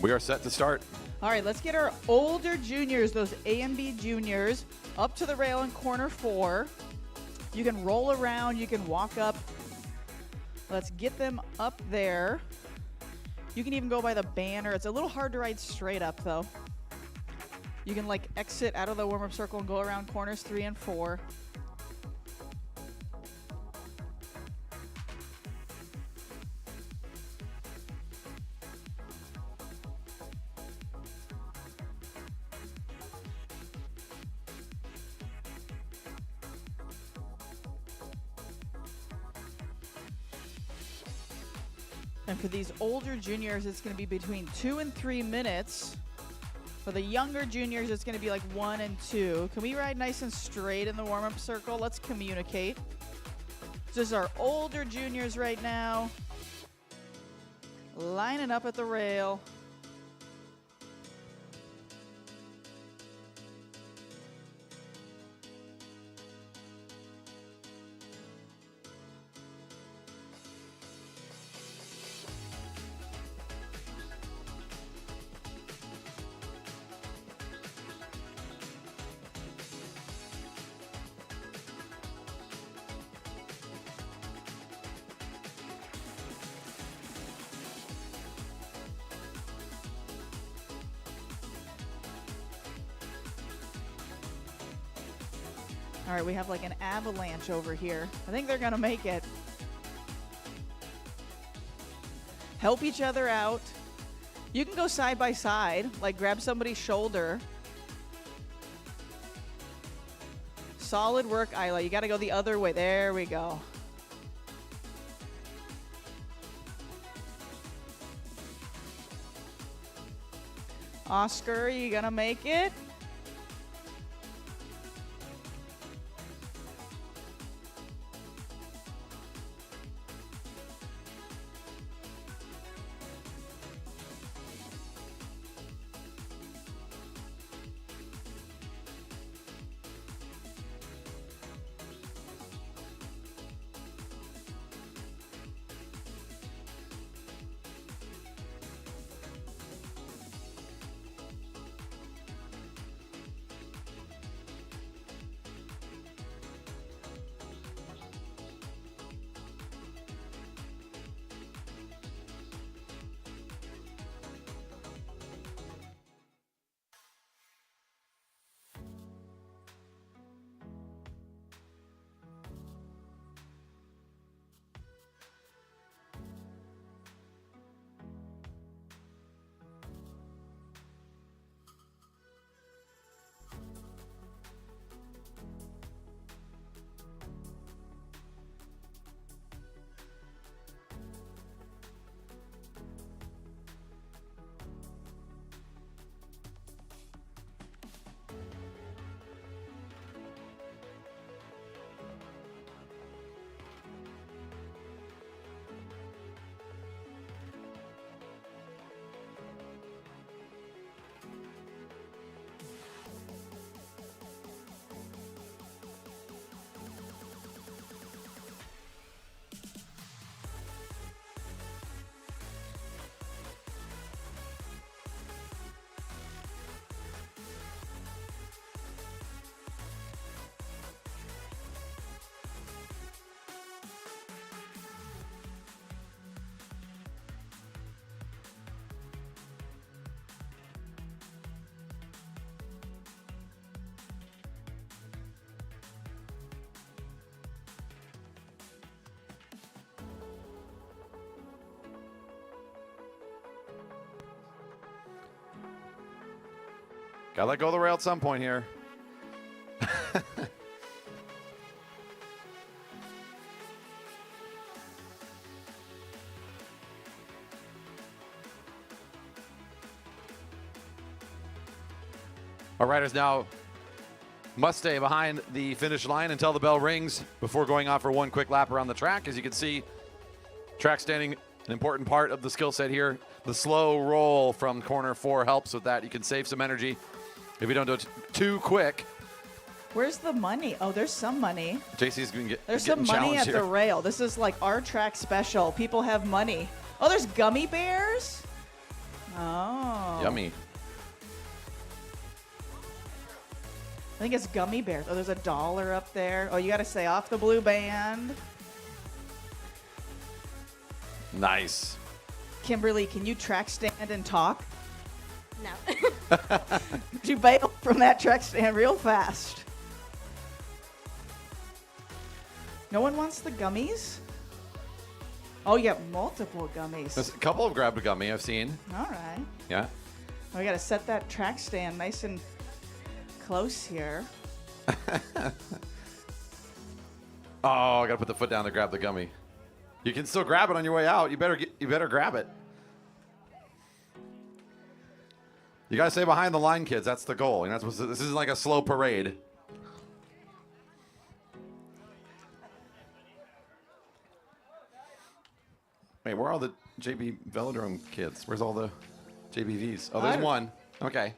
We are set to start. All right, let's get our older juniors, those A and B juniors, up to the rail in corner 4. You can roll around, you can walk up. Let's get them up there. You can even go by the banner. It's a little hard to ride straight up, though. You can, like, exit out of the warm-up circle and go around corners 3 and 4. And for these older juniors, it's going to be between 2 and 3 minutes. For the younger juniors, it's going to be like 1 and 2. Can we ride nice and straight in the warm-up circle? Let's communicate. This is our older juniors right now. Lining up at the rail. All right, we have like an avalanche over here. I think they're gonna make it. Help each other out. You can go side by side, like grab somebody's shoulder. Solid work, Isla. You gotta go the other way. There we go. Oscar, you gonna make it? Gotta let go of the rail at some point here. Our riders now must stay behind the finish line until the bell rings before going off for one quick lap around the track. As you can see, track standing, an important part of the skill set here. The slow roll from corner 4 helps with that. You can save some energy if you don't do it too quick. Where's the money? Oh, there's some money. JC's going to get There's some money at here. the rail. This is like our track special. People have money. Oh, there's gummy bears? Oh. Yummy. I think it's gummy bears. Oh, there's $1 up there. Oh, you got to say off the blue band. Nice. Kimberly, can you track stand and talk? No. You bail from that track stand real fast. No one wants the gummies? Oh, you got multiple gummies. There's a couple have grabbed a gummy I've seen. All right. Yeah. We got to set that track stand nice and close here. Oh, I gotta put the foot down to grab the gummy. You can still grab it on your way out. You better grab it. You gotta stay behind the line, kids. That's the goal. And this isn't like a slow parade. Wait, where are all the JB Velodrome kids? Where's all the JBVs? Oh, there's one. Okay.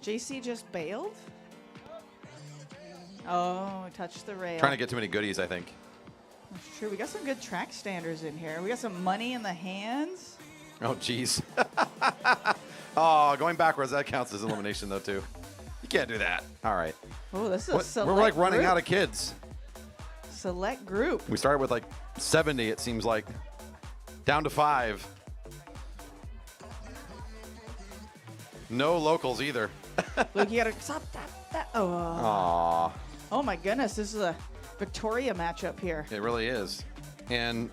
JC just bailed? Oh, touched the rail. Trying to get too many goodies, I think. That's true. We got some good track standers in here. We got some money in the hands. Oh, jeez. Oh, going backwards, that counts as elimination, though, too. You can't do that. All right. Oh, this is a select We're like running group. out of kids. Select group. We started with like 70, it seems like. Down to 5. No locals either. Luke, you gotta stop that. Oh. Aww. Oh my goodness, this is a Victoria matchup here. It really is. And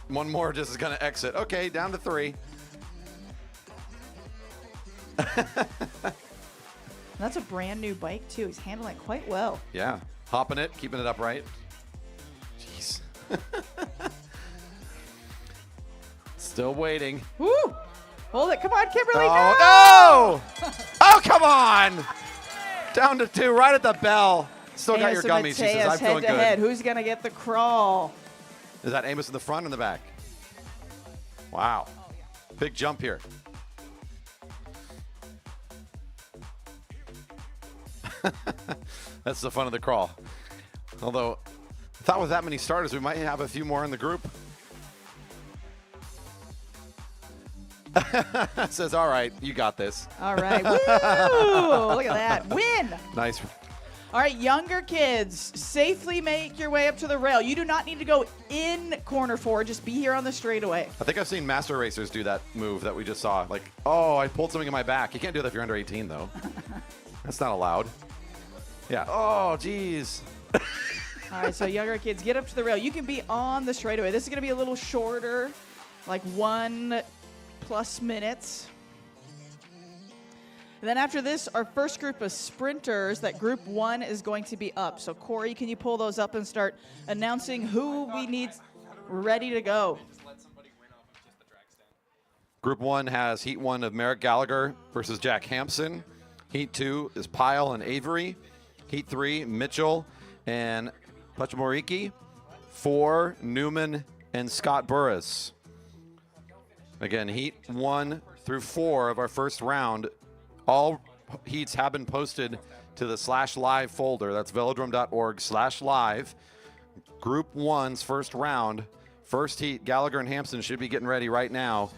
one more just is going to exit. Okay, down to 3. That's a brand new bike too. He's handling it quite well. Yeah. Hopping it, keeping it upright. Jeez. Still waiting. Woo! Hold it. Come on, Kimberly. Oh, no! Oh, come on! Down to 2, right at the bell. Still got your Amos and gummies. She says, Mateus I'm feeling head to head. good. Who's gonna get the crawl? Is that Amos in the front or in the back? Wow. Big jump here. That's the fun of the crawl. Although, I thought with that many starters, we might have a few more in the group. Says, all right, you got this. All right. Woo! Look at that. Win! Nice. All right, younger kids, safely make your way up to the rail. You do not need to go in corner 4. Just be here on the straightaway. I think I've seen master racers do that move that we just saw. Like, oh, I pulled something in my back. You can't do that if you're under 18, though. That's not allowed. Yeah. Oh, geez. All right, so younger kids, get up to the rail. You can be on the straightaway. This is going to be a little shorter, like 1+ minutes. And then after this, our first group of sprinters, that group 1 is going to be up. So Corey, can you pull those up and start announcing who we need ready to go? Group 1 has Heat 1 of Merrick Gallagher versus Jack Hampson. Heat 2 is Pyle and Avery. Heat 3, Mitchell and Pachamoriki. 4, Newman and Scott Burris. Again, Heat 1 through 4 of our first round. All heats have been posted to the /live folder. That's velodrome.org/live. Group 1's first round, first heat, Gallagher and Hampson should be getting ready right now.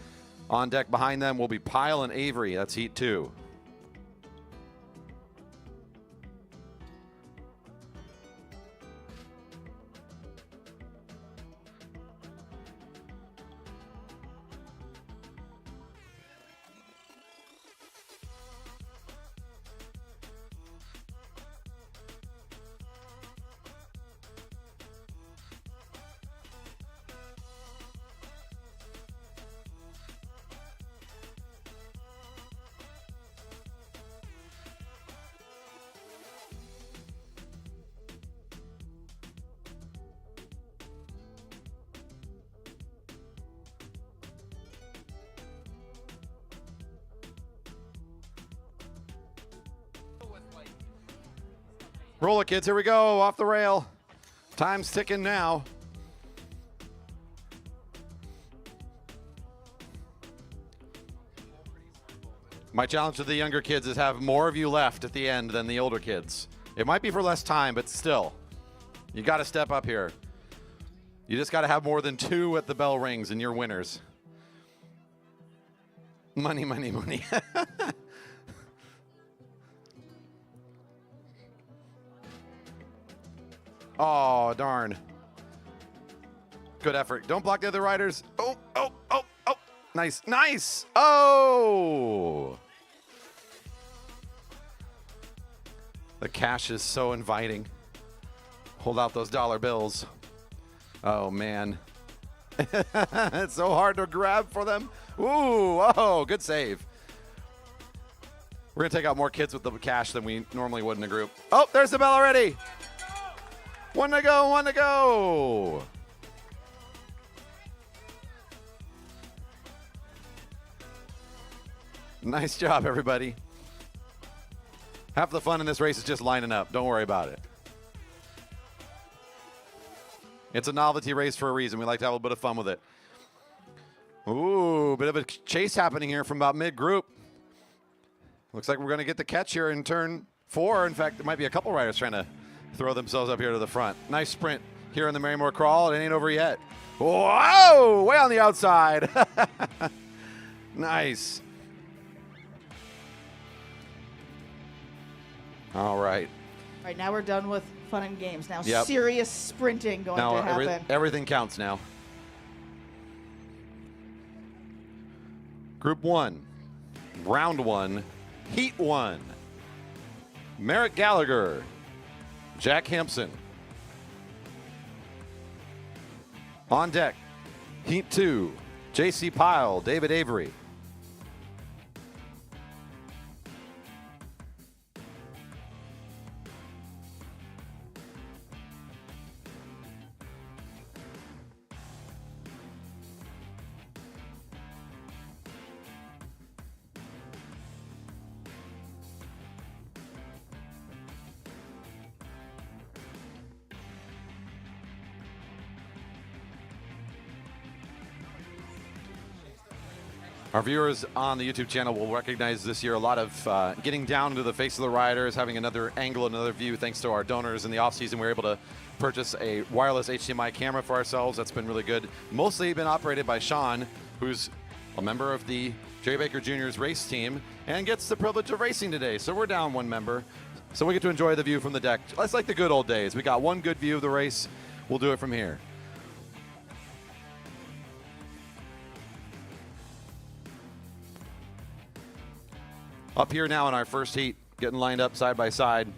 On deck behind them will be Pyle and Avery. That's Heat 2. Roll it, kids. Here we go. Off the rail. Time's ticking now. My challenge to the younger kids is have more of you left at the end than the older kids. It might be for less time, but still, you got to step up here. You just got to have more than 2 at the bell rings and you're winners. Money, money, money. Oh, darn. Good effort. Don't block the other riders. Oh, oh, oh, oh. Nice, nice. Oh. The cash is so inviting. Hold out those dollar bills. Oh, man. It's so hard to grab for them. Ooh, oh, good save. We're going to take out more kids with the cash than we normally would in a group. Oh, there's the bell already. One to go, one to go. Nice job, everybody. Half the fun in this race is just lining up. Don't worry about it. It's a novelty race for a reason. We like to have a little bit of fun with it. Ooh, bit of a chase happening here from about mid-group. Looks like we're going to get the catch here in turn 4. In fact, there might be a couple riders trying to throw themselves up here to the front. Nice sprint here in the Marymoor crawl. It ain't over yet. Whoa, way on the outside. Nice. All right. All right, now we're done with fun and games. Now Yep. serious sprinting going Now to happen. everything counts now. Group 1, round 1, heat 1. Merrick Gallagher, Jack Hampson. On deck, heat 2, JC Pyle, David Avery. Our viewers on the YouTube channel will recognize this year a lot of getting down into the face of the riders, having another angle, another view, thanks to our donors. In the offseason, we were able to purchase a wireless HDMI camera for ourselves. That's been really good. Mostly been operated by Sean, who's a member of the Jerry Baker Jr.'s race team and gets the privilege of racing today. So we're down one member. So we get to enjoy the view from the deck. It's like the good old days. We got one good view of the race. We'll do it from here. Up here now in our first heat, getting lined up side by side.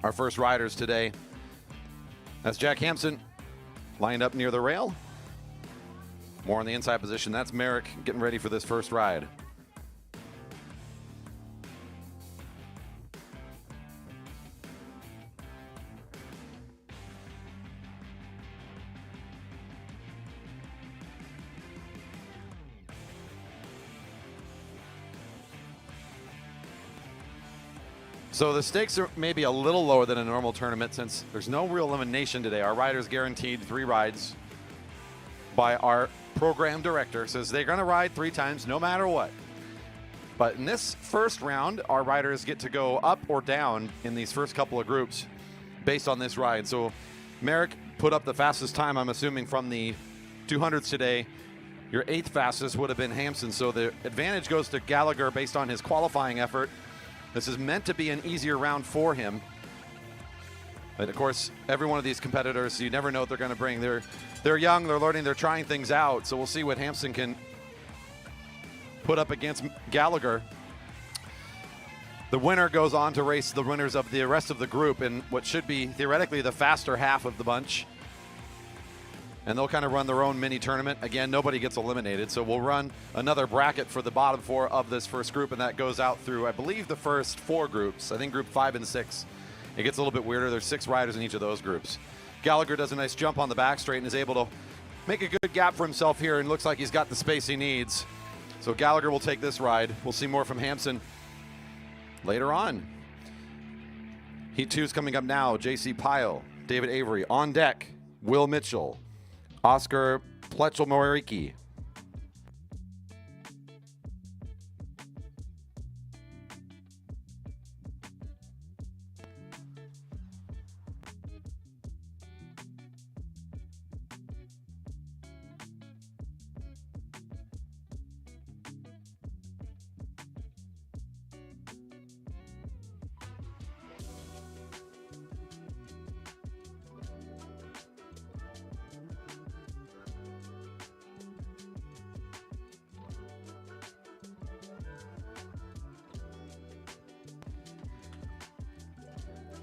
Our first riders today. That's Jack Hampson, lined up near the rail. More in the inside position. That's Merrick getting ready for this first ride. So the stakes are maybe a little lower than a normal tournament since there's no real elimination today. Our riders guaranteed 3 rides by our program director. Says they're going to ride 3 times no matter what. But in this first round, our riders get to go up or down in these first couple of groups based on this ride. So Merrick put up the fastest time, I'm assuming, from the 200s today. Your 8th fastest would have been Hampson. So the advantage goes to Gallagher based on his qualifying effort. This is meant to be an easier round for him. But of course, every one of these competitors, you never know what they're going to bring. They're young, they're learning, they're trying things out. So we'll see what Hampson can put up against Gallagher. The winner goes on to race the winners of the rest of the group in what should be theoretically the faster half of the bunch. And they'll kind of run their own mini tournament. Again, nobody gets eliminated, so we'll run another bracket for the bottom 4 of this first group, and that goes out through, I believe, the first 4 groups. I think group 5 and 6. It gets a little bit weirder. There's 6 riders in each of those groups. Gallagher does a nice jump on the back straight and is able to make a good gap for himself here, and looks like he's got the space he needs. So Gallagher will take this ride. We'll see more from Hampson later on. Heat 2 is coming up now. JC Pyle, David Avery on deck. Will Mitchell, Oscar Plechelmoriki.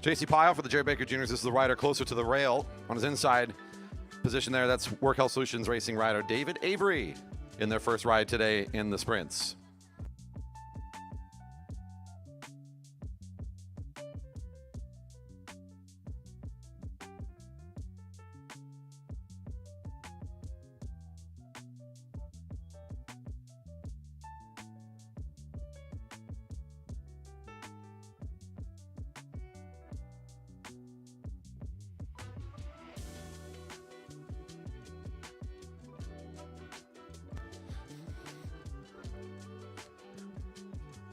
JC Pyle for the Jerry Baker Juniors. This is the rider closer to the rail on his inside position there. That's Work Health Solutions Racing rider David Avery in their first ride today in the sprints.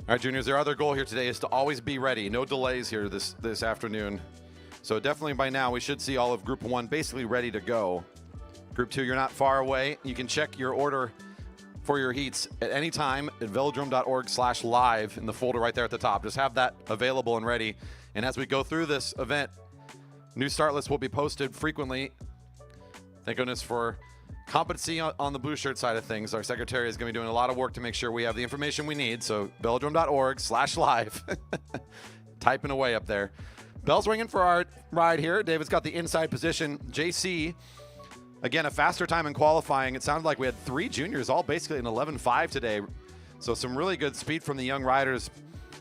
All right, juniors, their other goal here today is to always be ready. No delays here this afternoon. So definitely by now we should see all of Group 1 basically ready to go. Group 2, you're not far away. You can check your order for your heats at any time at velodrome.org/live in the folder right there at the top. Just have that available and ready. And as we go through this event, new start lists will be posted frequently. Thank goodness for competency on the blue shirt side of things. Our secretary is going to be doing a lot of work to make sure we have the information we need. So velodrome.org/live. Typing away up there. Bell's ringing for our ride here. David's got the inside position. JC, again, a faster time in qualifying. It sounded like we had 3 juniors, all basically in 11.5 today. So some really good speed from the young riders.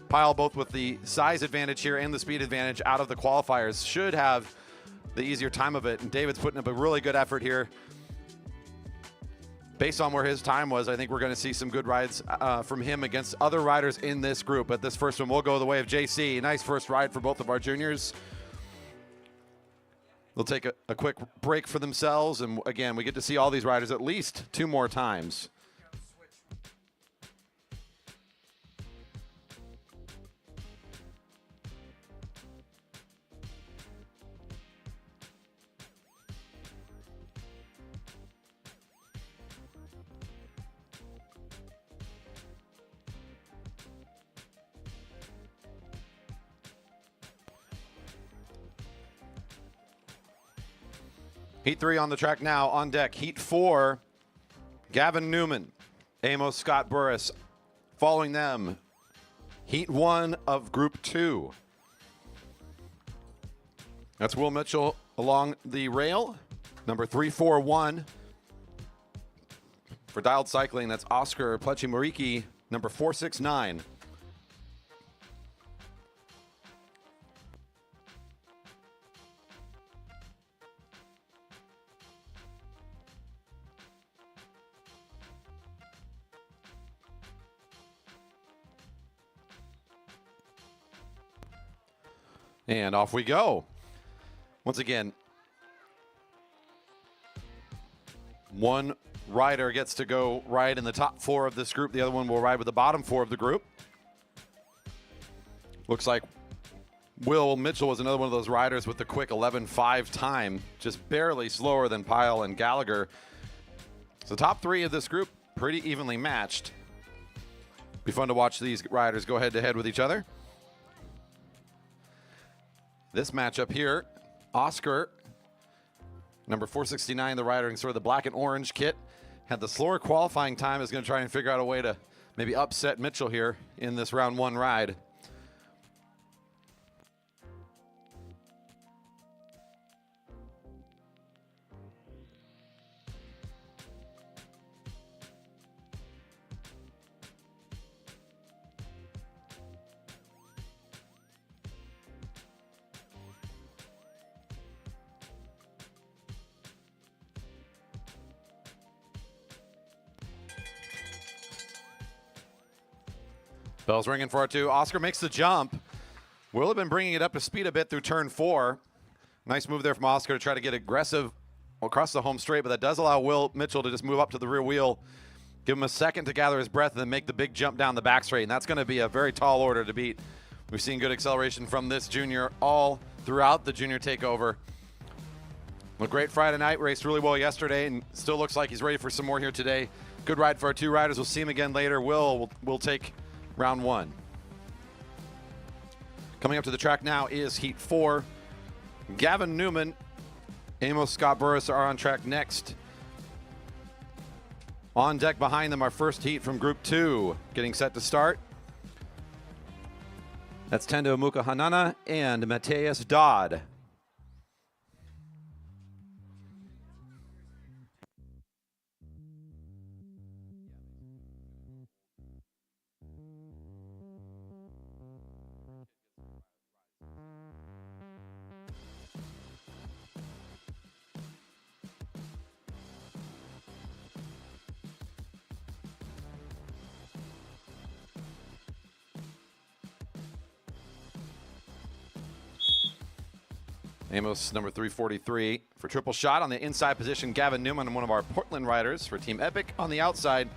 Pyle, both with the size advantage here and the speed advantage out of the qualifiers, should have the easier time of it. And David's putting up a really good effort here. Based on where his time was, I think we're going to see some good rides from him against other riders in this group. But this first one will go the way of JC. Nice first ride for both of our juniors. They'll take a quick break for themselves. And again, we get to see all these riders at least 2 more times. Heat 3 on the track now. On deck, Heat 4, Gavin Newman, Amos Scott Burris. Following them, Heat 1 of Group 2. That's Will Mitchell along the rail. Number 341. For Dialed Cycling, that's Oscar Plechi-Moriki, number 469. And off we go. Once again, one rider gets to go ride in the top 4 of this group. The other one will ride with the bottom 4 of the group. Looks like Will Mitchell was another one of those riders with the quick 11.5 time, just barely slower than Pyle and Gallagher. So top 3 of this group, pretty evenly matched. Be fun to watch these riders go head to head with each other. This matchup here, Oscar, number 469, the rider in sort of the black and orange kit, had the slower qualifying time, is going to try and figure out a way to maybe upset Mitchell here in this round 1 ride. Bell's ringing for it too. Oscar makes the jump. Will have been bringing it up to speed a bit through turn 4. Nice move there from Oscar to try to get aggressive across the home straight, but that does allow Will Mitchell to just move up to the rear wheel, give him a second to gather his breath, and then make the big jump down the back straight. And that's going to be a very tall order to beat. We've seen good acceleration from this junior all throughout the junior takeover. A great Friday night, raced really well yesterday, and still looks like he's ready for some more here today. Good ride for our 2 riders. We'll see him again later. Will take round 1. Coming up to the track now is Heat 4. Gavin Newman, Amos Scott Burris are on track next. On deck behind them, our first heat from Group 2, getting set to start. That's Tendo Mukahanana and Matthias Dodd. Amos, number 343 for triple shot on the inside position. Gavin Newman, one of our Portland riders for Team Epic, on the outside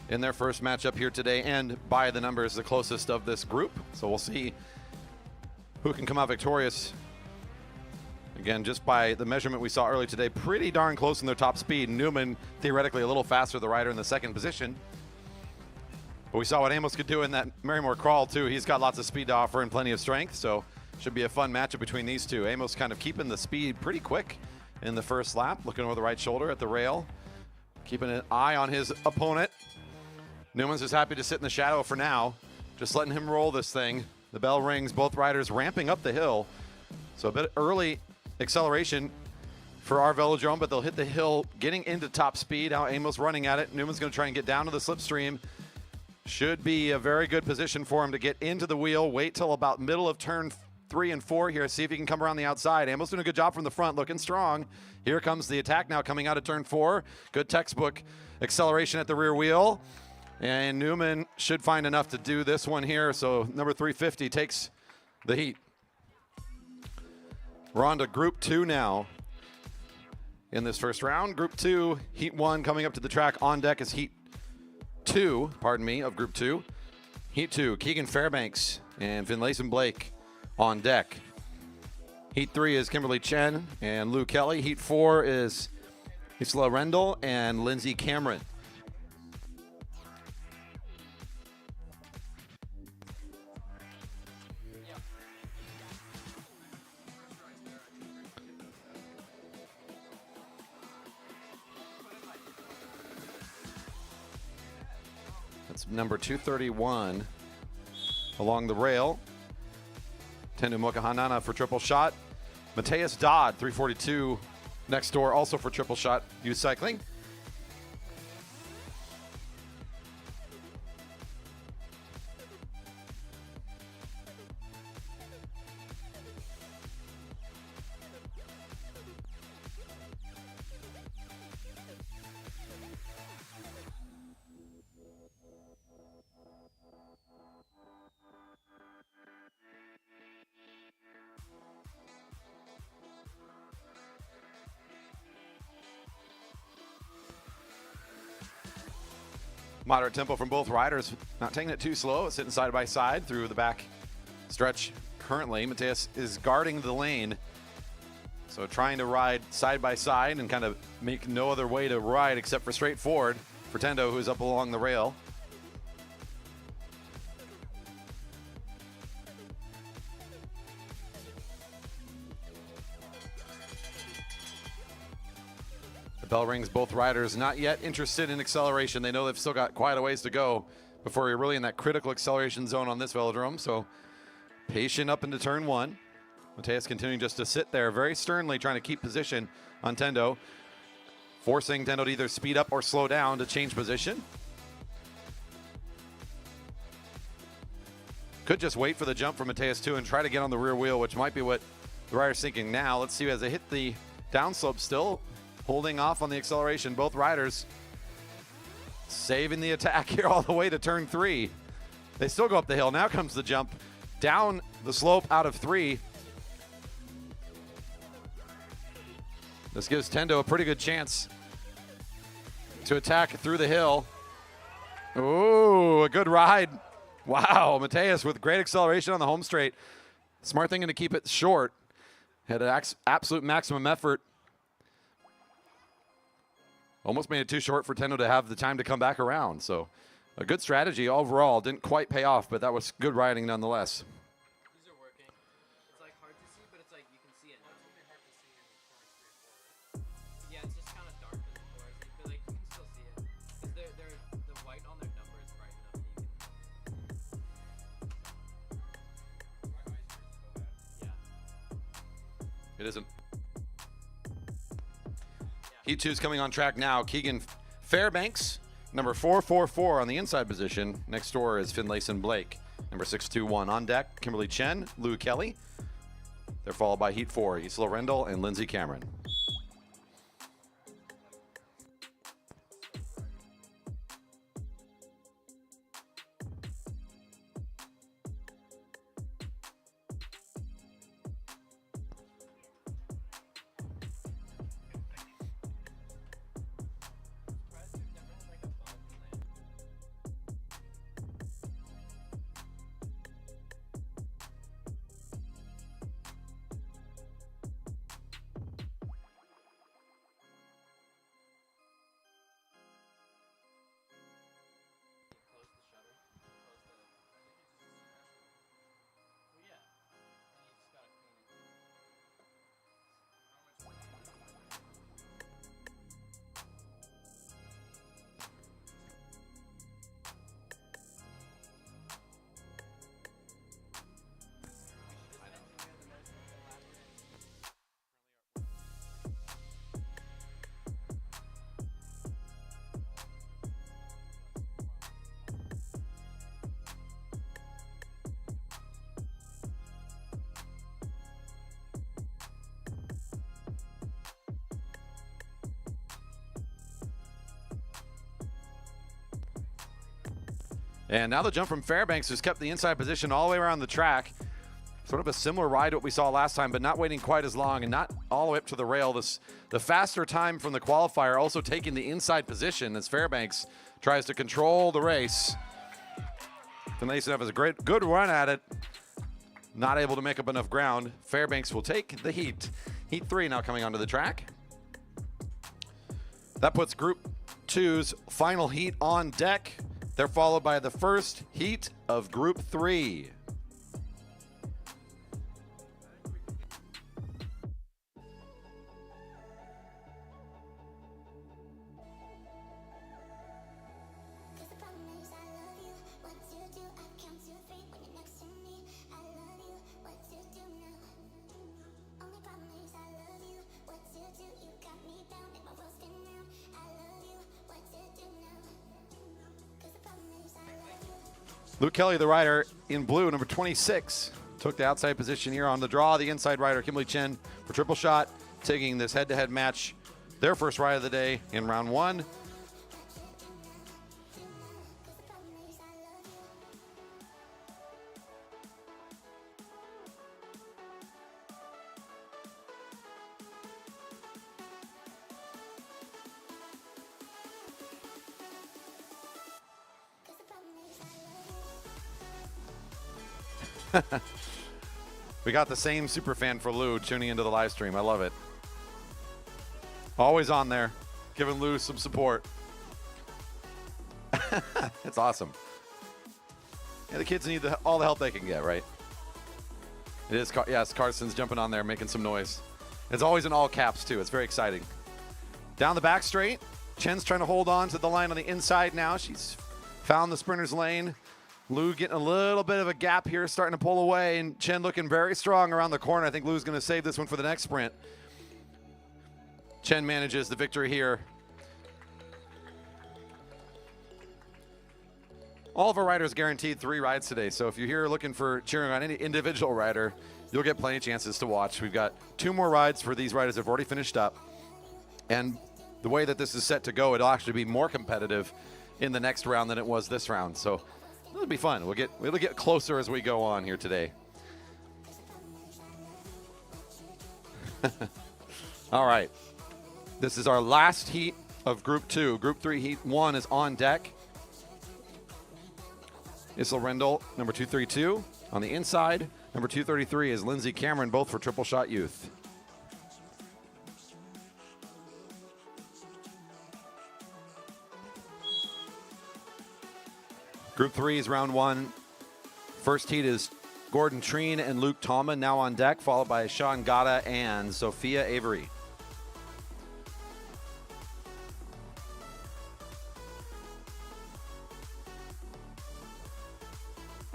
in their first matchup here today, and by the numbers, the closest of this group. So we'll see who can come out victorious. Again, just by the measurement we saw earlier today, pretty darn close in their top speed. Newman, theoretically, a little faster, the rider in the second position. But we saw what Amos could do in that Marymoor crawl, too. He's got lots of speed to offer and plenty of strength, so should be a fun matchup between these two. Amos kind of keeping the speed pretty quick in the first lap, looking over the right shoulder at the rail, keeping an eye on his opponent. Newman's just happy to sit in the shadow for now, just letting him roll this thing. The bell rings, both riders ramping up the hill. So a bit early acceleration for our Velodrome, but they'll hit the hill getting into top speed. Now Amos running at it. Newman's going to try and get down to the slipstream. Should be a very good position for him to get into the wheel. Wait till about middle of turn 3 and 4 here. See if he can come around the outside. Amos doing a good job from the front, looking strong. Here comes the attack now coming out of turn 4. Good textbook acceleration at the rear wheel. And Newman should find enough to do this one here. So number 350 takes the heat. We're on to Group 2 now in this first round. Group 2, Heat 1 coming up to the track. On deck is Heat 2, of Group 2. Heat 2, Keegan Fairbanks and Finlayson Blake on deck. Heat 3 is Kimberly Chen and Lou Kelly. Heat 4 is Isla Rendell and Lindsay Cameron. That's number 231 along the rail. Tendo Mukahanana for triple shot. Matthias Dodd, 342 next door, also for triple shot. Youth Cycling. Moderate tempo from both riders, not taking it too slow, sitting side by side through the back stretch currently. Matthias is guarding the lane, so trying to ride side by side and kind of make no other way to ride except for straight forward for Tendo, who's up along the rail. The bell rings, both riders not yet interested in acceleration. They know they've still got quite a ways to go before you're really in that critical acceleration zone on this Velodrome. So patient up into turn 1. Matthias continuing just to sit there very sternly, trying to keep position on Tendo, forcing Tendo to either speed up or slow down to change position. Could just wait for the jump from Matthias too and try to get on the rear wheel, which might be what the rider's thinking now. Let's see as they hit the downslope, still holding off on the acceleration. Both riders saving the attack here all the way to turn 3. They still go up the hill. Now comes the jump down the slope out of 3. This gives Tendo a pretty good chance to attack through the hill. Ooh, a good ride. Wow, Matthias with great acceleration on the home straight. Smart thing to keep it short. Had an absolute maximum effort. Almost made it too short for Tendo to have the time to come back around. So a good strategy overall. Didn't quite pay off, but that was good riding nonetheless. These are working. It's like hard to see, but it's like you can see it. Yeah, it's just kind of dark in the corners, but like you can still see it. Because the white on their number is bright enough that you can. It isn't. Heat 2 is coming on track now. Keegan Fairbanks, number 444 on the inside position. Next door is Finlayson Blake, number 621 on deck. Kimberly Chen, Lou Kelly. They're followed by Heat 4, Isla Rendell and Lindsay Cameron. And now the jump from Fairbanks, who's kept the inside position all the way around the track. Sort of a similar ride to what we saw last time, but not waiting quite as long and not all the way up to the rail. The faster time from the qualifier also taking the inside position as Fairbanks tries to control the race. Finlayson has a good run at it. Not able to make up enough ground. Fairbanks will take the heat. Heat 3 now coming onto the track. That puts Group 2's final heat on deck. They're followed by the first heat of Group 3. Luke Kelly, the rider in blue, number 26, took the outside position here on the draw. The inside rider, Kimberly Chen, for triple shot, taking this head-to-head match, their first ride of the day in round 1. We got the same super fan for Lou tuning into the live stream. I love it. Always on there, giving Lou some support. It's awesome. Yeah, the kids need all the help they can get, right? It is, yes, Carson's jumping on there, making some noise. It's always in all caps, too. It's very exciting. Down the back straight, Chen's trying to hold on to the line on the inside now. She's found the sprinter's lane. Lou getting a little bit of a gap here, starting to pull away, and Chen looking very strong around the corner. I think Lou's going to save this one for the next sprint. Chen manages the victory here. All of our riders guaranteed 3 rides today, so if you're here looking for cheering on any individual rider, you'll get plenty of chances to watch. We've got 2 more rides for these riders that have already finished up, and the way that this is set to go, it'll actually be more competitive in the next round than it was this round, so it'll be fun. We'll get closer as we go on here today. All right. This is our last heat of Group 2. Group 3 Heat 1 is on deck. Isla Rendell, number 232. On the inside, number 233 is Lindsay Cameron, both for Triple Shot Youth. Group 3 is round 1. First heat is Gordon Treen and Luke Tallman now on deck, followed by Sean Gata and Sophia Avery.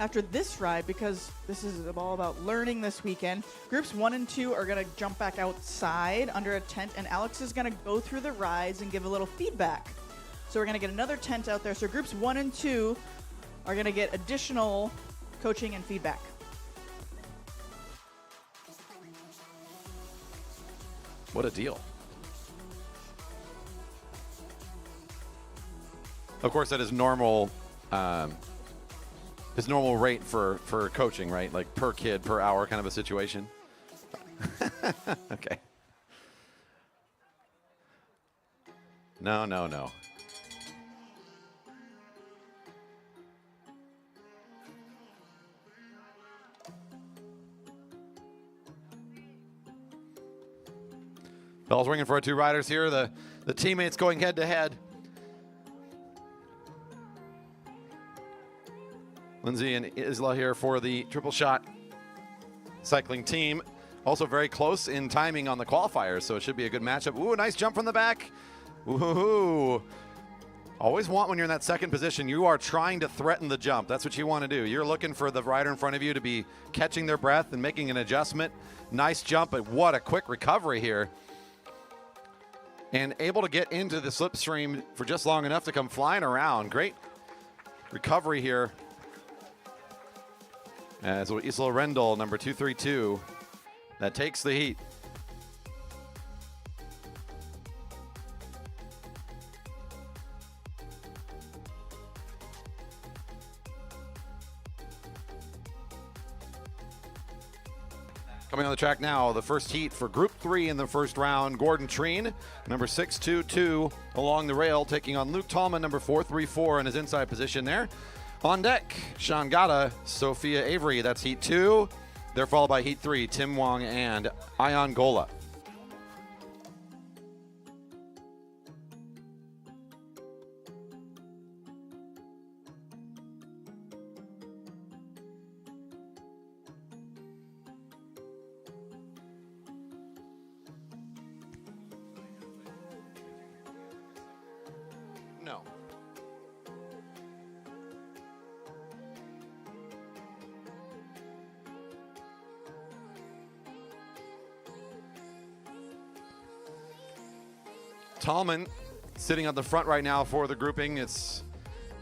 after this ride, because this is all about learning this weekend, groups 1 and 2 are going to jump back outside under a tent, and Alex is going to go through the rides and give a little feedback. So we're going to get another tent out there. So groups 1 and 2 are going to get additional coaching and feedback. What a deal. Of course, that is normal. His normal rate for coaching, right? Like per kid, per hour kind of a situation. Okay. No. Bell's ringing for our 2 riders here. The teammates going head to head. Lindsay and Isla here for the triple shot cycling team. Also very close in timing on the qualifiers, so it should be a good matchup. Ooh, a nice jump from the back. Ooh. Always want, when you're in that second position, you are trying to threaten the jump. That's what you want to do. You're looking for the rider in front of you to be catching their breath and making an adjustment. Nice jump, but what a quick recovery here. And able to get into the slipstream for just long enough to come flying around. Great recovery here. As Isla Rendell, number 232, that takes the heat. Coming on the track now, the first heat for Group 3 in the first round. Gordon Treen, number 622, along the rail, taking on Luke Tallman, number 434, in his inside position there. On deck, Sean Gata, Sophia Avery. That's Heat 2. They're followed by Heat 3, Tim Wong and Ion Gola. No. Tallman sitting at the front right now for the grouping. It's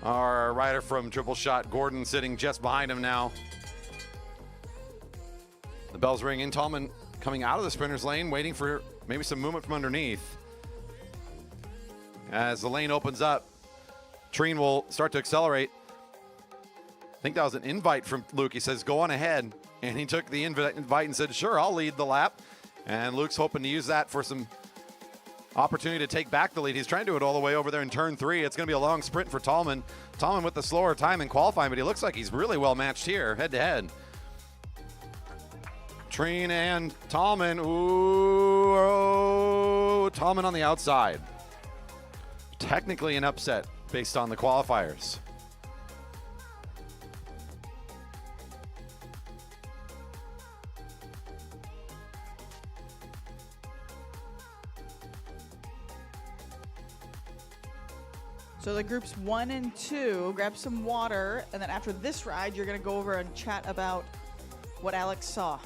our rider from triple shot, Gordon, sitting just behind him now. The bell's ringing. Tallman coming out of the sprinter's lane, waiting for maybe some movement from underneath. As the lane opens up, Treen will start to accelerate. I think that was an invite from Luke. He says, go on ahead. And he took the invite and said, sure, I'll lead the lap. And Luke's hoping to use that for some opportunity to take back the lead. He's trying to do it all the way over there in turn 3. It's going to be a long sprint for Tallman. Tallman with the slower time in qualifying, but he looks like he's really well matched here, head to head. Treen and Tallman. Ooh, oh, Tallman on the outside. Technically an upset based on the qualifiers. So the groups 1 and 2, grab some water, and then after this ride, you're going to go over and chat about what Alex saw.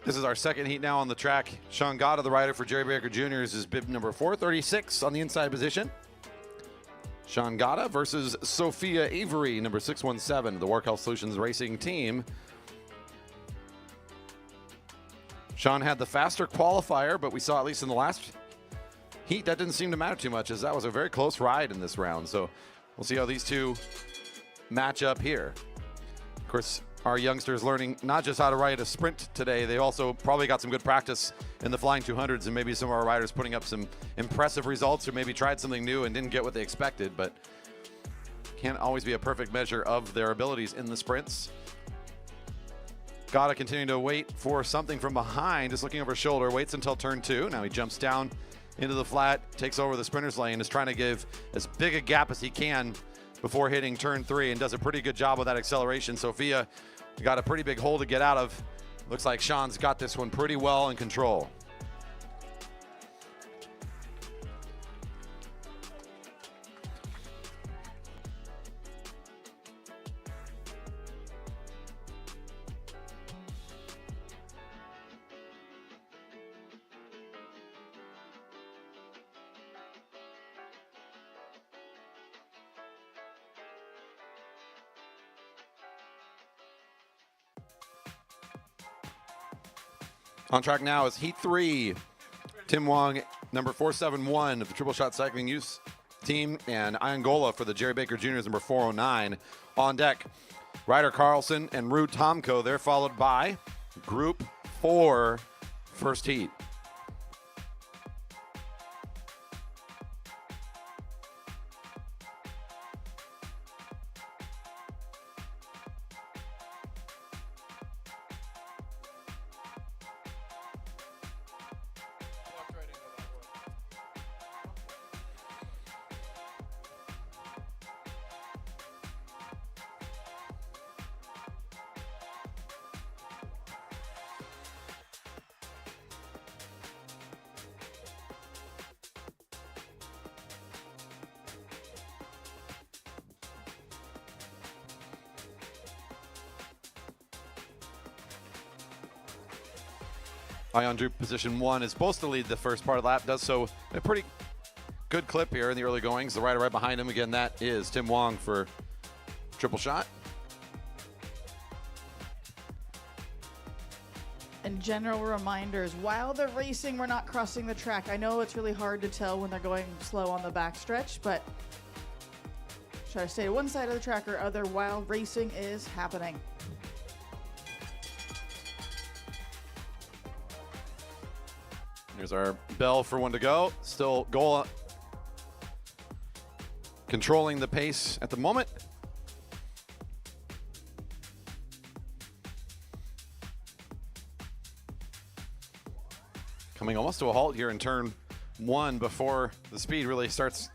This is our second heat now on the track. Sean Gata, the rider for Jerry Baker Juniors, is bib number 436 on the inside position. Sean Gata versus Sophia Avery, number 617, the Work Health Solutions Racing team. Sean had the faster qualifier, but we saw at least in the last heat that didn't seem to matter too much, as that was a very close ride in this round. So we'll see how these two match up here. Of course, our youngsters learning not just how to ride a sprint today, they also probably got some good practice in the flying 200s, and maybe some of our riders putting up some impressive results, or maybe tried something new and didn't get what they expected, but can't always be a perfect measure of their abilities in the sprints. Gotta continue to wait for something from behind, just looking over his shoulder, waits until turn 2. Now he jumps down into the flat, takes over the sprinter's lane, is trying to give as big a gap as he can before hitting turn 3, and does a pretty good job with that acceleration. Sophia got a pretty big hole to get out of. Looks like Sean's got this one pretty well in control. On track now is Heat 3. Tim Wong, number 471 of the Triple Shot Cycling Youth Team, and Iangola for the Jerry Baker Juniors, number 409. On deck, Ryder Carlson and Rue Tomko. They're followed by Group 4, first heat. Ion Drew, position 1, is supposed to lead the first part of the lap, does so in a pretty good clip here in the early goings. The rider right behind him, again, that is Tim Wong for Triple Shot. And general reminders, while they're racing, we're not crossing the track. I know it's really hard to tell when they're going slow on the backstretch, but try to stay to one side of the track or other while racing is happening. Here's our bell for one to go. Still Gola controlling the pace at the moment. Coming almost to a halt here in turn 1 before the speed really starts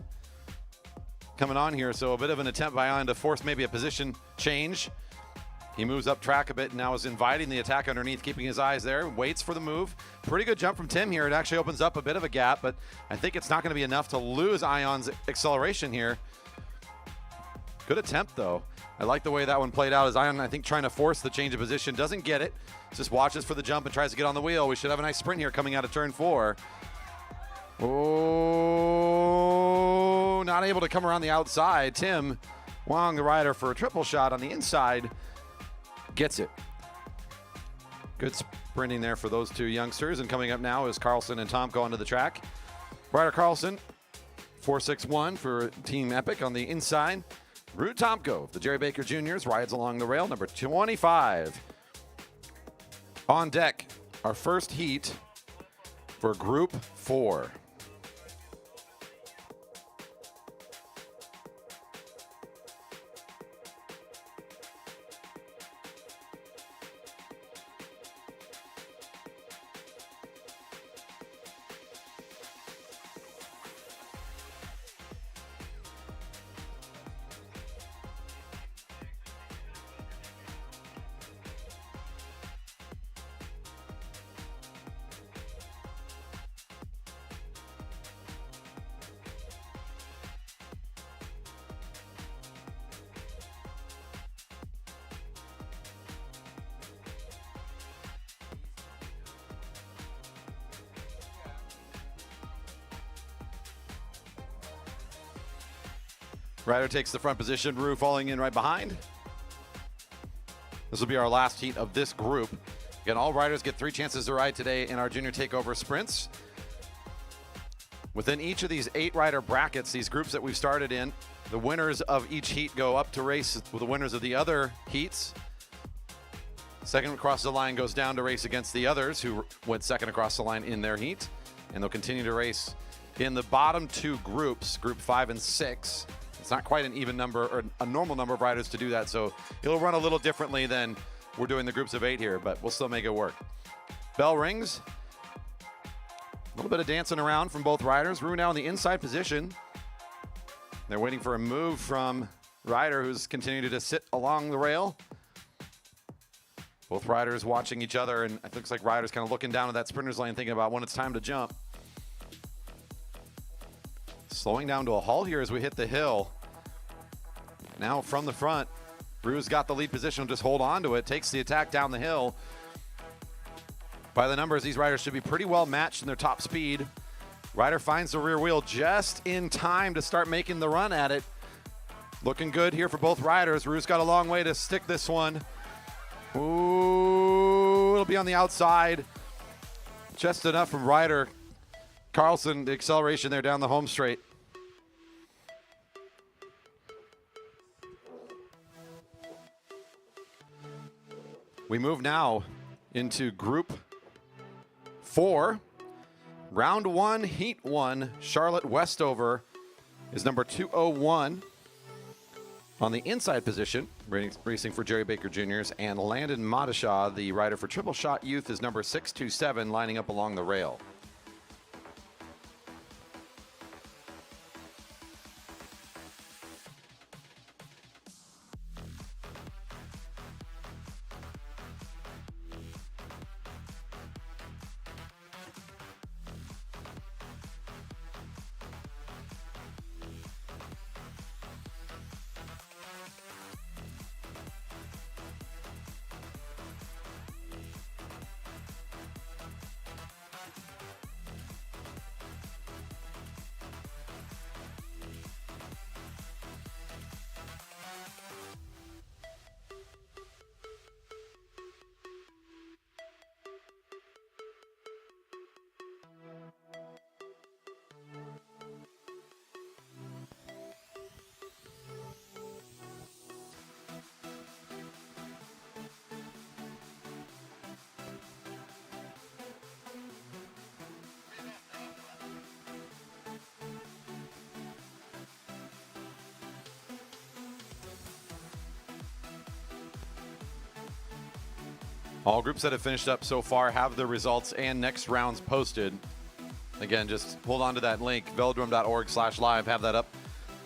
coming on here. So a bit of an attempt by Ion to force maybe a position change. He moves up track a bit and now is inviting the attack underneath, keeping his eyes there, waits for the move. Pretty good jump from Tim here. It actually opens up a bit of a gap, but I think it's not going to be enough to lose Ion's acceleration here. Good attempt, though. I like the way that one played out, as Ion, I think, trying to force the change of position. Doesn't get it. Just watches for the jump and tries to get on the wheel. We should have a nice sprint here coming out of turn 4. Oh, not able to come around the outside. Tim Wong, the rider for a triple shot on the inside, gets it. Good sprinting there for those two youngsters. And coming up now is Carlson and Tomko onto the track. Ryder Carlson, 461 for Team Epic on the inside. Rue Tomko, the Jerry Baker Juniors, rides along the rail, number 25. On deck, our first heat for Group 4. Ryder takes the front position, Rue falling in right behind. This will be our last heat of this group. Again, all riders get 3 chances to ride today in our Junior Takeover sprints. Within each of these 8-rider brackets, these groups that we've started in, the winners of each heat go up to race with the winners of the other heats. Second across the line goes down to race against the others who went second across the line in their heat. And they'll continue to race in the bottom 2 groups, group 5 and 6. It's not quite an even number or a normal number of riders to do that, so it'll run a little differently than we're doing the groups of 8 here, but we'll still make it work. Bell rings. A little bit of dancing around from both riders. Rue now in the inside position. They're waiting for a move from Ryder, who's continuing to sit along the rail. Both riders watching each other, and it looks like Ryder's kind of looking down at that sprinter's lane thinking about when it's time to jump. Slowing down to a halt here as we hit the hill. Now from the front, Rue's got the lead position, will just hold on to it, takes the attack down the hill. By the numbers, these riders should be pretty well matched in their top speed. Ryder finds the rear wheel just in time to start making the run at it. Looking good here for both riders. Rue's got a long way to stick this one. Ooh, it'll be on the outside. Just enough from Ryder. Carlson, the acceleration there down the home straight. We move now into Group 4. Round 1, Heat 1. Charlotte Westover is number 201 on the inside position, racing for Jerry Baker Juniors. And Landon Madashaw, the rider for Triple Shot Youth, is number 627, lining up along the rail. All groups that have finished up so far have the results and next rounds posted. Again, just hold on to that link, velodrome.org/live. Have that up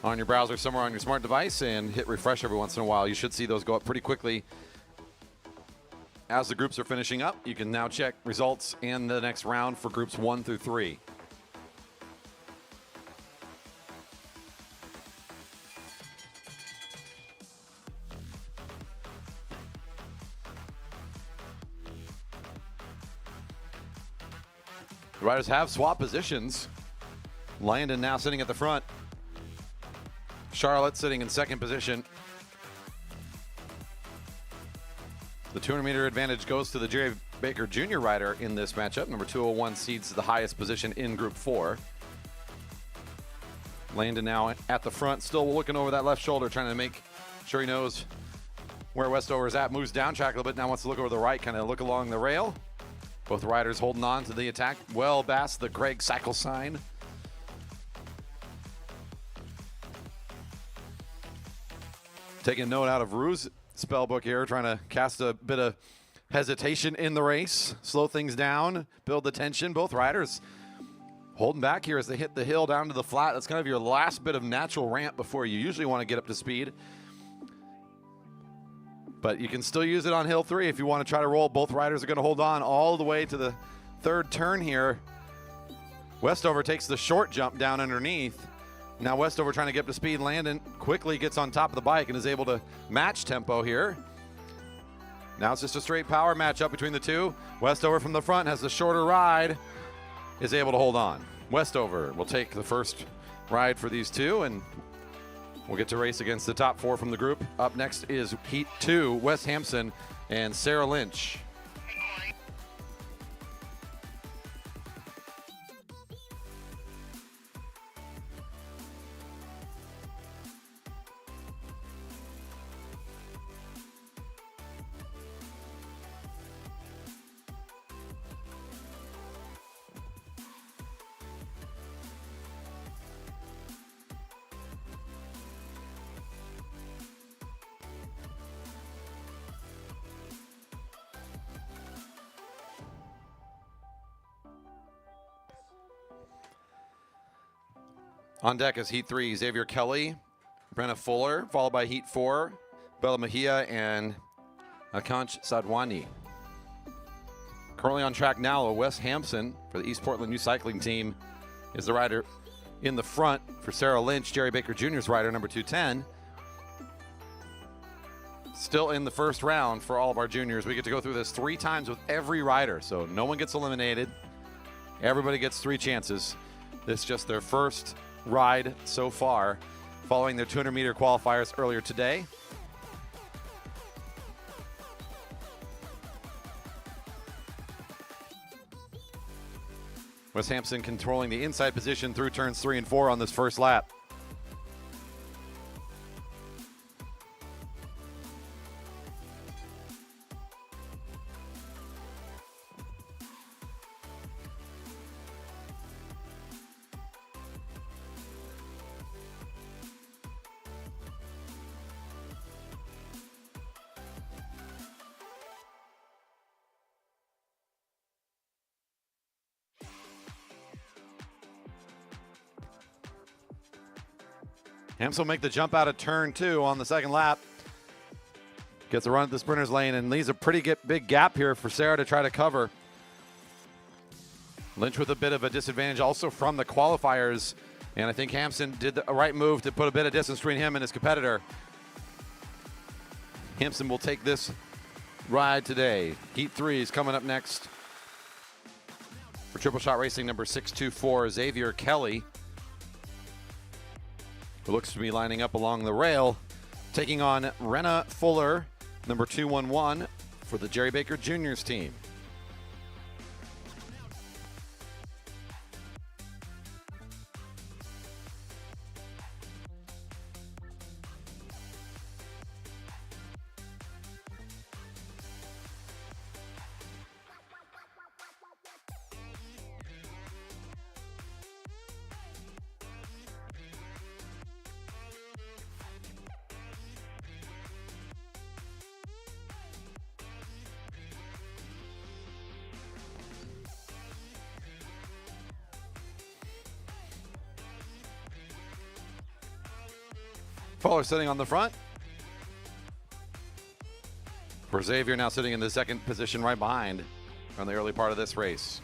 on your browser somewhere on your smart device and hit refresh every once in a while. You should see those go up pretty quickly as the groups are finishing up. You can now check results in the next round for groups 1 through 3. The riders have swapped positions. Landon now sitting at the front. Charlotte sitting in second position. The 200-meter advantage goes to the Jerry Baker Jr. rider in this matchup. Number 201 seeds the highest position in Group 4. Landon now at the front, still looking over that left shoulder, trying to make sure he knows where Westover is at. Moves down track a little bit, now wants to look over the right, kind of look along the rail. Both riders holding on to the attack. Well past the Greg cycle sign. Taking note out of Rue's spell book here, trying to cast a bit of hesitation in the race, slow things down, build the tension. Both riders holding back here as they hit the hill down to the flat. That's kind of your last bit of natural ramp before you usually want to get up to speed. But you can still use it on Hill 3 if you want to try to roll. Both riders are going to hold on all the way to the third turn here. Westover takes the short jump down underneath. Now Westover trying to get up to speed. Landon quickly gets on top of the bike and is able to match tempo here. Now it's just a straight power matchup between the two. Westover from the front has the shorter ride, is able to hold on. Westover will take the first ride for these two, and we'll get to race against the top 4 from the group. Up next is Heat 2, Wes Hampson and Sarah Lynch. On deck is Heat 3, Xavier Kelly, Brenna Fuller, followed by Heat 4, Bella Mejia and Akansh Sadwani. Currently on track now, Wes Hampson for the East Portland Youth Cycling Team is the rider in the front. For Sarah Lynch, Jerry Baker Jr.'s rider, number 210. Still in the first round for all of our juniors. We get to go through this 3 times with every rider, so no one gets eliminated. Everybody gets 3 chances. This is just their first ride so far, following their 200-meter qualifiers earlier today. Wes Hampson controlling the inside position through turns 3 and 4 on this first lap. Hampson will make the jump out of turn 2 on the second lap. Gets a run at the sprinter's lane and leaves a pretty big gap here for Sarah to try to cover. Lynch with a bit of a disadvantage also from the qualifiers. And I think Hampson did the right move to put a bit of distance between him and his competitor. Hampson will take this ride today. Heat 3 is coming up next. For Triple Shot Racing, number 624, Xavier Kelly, who looks to be lining up along the rail, taking on Renna Fuller, number 211, for the Jerry Baker Juniors team. Fuller sitting on the front. For Xavier now sitting in the second position right behind on the early part of this race.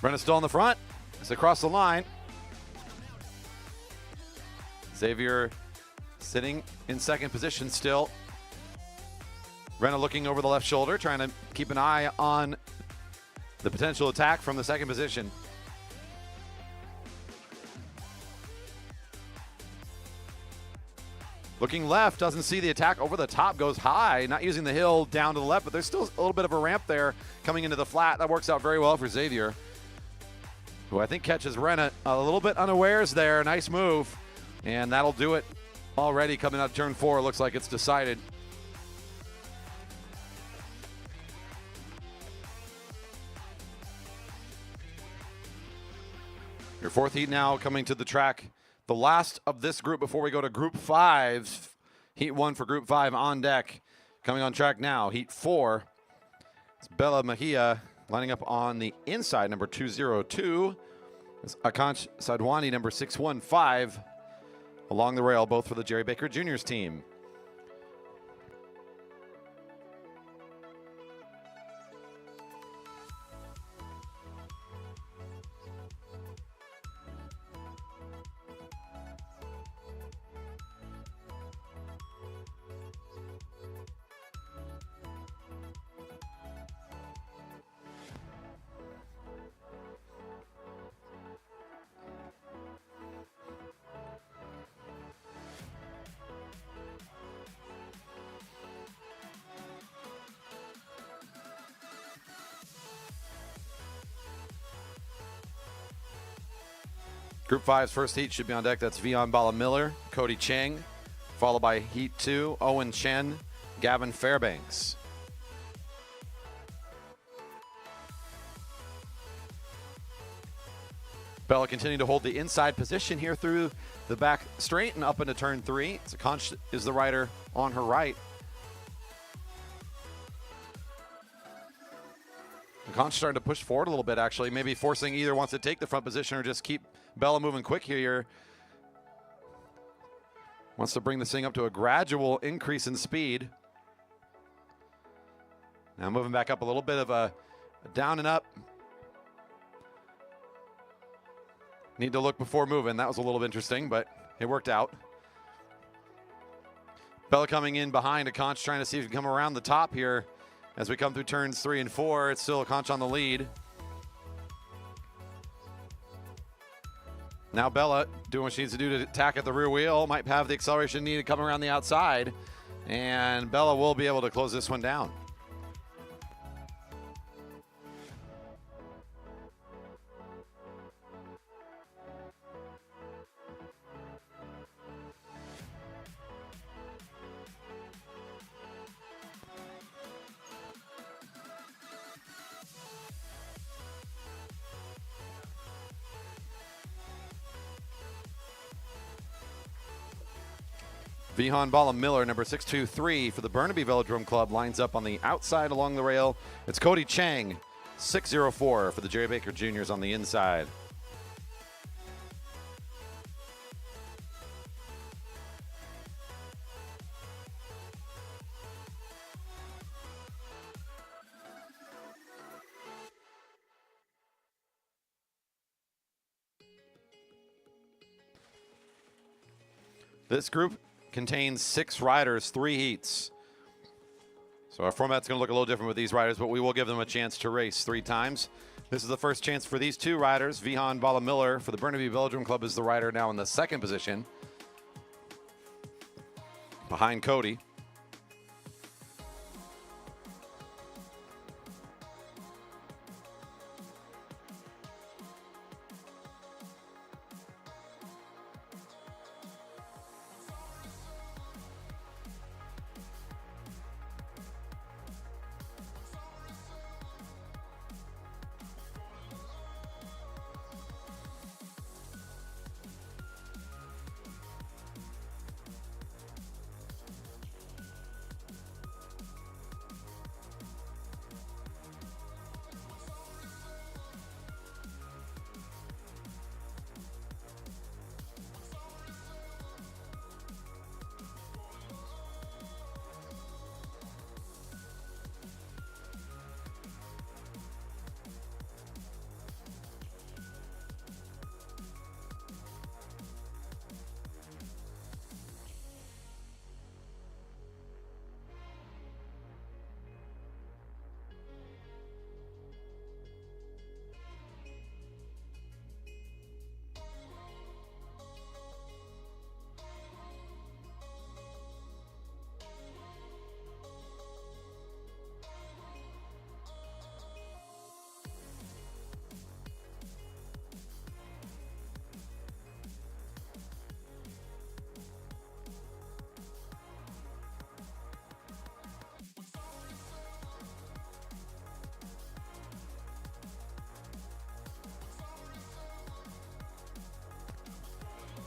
Brenna still in the front. It's across the line. Xavier sitting in second position still. Brenna looking over the left shoulder, trying to keep an eye on the potential attack from the second position. Looking left, doesn't see the attack over the top, goes high, not using the hill down to the left, but there's still a little bit of a ramp there coming into the flat. That works out very well for Xavier, who I think catches Renna a little bit unawares there. Nice move. And that'll do it already coming out of turn 4. Looks like it's decided. Your fourth heat now coming to the track. The last of this group before we go to Group 5. Heat 1 for Group 5 on deck. Coming on track now, Heat 4. It's Bella Mejia lining up on the inside, number 202. It's Akansh Sadwani, number 615, along the rail, both for the Jerry Baker Juniors team. Group 5's first heat should be on deck. That's Vion Bala Miller, Cody Chang, followed by Heat 2, Owen Chen, Gavin Fairbanks. Bella continuing to hold the inside position here through the back straight and up into turn 3. So Conch is the rider on her right. And Conch starting to push forward a little bit, actually, maybe forcing either wants to take the front position or just keep Bella moving quick here. Wants to bring this thing up to a gradual increase in speed. Now moving back up a little bit of a down and up. Need to look before moving. That was a little interesting, but it worked out. Bella coming in behind a Conch, trying to see if he can come around the top here as we come through turns 3 and 4. It's still a Conch on the lead. Now Bella doing what she needs to do to attack at the rear wheel. Might have the acceleration needed to come around the outside. And Bella will be able to close this one down. Vihan Bala Miller, number 623 for the Burnaby Velodrome Club, lines up on the outside along the rail. It's Cody Chang, 604 for the Jerry Baker Juniors on the inside. This group contains 6 riders, 3 heats. So our format's going to look a little different with these riders, but we will give them a chance to race 3 times. This is the first chance for these 2 riders. Vihan Bala Miller for the Burnaby Velodrome Club is the rider now in the 2nd position, behind Cody.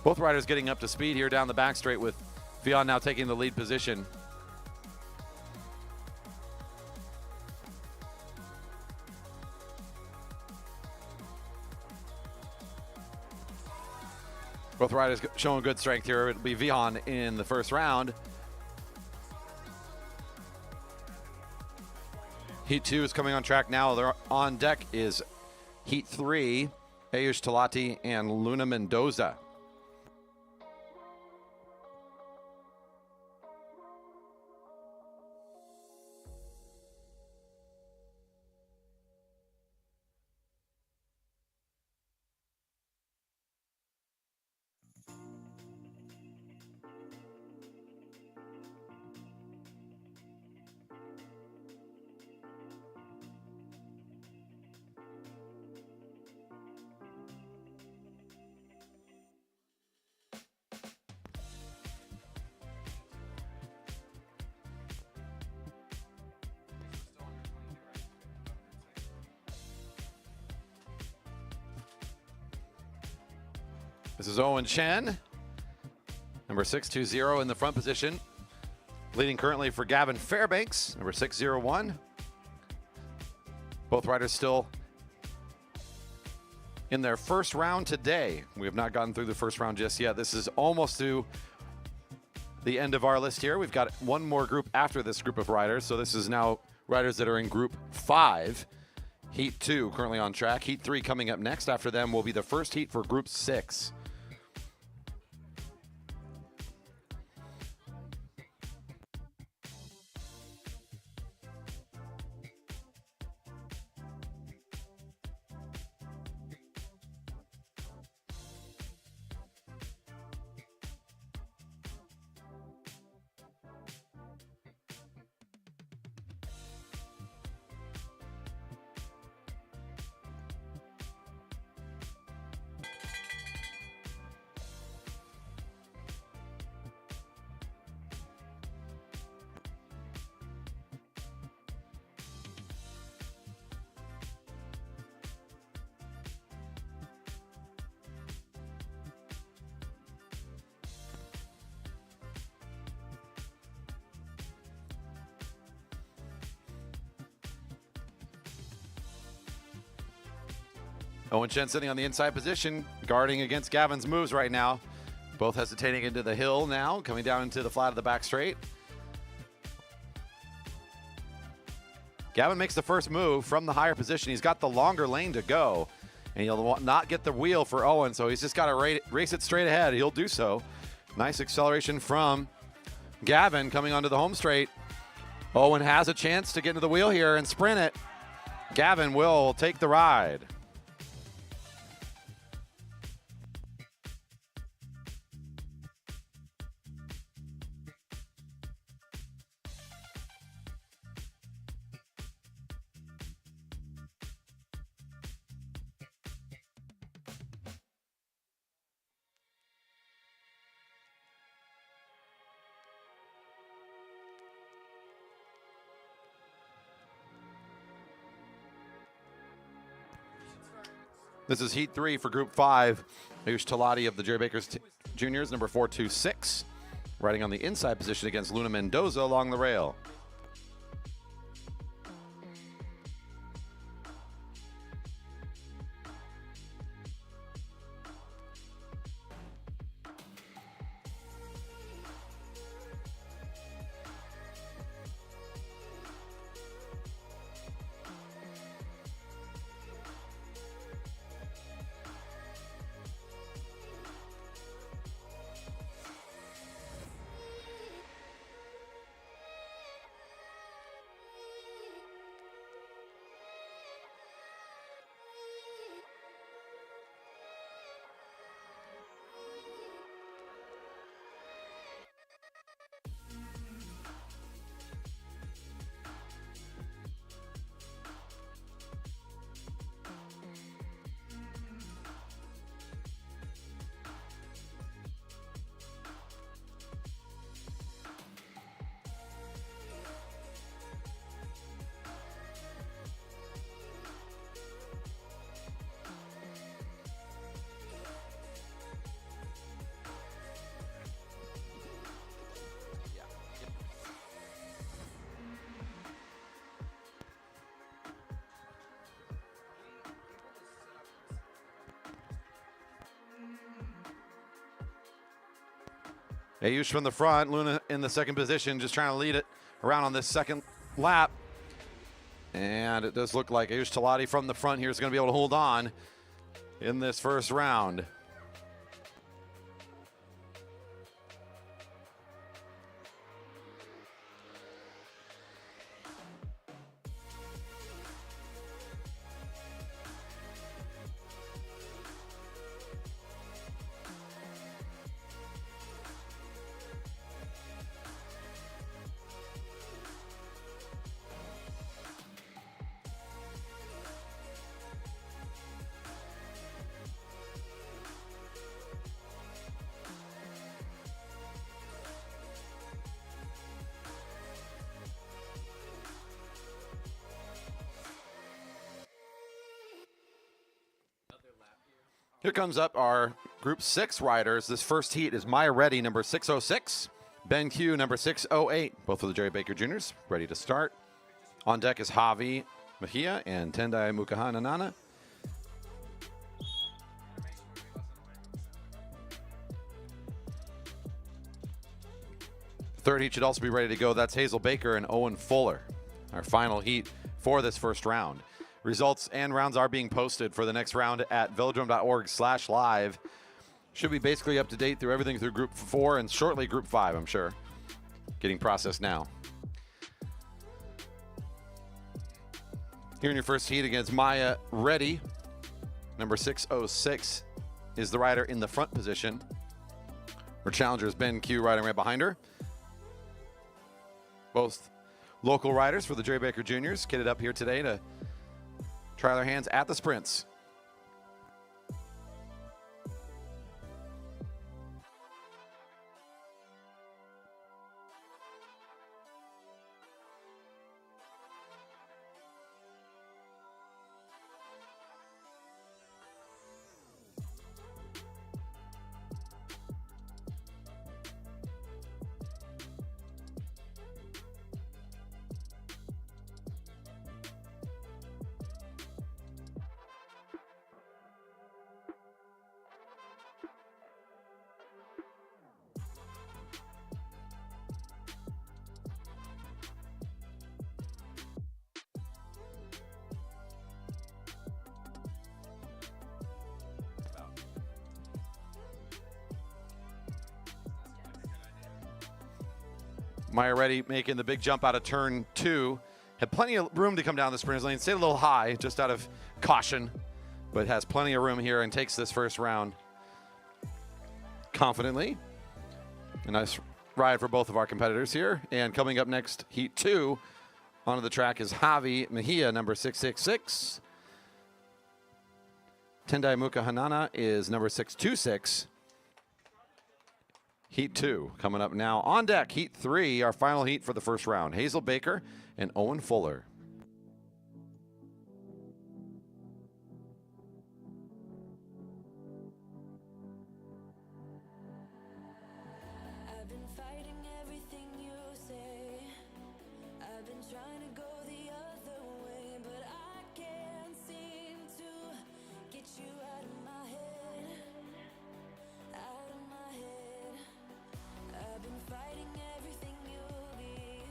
Both riders getting up to speed here down the back straight, with Vion now taking the lead position. Both riders showing good strength here. It'll be Vihan in the first round. Heat 2 is coming on track now. They're on deck is Heat 3, Ayush Talati and Luna Mendoza. This is Owen Chen, number 620 in the front position. Leading currently for Gavin Fairbanks, number 601. Both riders still in their first round today. We have not gotten through the first round just yet. This is almost to the end of our list here. We've got one more group after this group of riders. So this is now riders that are in group 5. Heat 2 currently on track. Heat 3 coming up next. After them will be the first heat for group 6. Owen Chen sitting on the inside position, guarding against Gavin's moves right now. Both hesitating into the hill now, coming down into the flat of the back straight. Gavin makes the first move from the higher position. He's got the longer lane to go, and he'll not get the wheel for Owen, so he's just got to race it straight ahead. He'll do so. Nice acceleration from Gavin coming onto the home straight. Owen has a chance to get into the wheel here and sprint it. Gavin will take the ride. This is Heat 3 for Group 5. Ayush Talati of the Jerry Bakers Juniors, number 426, riding on the inside position against Luna Mendoza along the rail. Ayush from the front, Luna in the second position, just trying to lead it around on this second lap. And it does look like Ayush Talati from the front here is going to be able to hold on in this first round. Here comes up our Group 6 riders. This first heat is Maya Reddy, number 606. Ben Q, number 608. Both of the Jerry Baker Juniors ready to start. On deck is Javi Mejia and Tendai Mukahananana. Third heat should also be ready to go. That's Hazel Baker and Owen Fuller. Our final heat for this first round. Results and rounds are being posted for the next round at velodrome.org/live. Should be basically up to date through everything through Group 4 and shortly Group 5, I'm sure. Getting processed now. Here in your first heat against Maya Reddy, number 606 is the rider in the front position. Her challenger is Ben Q riding right behind her. Both local riders for the Jerry Baker Juniors kitted up here today to try their hands at the sprints. Maya Reddy making the big jump out of turn 2. Had plenty of room to come down the sprinters lane. Stayed a little high just out of caution, but has plenty of room here and takes this first round confidently. A nice ride for both of our competitors here. And coming up next, heat 2 onto the track is Javi Mejia, number 666. Tendai Mukahanana is number 626. Heat 2 coming up now. On deck, Heat 3, our final heat for the first round. Hazel Baker and Owen Fuller. I've been fighting everything you say. I've been trying to go the other way, but I can't seem to get you out of my head. Out of my head. I've been fighting everything you'll be,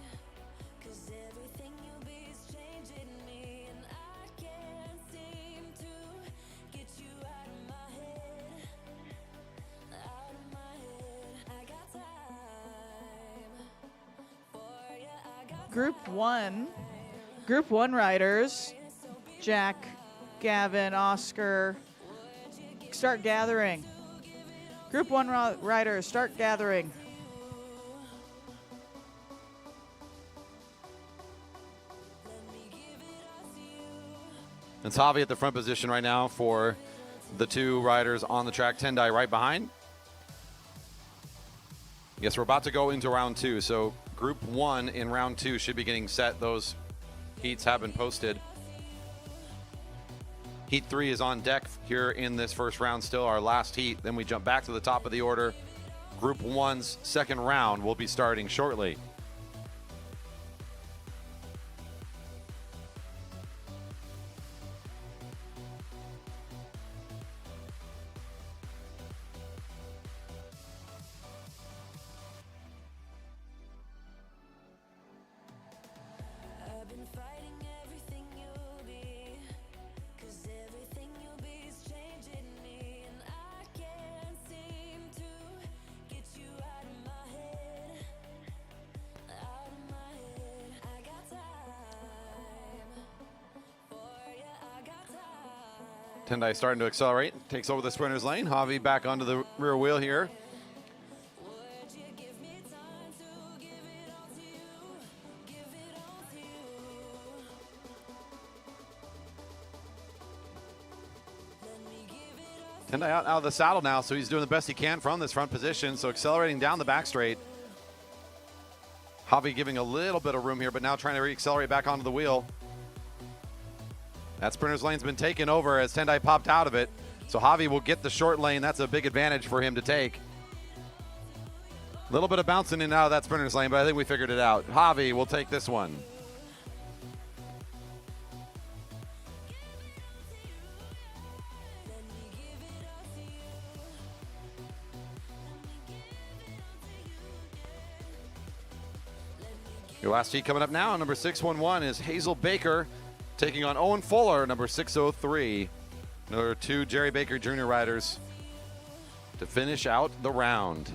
'cause everything you'll be is changing me, and I can't seem to get you out of my head. Out of my head. I got time for ya. I got Group 1 riders, Jack, Gavin, Oscar, start gathering. Group 1 riders, start gathering. It's Javi at the front position right now for the two riders on the track. Tendai right behind. Yes, we're about to go into round 2. So Group 1 in round 2 should be getting set. Those heats have been posted. Heat 3 is on deck here in this first round, still our last heat. Then we jump back to the top of the order. Group 1's second round will be starting shortly. I've been fighting everything you'll be, 'cause everything you'll be is changing me, and I can't seem to get you out of my head. Out of my head. I got time for ya. I got time. Tendai starting to accelerate. Takes over the sprinter's lane. Javi back onto the rear wheel here. Would you give me time to give it all to you? Give it all to you. Let me give it all. Tendai out of the saddle now, so he's doing the best he can from this front position. So accelerating down the back straight. Javi giving a little bit of room here, but now trying to re-accelerate back onto the wheel. That sprinter's lane's been taken over as Tendai popped out of it. So Javi will get the short lane. That's a big advantage for him to take. A little bit of bouncing in and out of that sprinter's lane, but I think we figured it out. Javi will take this one. Your last heat coming up now. Number 611 is Hazel Baker taking on Owen Fuller, number 603. Another two Jerry Baker Jr. riders to finish out the round.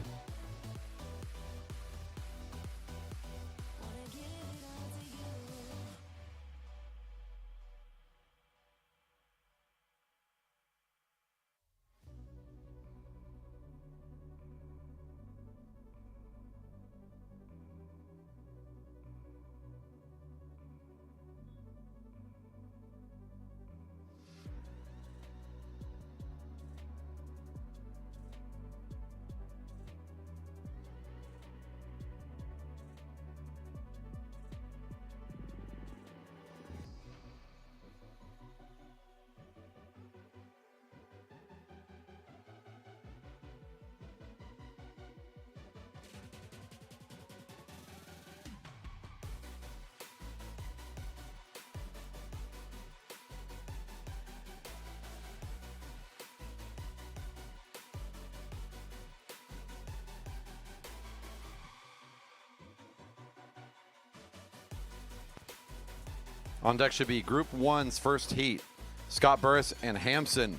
On deck should be Group 1's first heat. Scott Burris and Hampson,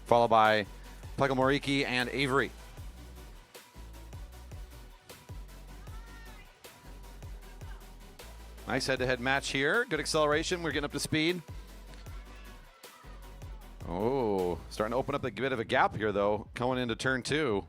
followed by Plekamoriki and Avery. Nice head-to-head match here. Good acceleration. We're getting up to speed. Oh, starting to open up a bit of a gap here, though, going into turn 2.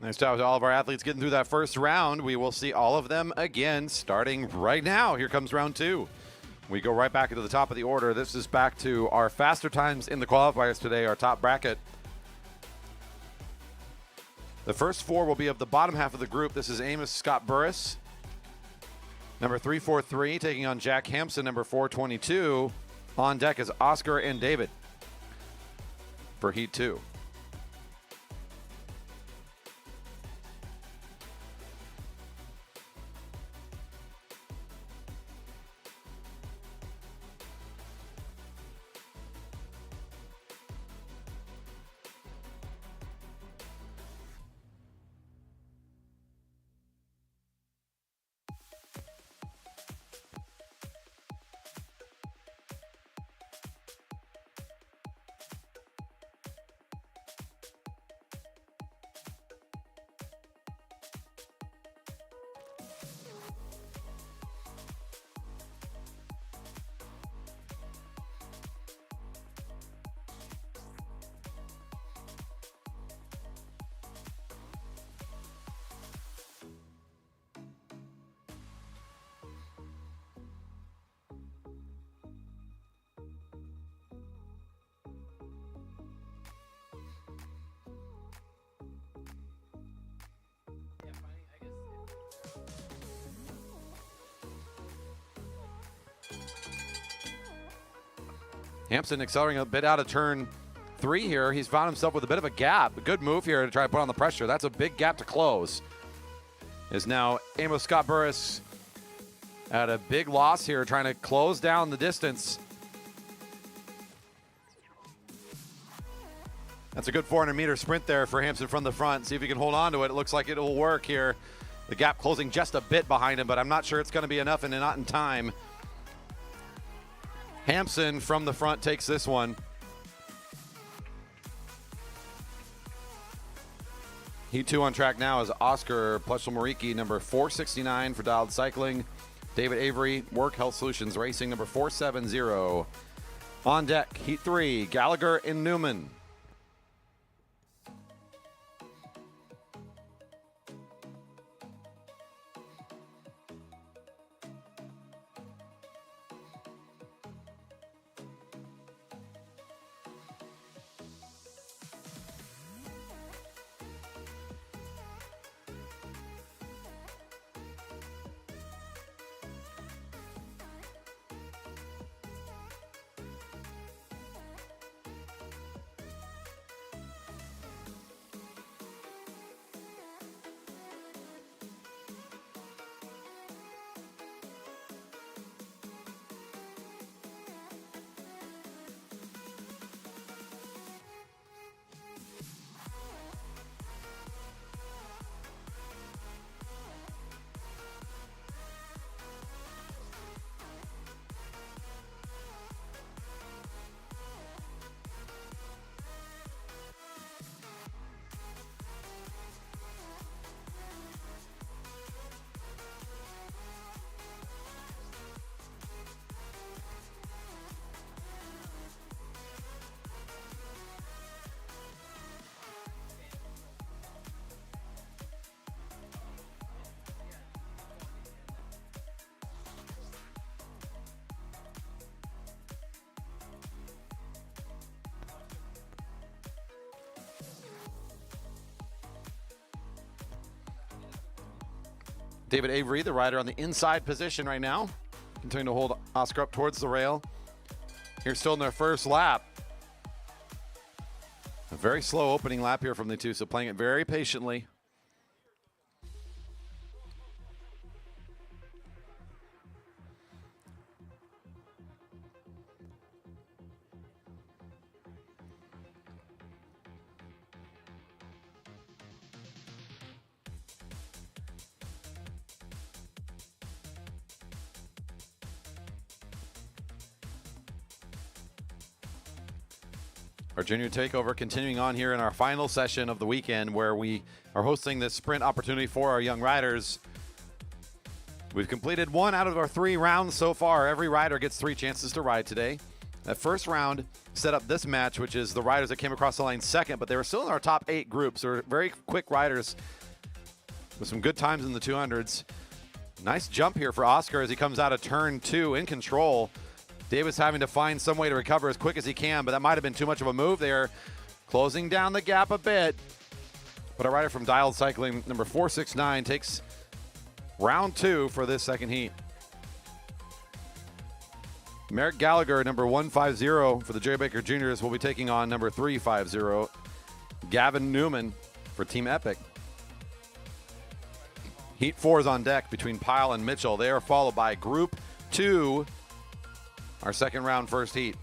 Nice job to all of our athletes getting through that first round. We will see all of them again starting right now. Here comes round 2. We go right back into the top of the order. This is back to our faster times in the qualifiers today, our top bracket. The first 4 will be of the bottom half of the group. This is Amos Scott Burris, number 343, taking on Jack Hampson, number 422. On deck is Oscar and David for Heat 2. Hampson accelerating a bit out of turn 3 here. He's found himself with a bit of a gap. A good move here to try to put on the pressure. That's a big gap to close. Is now Amos Scott Burris at a big loss here, trying to close down the distance. That's a good 400-meter sprint there for Hampson from the front. See if he can hold on to it. It looks like it will work here. The gap closing just a bit behind him, but I'm not sure it's going to be enough and not in time. Hampson from the front takes this one. Heat 2 on track now is Oscar Plekamoriki, number 469 for Dialed Cycling. David Avery, Work Health Solutions Racing, number 470. On deck, Heat 3, Gallagher and Newman. David Avery, the rider on the inside position right now, continuing to hold Oscar up towards the rail. Here still in their first lap. A very slow opening lap here from the two, so playing it very patiently. Our Junior Takeover continuing on here in our final session of the weekend, where we are hosting this sprint opportunity for our young riders. We've completed 1 out of our 3 rounds so far. Every rider gets 3 chances to ride today. That first round set up this match, which is the riders that came across the line second, but they were still in our top 8 groups. They're very quick riders with some good times in the 200s. Nice jump here for Oscar as he comes out of turn 2 in control. Davis having to find some way to recover as quick as he can, but that might have been too much of a move there. Closing down the gap a bit. But a rider from Dialed Cycling, number 469, takes round 2 for this second heat. Merrick Gallagher, number 150 for the Jerry Baker Juniors, will be taking on number 350, Gavin Newman for Team Epic. Heat 4 is on deck between Pyle and Mitchell. They are followed by Group 2, our second round first heat.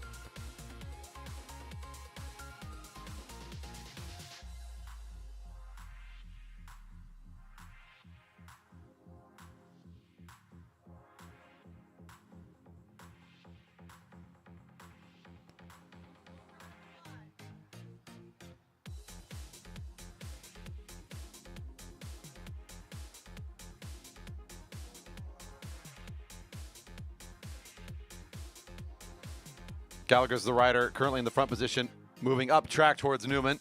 Gallagher's the rider currently in the front position, moving up track towards Newman.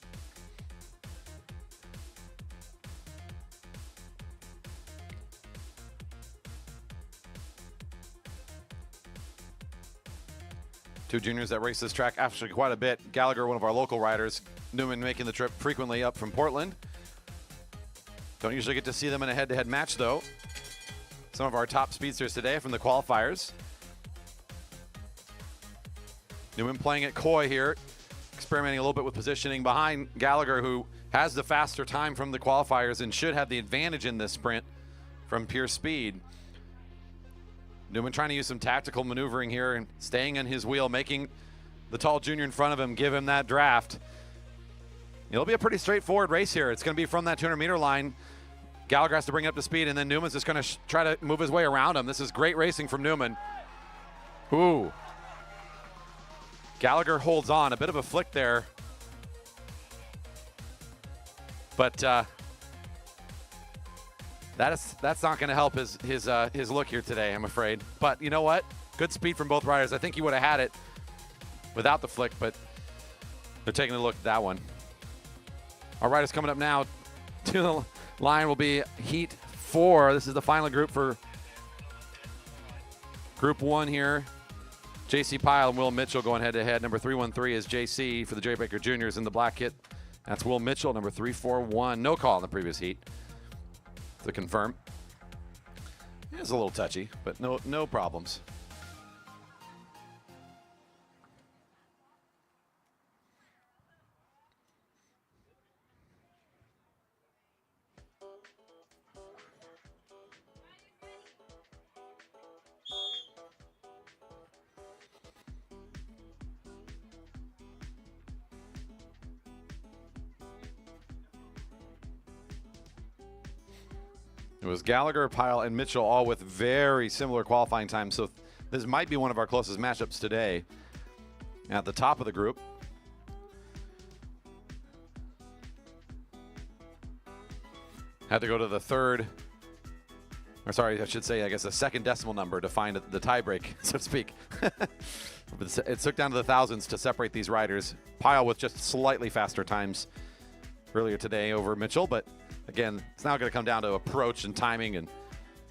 Two juniors that race this track actually quite a bit. Gallagher, one of our local riders. Newman making the trip frequently up from Portland. Don't usually get to see them in a head-to-head match, though. Some of our top speedsters today from the qualifiers. Newman playing it coy here, experimenting a little bit with positioning behind Gallagher, who has the faster time from the qualifiers and should have the advantage in this sprint from pure speed. Newman trying to use some tactical maneuvering here and staying in his wheel, making the tall junior in front of him give him that draft. It'll be a pretty straightforward race here. It's going to be from that 200-meter line. Gallagher has to bring it up to speed, and then Newman's just going to try to move his way around him. This is great racing from Newman. Ooh. Gallagher holds on. A bit of a flick there. But that's not going to help his look here today, I'm afraid. But you know what? Good speed from both riders. I think he would have had it without the flick, but they're taking a look at that one. Our riders coming up now to the line will be Heat 4. This is the final group for Group 1 here. JC Pyle and Will Mitchell going head-to-head. Number 313 is JC for the Jerry Baker Juniors in the black kit. That's Will Mitchell, number 341. No call in the previous heat to confirm. It's a little touchy, but no problems. It was Gallagher, Pyle, and Mitchell, all with very similar qualifying times. So this might be one of our closest matchups today. At the top of the group, had to go to the third, or sorry, I should say, I guess a second decimal number to find the tiebreak, so to speak. It took down to the thousands to separate these riders. Pyle with just slightly faster times earlier today over Mitchell, but again, it's now going to come down to approach and timing and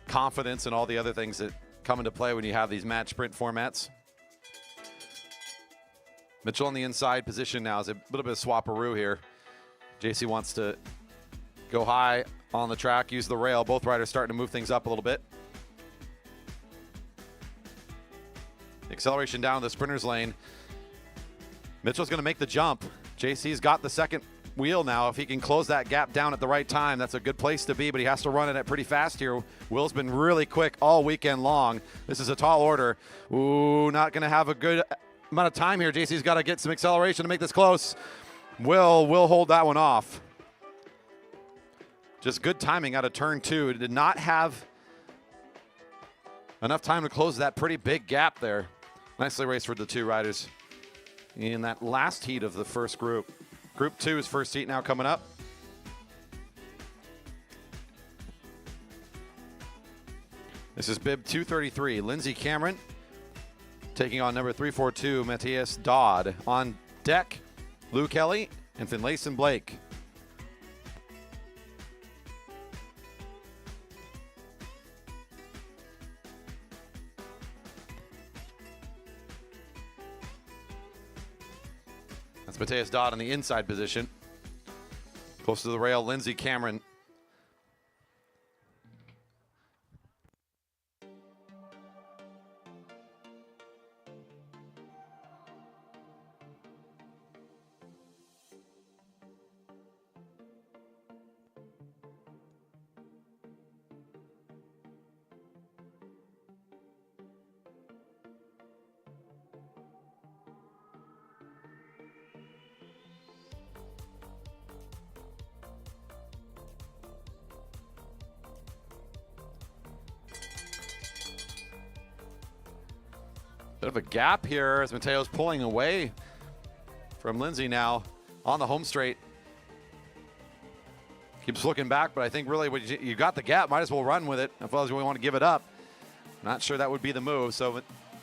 confidence and all the other things that come into play when you have these match sprint formats. Mitchell on the inside position now is a little bit of swapperoo here. JC wants to go high on the track, use the rail. Both riders starting to move things up a little bit. Acceleration down the sprinter's lane. Mitchell's going to make the jump. JC's got the second wheel now. If he can close that gap down at the right time, that's a good place to be, but he has to run it at pretty fast here. Will's been really quick all weekend long. This is a tall order. Ooh, not going to have a good amount of time here. JC's got to get some acceleration to make this close. Will hold that one off. Just good timing out of turn 2. Did not have enough time to close that pretty big gap there. Nicely raced for the two riders in that last heat of the first group. Group 2's first heat now coming up. This is bib 233. Lindsey Cameron taking on number 342, Matthias Dodd. On deck, Lou Kelly and Finlayson Blake. That's Matthias Dodd on the inside position. Close to the rail, Lindsey Cameron. Bit of a gap here as Mateo's pulling away from Lindsey now on the home straight. Keeps looking back, but I think really when you got the gap, might as well run with it as well as we want to give it up. Not sure that would be the move. So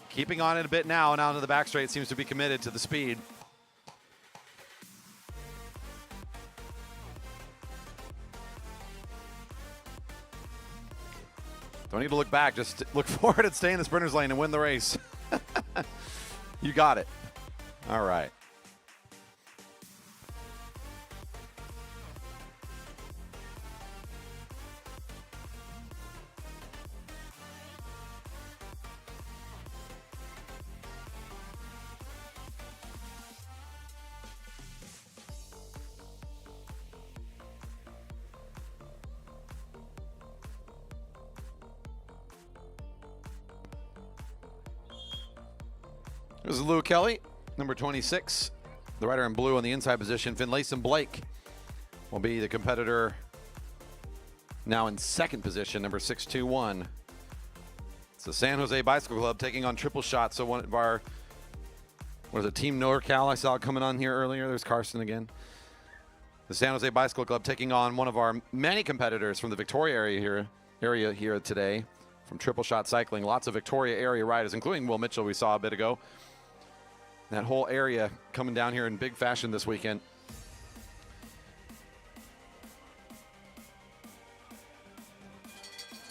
keeping on it a bit now and out into the back straight, seems to be committed to the speed. Don't need to look back. Just look forward and stay in the sprinter's lane and win the race. You got it. All right. This is Lou Kelly, number 26. The rider in blue on the inside position. Finlayson Blake will be the competitor now in second position, number 621. It's the San Jose Bicycle Club taking on Triple Shot. So one of our, what is it, Team NorCal I saw coming on here earlier. There's Carson again. The San Jose Bicycle Club taking on one of our many competitors from the Victoria area here today from Triple Shot Cycling. Lots of Victoria area riders, including Will Mitchell we saw a bit ago. That whole area coming down here in big fashion this weekend.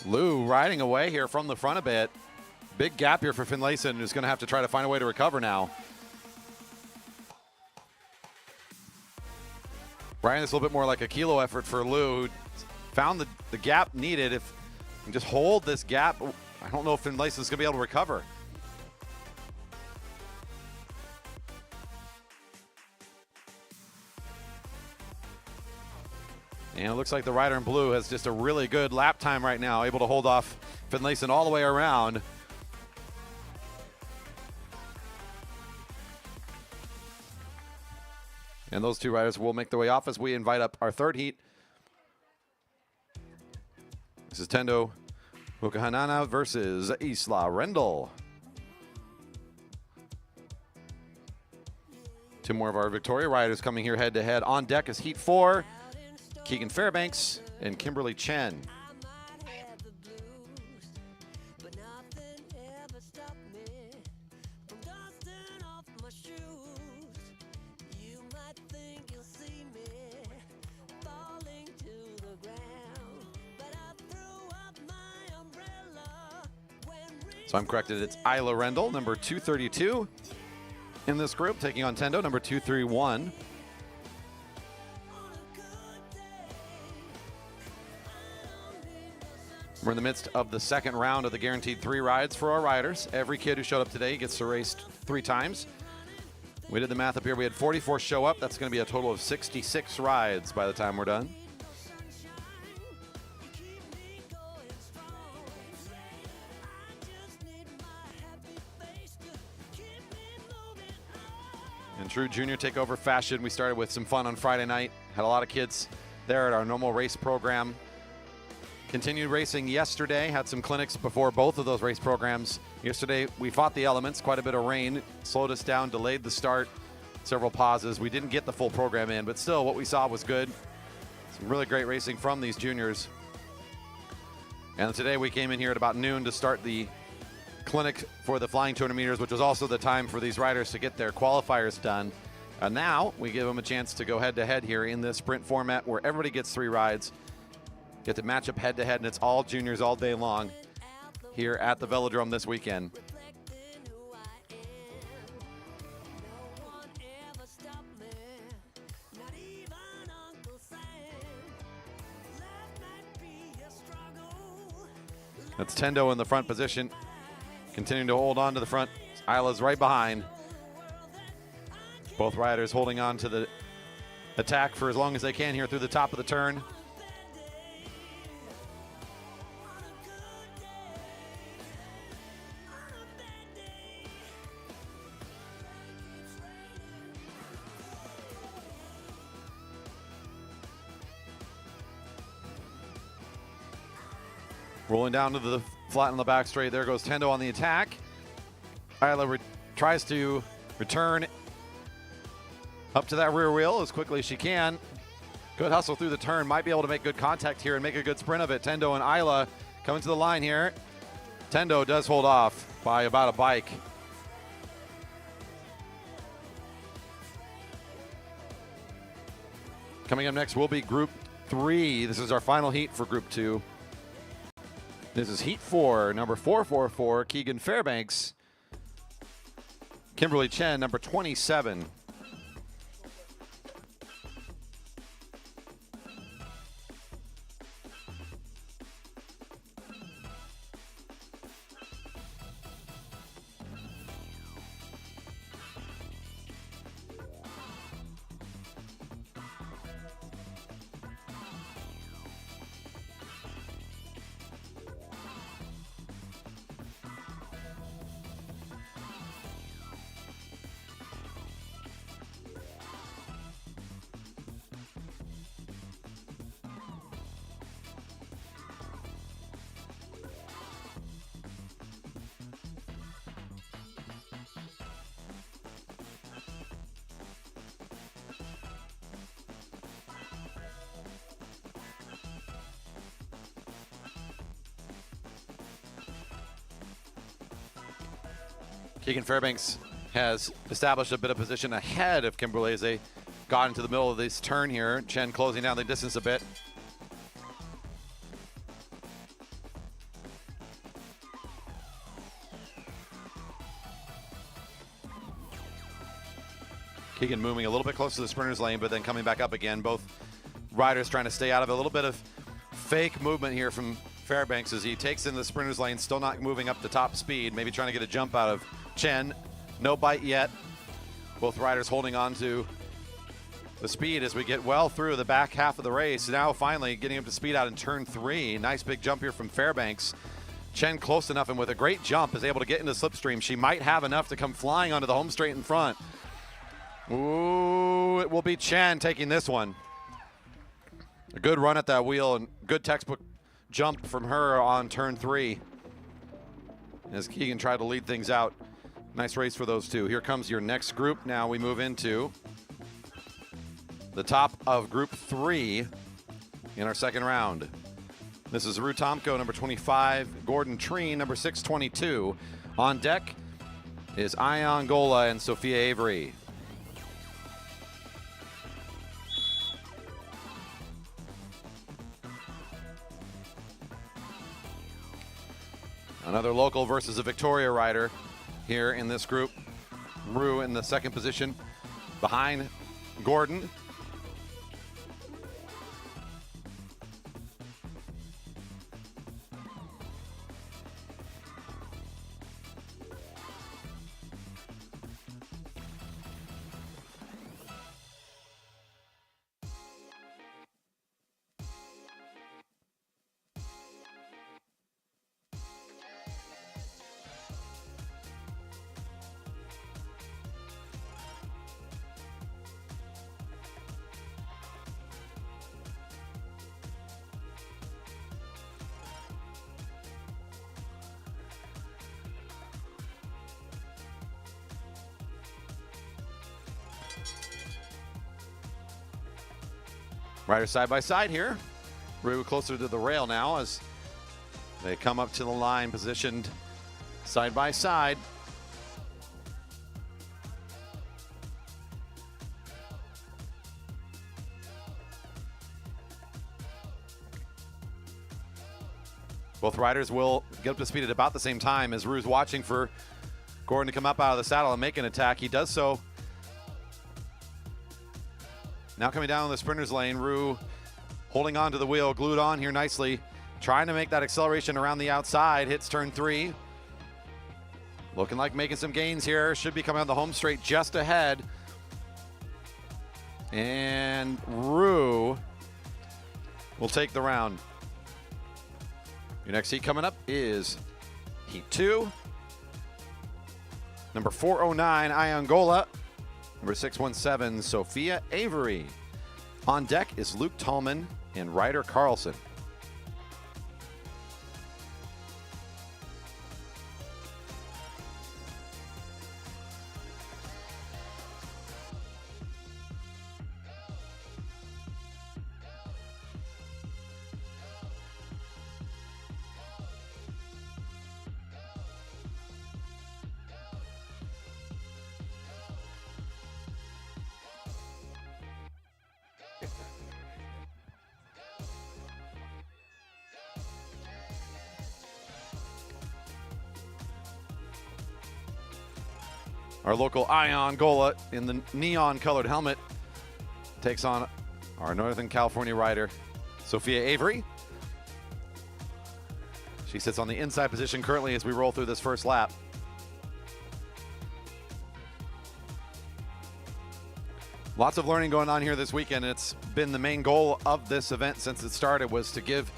Lou riding away here from the front a bit. Big gap here for Finlayson, who's going to have to try to find a way to recover now. Brian, this is a little bit more like a kilo effort for Lou, who found the gap needed. If you can just hold this gap, I don't know if Finlayson's going to be able to recover. And it looks like the rider in blue has just a really good lap time right now, able to hold off Finlayson all the way around. And those two riders will make their way off as we invite up our third heat. This is Tendo Hukahanana versus Isla Rendell. Two more of our Victoria riders coming here head to head. On deck is Heat 4. Keegan Fairbanks and Kimberly Chen. So I'm corrected, it's Isla Rendell, number 232 in this group, taking on Tendo, number 231. We're in the midst of the second round of the guaranteed 3 rides for our riders. Every kid who showed up today gets to race 3 times. We did the math up here. We had 44 show up. That's going to be a total of 66 rides by the time we're done. In true Junior Takeover fashion, we started with some fun on Friday night. Had a lot of kids there at our normal race program. Continued racing yesterday, had some clinics before both of those race programs. Yesterday, we fought the elements, quite a bit of rain, slowed us down, delayed the start, several pauses. We didn't get the full program in, but still what we saw was good. Some really great racing from these juniors. And today we came in here at about noon to start the clinic for the flying 200 meters, which was also the time for these riders to get their qualifiers done. And now we give them a chance to go head-to-head here in this sprint format where everybody gets 3 rides. Get to match up head-to-head, and it's all juniors all day long here at the Velodrome this weekend. That's Tendo in the front position, continuing to hold on to the front. Isla's right behind. Both riders holding on to the attack for as long as they can here through the top of the turn. Rolling down to the flat on the back straight. There goes Tendo on the attack. Isla tries to return up to that rear wheel as quickly as she can. Good hustle through the turn. Might be able to make good contact here and make a good sprint of it. Tendo and Isla coming to the line here. Tendo does hold off by about a bike. Coming up next will be Group 3. This is our final heat for Group 2. This is Heat 4, number 444, Keegan Fairbanks. Kimberly Chen, number 27. Keegan Fairbanks has established a bit of position ahead of Kimberly as they got into the middle of this turn here. Chen closing down the distance a bit. Keegan moving a little bit close to the sprinter's lane, but then coming back up again. Both riders trying to stay out of it. A little bit of fake movement here from Fairbanks as he takes in the sprinter's lane, still not moving up to top speed, maybe trying to get a jump out of Chen. No bite yet. Both riders holding on to the speed as we get well through the back half of the race. Now finally getting up to speed out in turn 3. Nice big jump here from Fairbanks. Chen close enough and with a great jump is able to get into slipstream. She might have enough to come flying onto the home straight in front. Ooh, it will be Chen taking this one. A good run at that wheel and good textbook jump from her on turn 3 as Keegan tried to lead things out. Nice race for those two. Here comes your next group. Now we move into the top of Group 3 in our second round. This is Rue Tomko, number 25, Gordon Treen, number 622. On deck is Ion Gola and Sophia Avery. Another local versus a Victoria rider here in this group. Rue in the second position behind Gordon. Riders side by side here. Rue closer to the rail now as they come up to the line, positioned side by side. Both riders will get up to speed at about the same time as Rue's watching for Gordon to come up out of the saddle and make an attack. He does so. Now coming down the sprinter's lane, Rue holding on to the wheel, glued on here nicely, trying to make that acceleration around the outside. Hits turn 3. Looking like making some gains here. Should be coming on the home straight just ahead. And Rue will take the round. Your next heat coming up is Heat 2. Number 409, Iangola. Number 617, Sophia Avery. On deck is Luke Tallman and Ryder Carlson. Our local Iangola in the neon colored helmet takes on our Northern California rider, Sophia Avery. She sits on the inside position currently as we roll through this first lap. Lots of learning going on here this weekend. It's been the main goal of this event since it started, was to give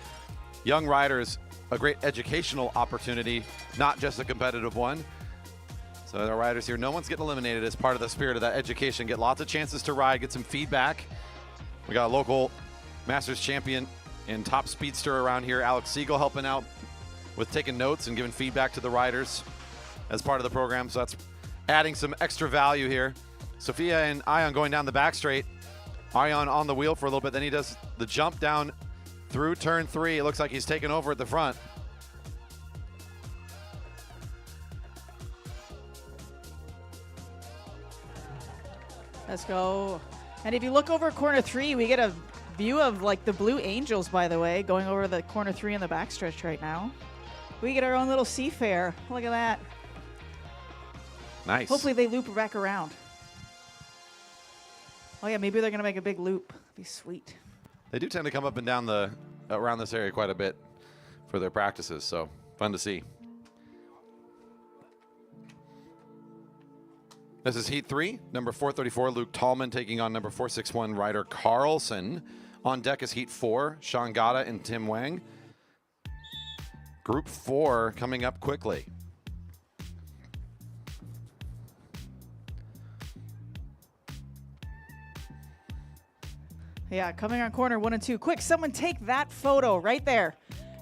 young riders a great educational opportunity, not just a competitive one. So our riders here, no one's getting eliminated as part of the spirit of that education. Get lots of chances to ride, get some feedback. We got a local Masters champion and top speedster around here, Alex Siegel, helping out with taking notes and giving feedback to the riders as part of the program. So that's adding some extra value here. Sophia and Ion going down the back straight. Ion on the wheel for a little bit, then he does the jump down through turn 3. It looks like he's taking over at the front. Let's go. And if you look over corner 3, we get a view of like the Blue Angels, by the way, going over the corner 3 in the backstretch right now. We get our own little seafair. Look at that. Nice. Hopefully they loop back around. Oh yeah, maybe they're gonna make a big loop. Be sweet. They do tend to come up and down around this area quite a bit for their practices, so fun to see. This is Heat 3, number 434, Luke Tallman taking on number 461, Ryder Carlson. On deck is Heat 4, Sean Gata and Tim Wang. Group 4 coming up quickly. Yeah, coming on corner 1 and 2. Quick, someone take that photo right there.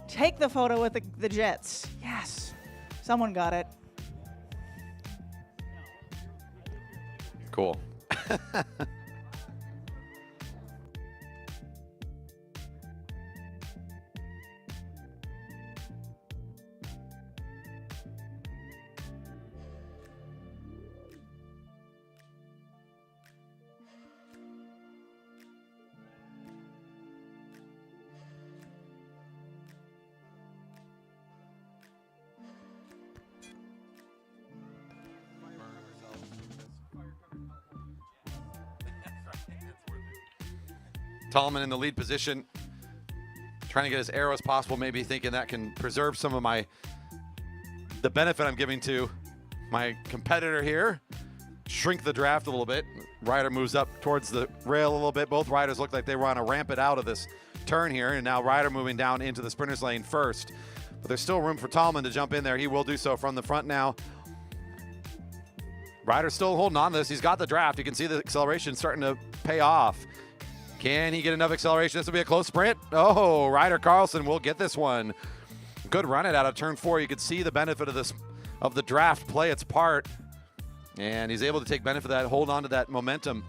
Take the photo with the jets. Yes, someone got it. Cool. Tallman in the lead position, trying to get as arrow as possible, maybe thinking that can preserve some of the benefit I'm giving to my competitor here. Shrink the draft a little bit. Ryder moves up towards the rail a little bit. Both riders look like they want to ramp it out of this turn here, and now Ryder moving down into the sprinter's lane first. But there's still room for Tallman to jump in there. He will do so from the front now. Ryder's still holding on to this. He's got the draft. You can see the acceleration starting to pay off. Can he get enough acceleration? This will be a close sprint. Oh, Ryder Carlson will get this one. Good run it out of turn 4. You could see the benefit of the draft play its part. And he's able to take benefit of that, hold on to that momentum.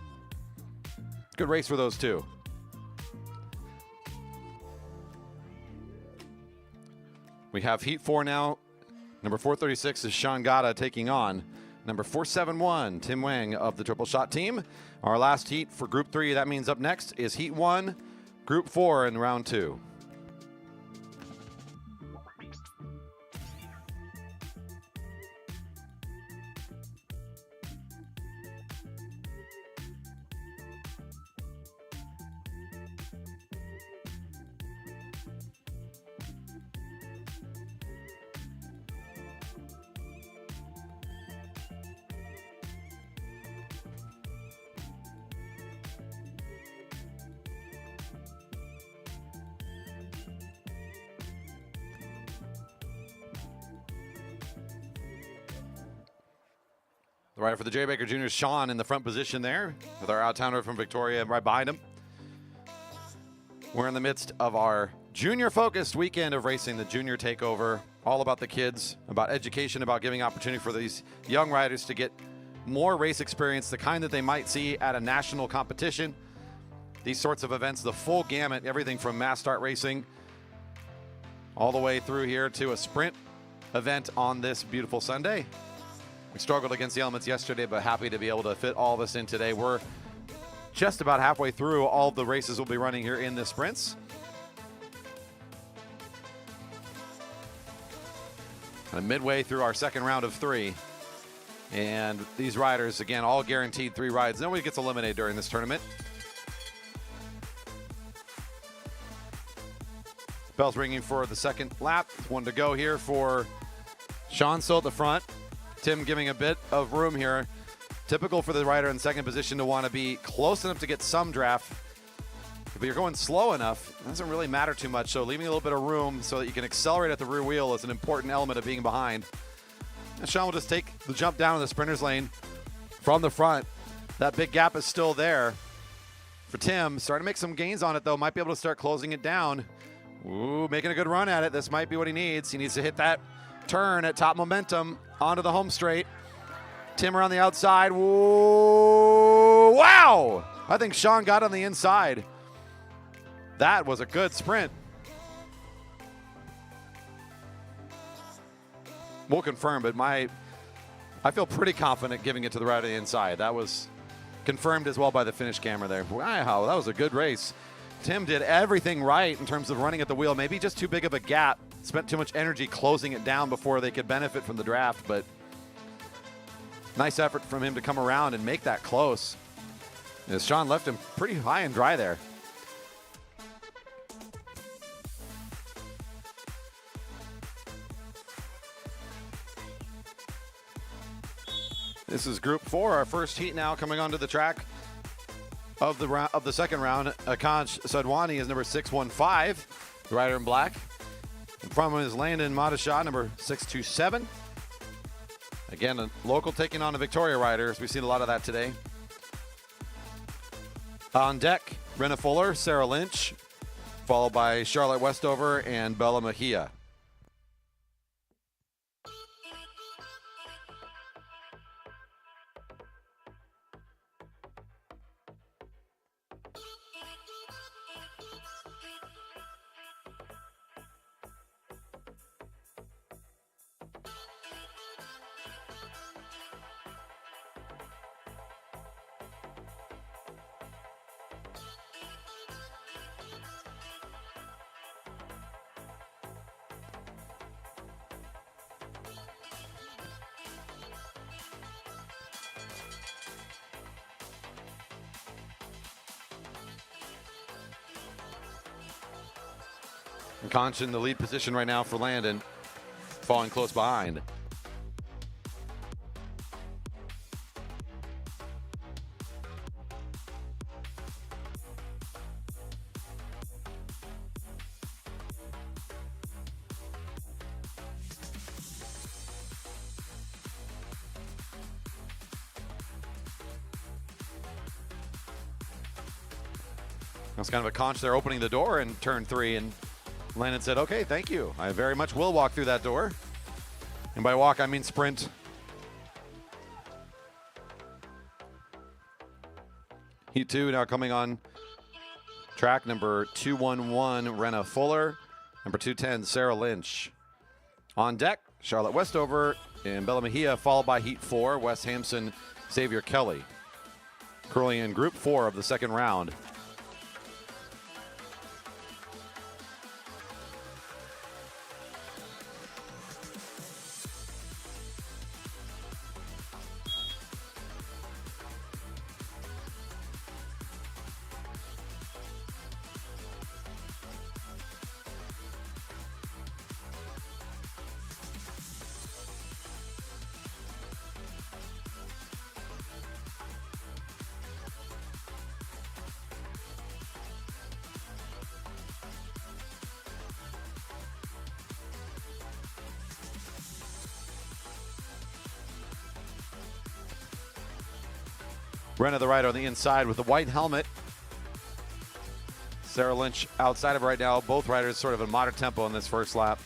Good race for those two. We have Heat 4 now. Number 436 is Sean Gata taking on number 471, Tim Wang of the Triple Shot team. Our last heat for Group 3, that means up next is Heat 1, Group 4 in round 2. The rider for the J. Baker Juniors, Sean, in the front position there with our out-towner from Victoria right behind him. We're in the midst of our junior-focused weekend of racing, the Junior Takeover, all about the kids, about education, about giving opportunity for these young riders to get more race experience, the kind that they might see at a national competition. These sorts of events, the full gamut, everything from mass start racing all the way through here to a sprint event on this beautiful Sunday. We struggled against the elements yesterday, but happy to be able to fit all this in today. We're just about halfway through all the races we'll be running here in the sprints. And midway through our second round of 3. And these riders, again, all guaranteed 3 rides. Nobody gets eliminated during this tournament. Bell's ringing for the second lap. One to go here for Sean still at the front. Tim giving a bit of room here. Typical for the rider in second position to want to be close enough to get some draft. If you're going slow enough, it doesn't really matter too much. So leaving a little bit of room so that you can accelerate at the rear wheel is an important element of being behind. And Sean will just take the jump down in the sprinter's lane from the front. That big gap is still there for Tim. Starting to make some gains on it, though. Might be able to start closing it down. Ooh, making a good run at it. This might be what he needs. He needs to hit that turn at top momentum onto the home straight. Tim around the outside. Whoa, wow! I think Sean got on the inside. That was a good sprint. We'll confirm, but I feel pretty confident giving it to the right of the inside. That was confirmed as well by the finish camera there. Wow, that was a good race. Tim did everything right in terms of running at the wheel. Maybe just too big of a gap. Spent too much energy closing it down before they could benefit from the draft, but nice effort from him to come around and make that close. As Sean left him pretty high and dry there. This is Group 4, our first heat now coming onto the track of the second round. Akansh Sadwani is number 615, the rider in black. In front of him is Landon Madasha, number 627. Again, a local taking on a Victoria rider, as we've seen a lot of that today. On deck, Renna Fuller, Sarah Lynch, followed by Charlotte Westover and Bella Mejia. And Conch in the lead position right now for Landon, falling close behind. That's kind of a Conch there opening the door in turn 3, and Landon said, okay, thank you. I very much will walk through that door. And by walk, I mean sprint. Heat 2 now coming on track. Number 211, Renna Fuller. Number 210, Sarah Lynch. On deck, Charlotte Westover and Bella Mejia, followed by Heat 4, Wes Hampson, Xavier Kelly. Currently in Group 4 of the second round. Brenna the rider on the inside with the white helmet. Sarah Lynch outside of her right now. Both riders sort of a moderate tempo in this first lap.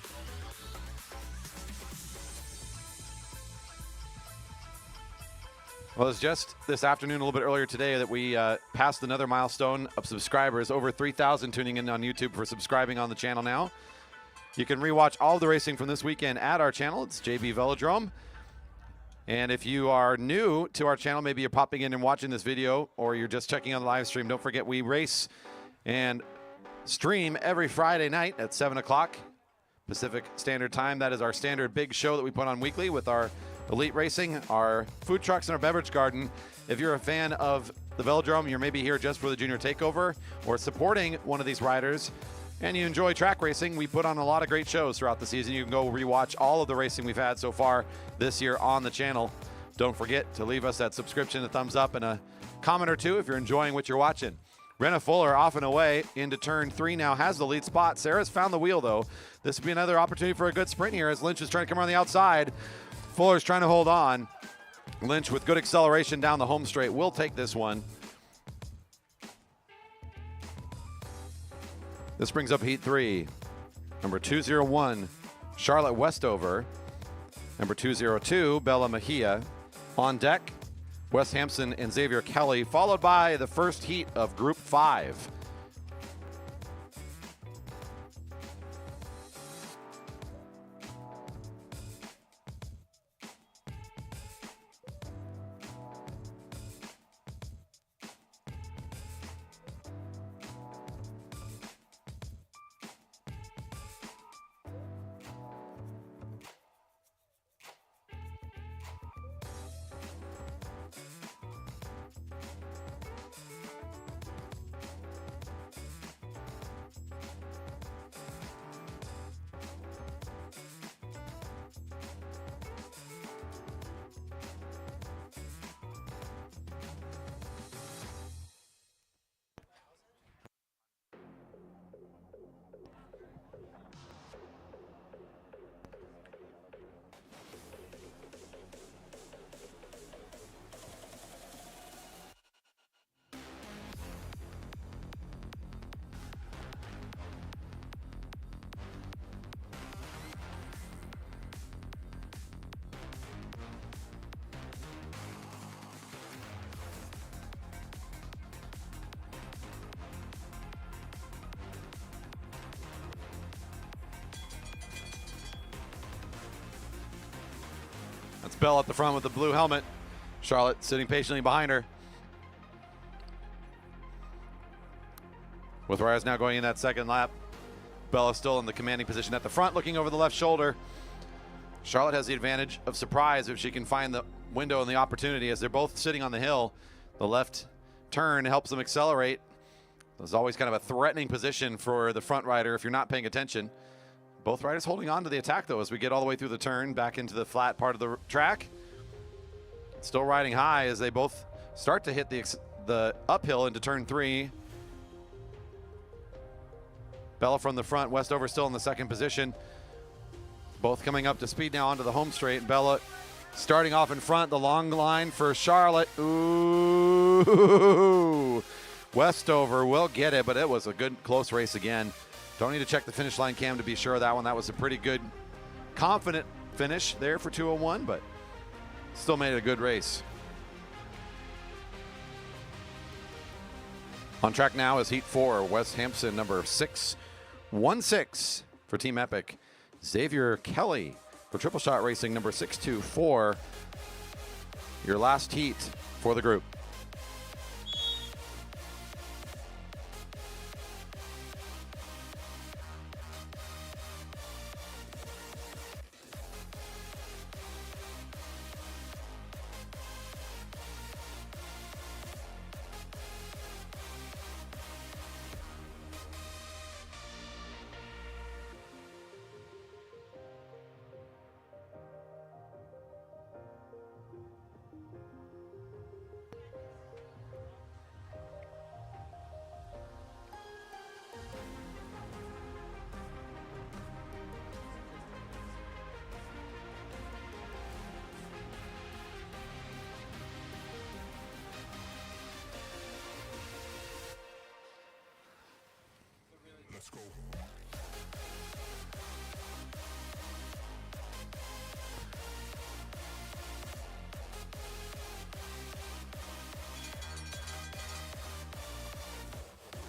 Well, it's just this afternoon, a little bit earlier today, that we passed another milestone of subscribers. Over 3,000 tuning in on YouTube for subscribing on the channel now. You can rewatch all of the racing from this weekend at our channel. It's JB Velodrome. And if you are new to our channel, maybe you're popping in and watching this video, or you're just checking on the live stream, don't forget we race and stream every Friday night at 7 o'clock Pacific Standard Time. That is our standard big show that we put on weekly with our elite racing, our food trucks, and our beverage garden. If you're a fan of the Velodrome, you're maybe here just for the Junior Takeover or supporting one of these riders, and you enjoy track racing, we put on a lot of great shows throughout the season. You can go rewatch all of the racing we've had so far this year on the channel. Don't forget to leave us that subscription, a thumbs up, and a comment or two if you're enjoying what you're watching. Brenna Fuller off and away into turn 3 now, has the lead spot. Sarah's found the wheel, though. This would be another opportunity for a good sprint here as Lynch is trying to come around the outside. Fuller's trying to hold on. Lynch with good acceleration down the home straight will take this one. This brings up Heat 3. Number 201, Charlotte Westover. Number 202, Bella Mejia. On deck, Wes Hampson and Xavier Kelly, followed by the first heat of Group 5. That's Bell at the front with the blue helmet. Charlotte sitting patiently behind her. With Reyes now going in that second lap. Bella still in the commanding position at the front, looking over the left shoulder. Charlotte has the advantage of surprise if she can find the window and the opportunity as they're both sitting on the hill. The left turn helps them accelerate. There's always kind of a threatening position for the front rider if you're not paying attention. Both riders holding on to the attack, though, as we get all the way through the turn back into the flat part of the track. Still riding high as they both start to hit the uphill into turn 3. Bella from the front, Westover still in the second position. Both coming up to speed now onto the home straight. Bella starting off in front, the long line for Charlotte. Ooh, Westover will get it, but it was a good close race again. Don't need to check the finish line cam to be sure of that one. That was a pretty good, confident finish there for 201, but still made it a good race. On track now is Heat 4, Wes Hampson, number 616 for Team Epic. Xavier Kelly for Triple Shot Racing, number 624. Your last heat for the group.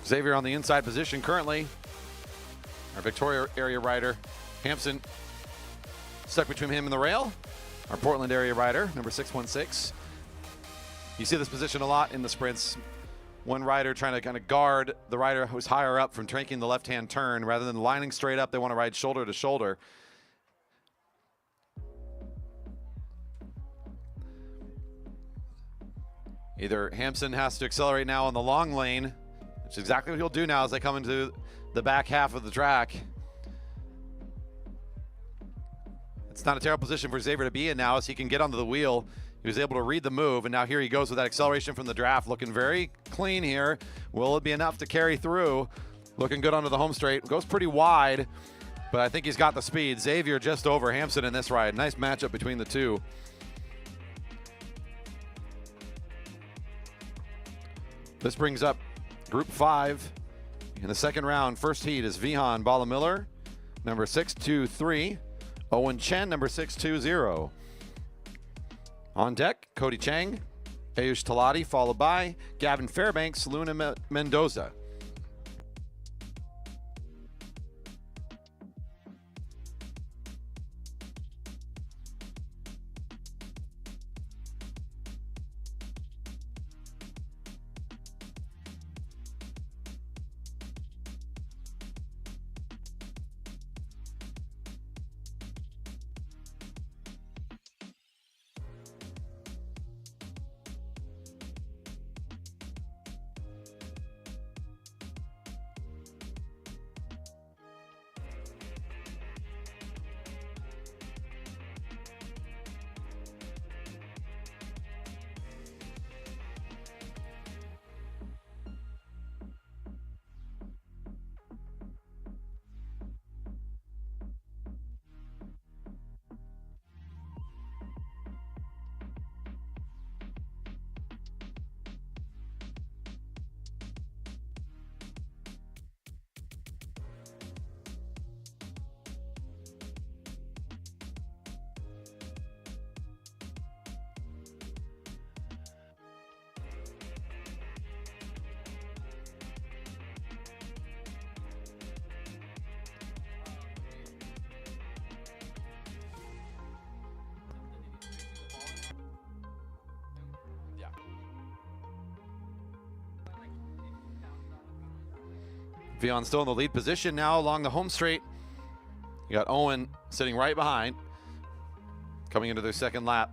Xavier on the inside position currently. Our Victoria area rider, Hampson, stuck between him and the rail. Our Portland area rider, number 616. You see this position a lot in the sprints. One rider trying to kind of guard the rider who's higher up from taking the left-hand turn. Rather than lining straight up, they want to ride shoulder to shoulder. Either Hampson has to accelerate now on the long lane, which is exactly what he'll do now as they come into the back half of the track. It's not a terrible position for Xavier to be in now as he can get onto the wheel. He was able to read the move, and now here he goes with that acceleration from the draft, looking very clean here. Will it be enough to carry through? Looking good onto the home straight. Goes pretty wide, but I think he's got the speed. Xavier just over Hampson in this ride. Nice matchup between the two. This brings up Group 5 in the second round. First heat is Vihan Balamiller, number 623. Owen Chen, number 620. On deck, Cody Chang, Ayush Talati, followed by Gavin Fairbanks, Luna Mendoza. Vihan still in the lead position now along the home straight. You got Owen sitting right behind, coming into their second lap.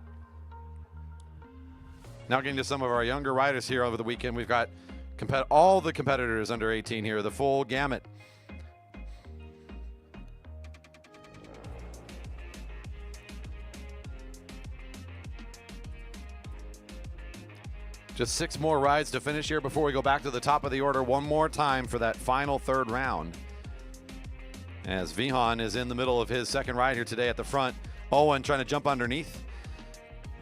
Now getting to some of our younger riders here over the weekend. We've got all the competitors under 18 here, the full gamut. Just 6 more rides to finish here before we go back to the top of the order one more time for that final third round. As Vihan is in the middle of his second ride here today at the front. Owen trying to jump underneath.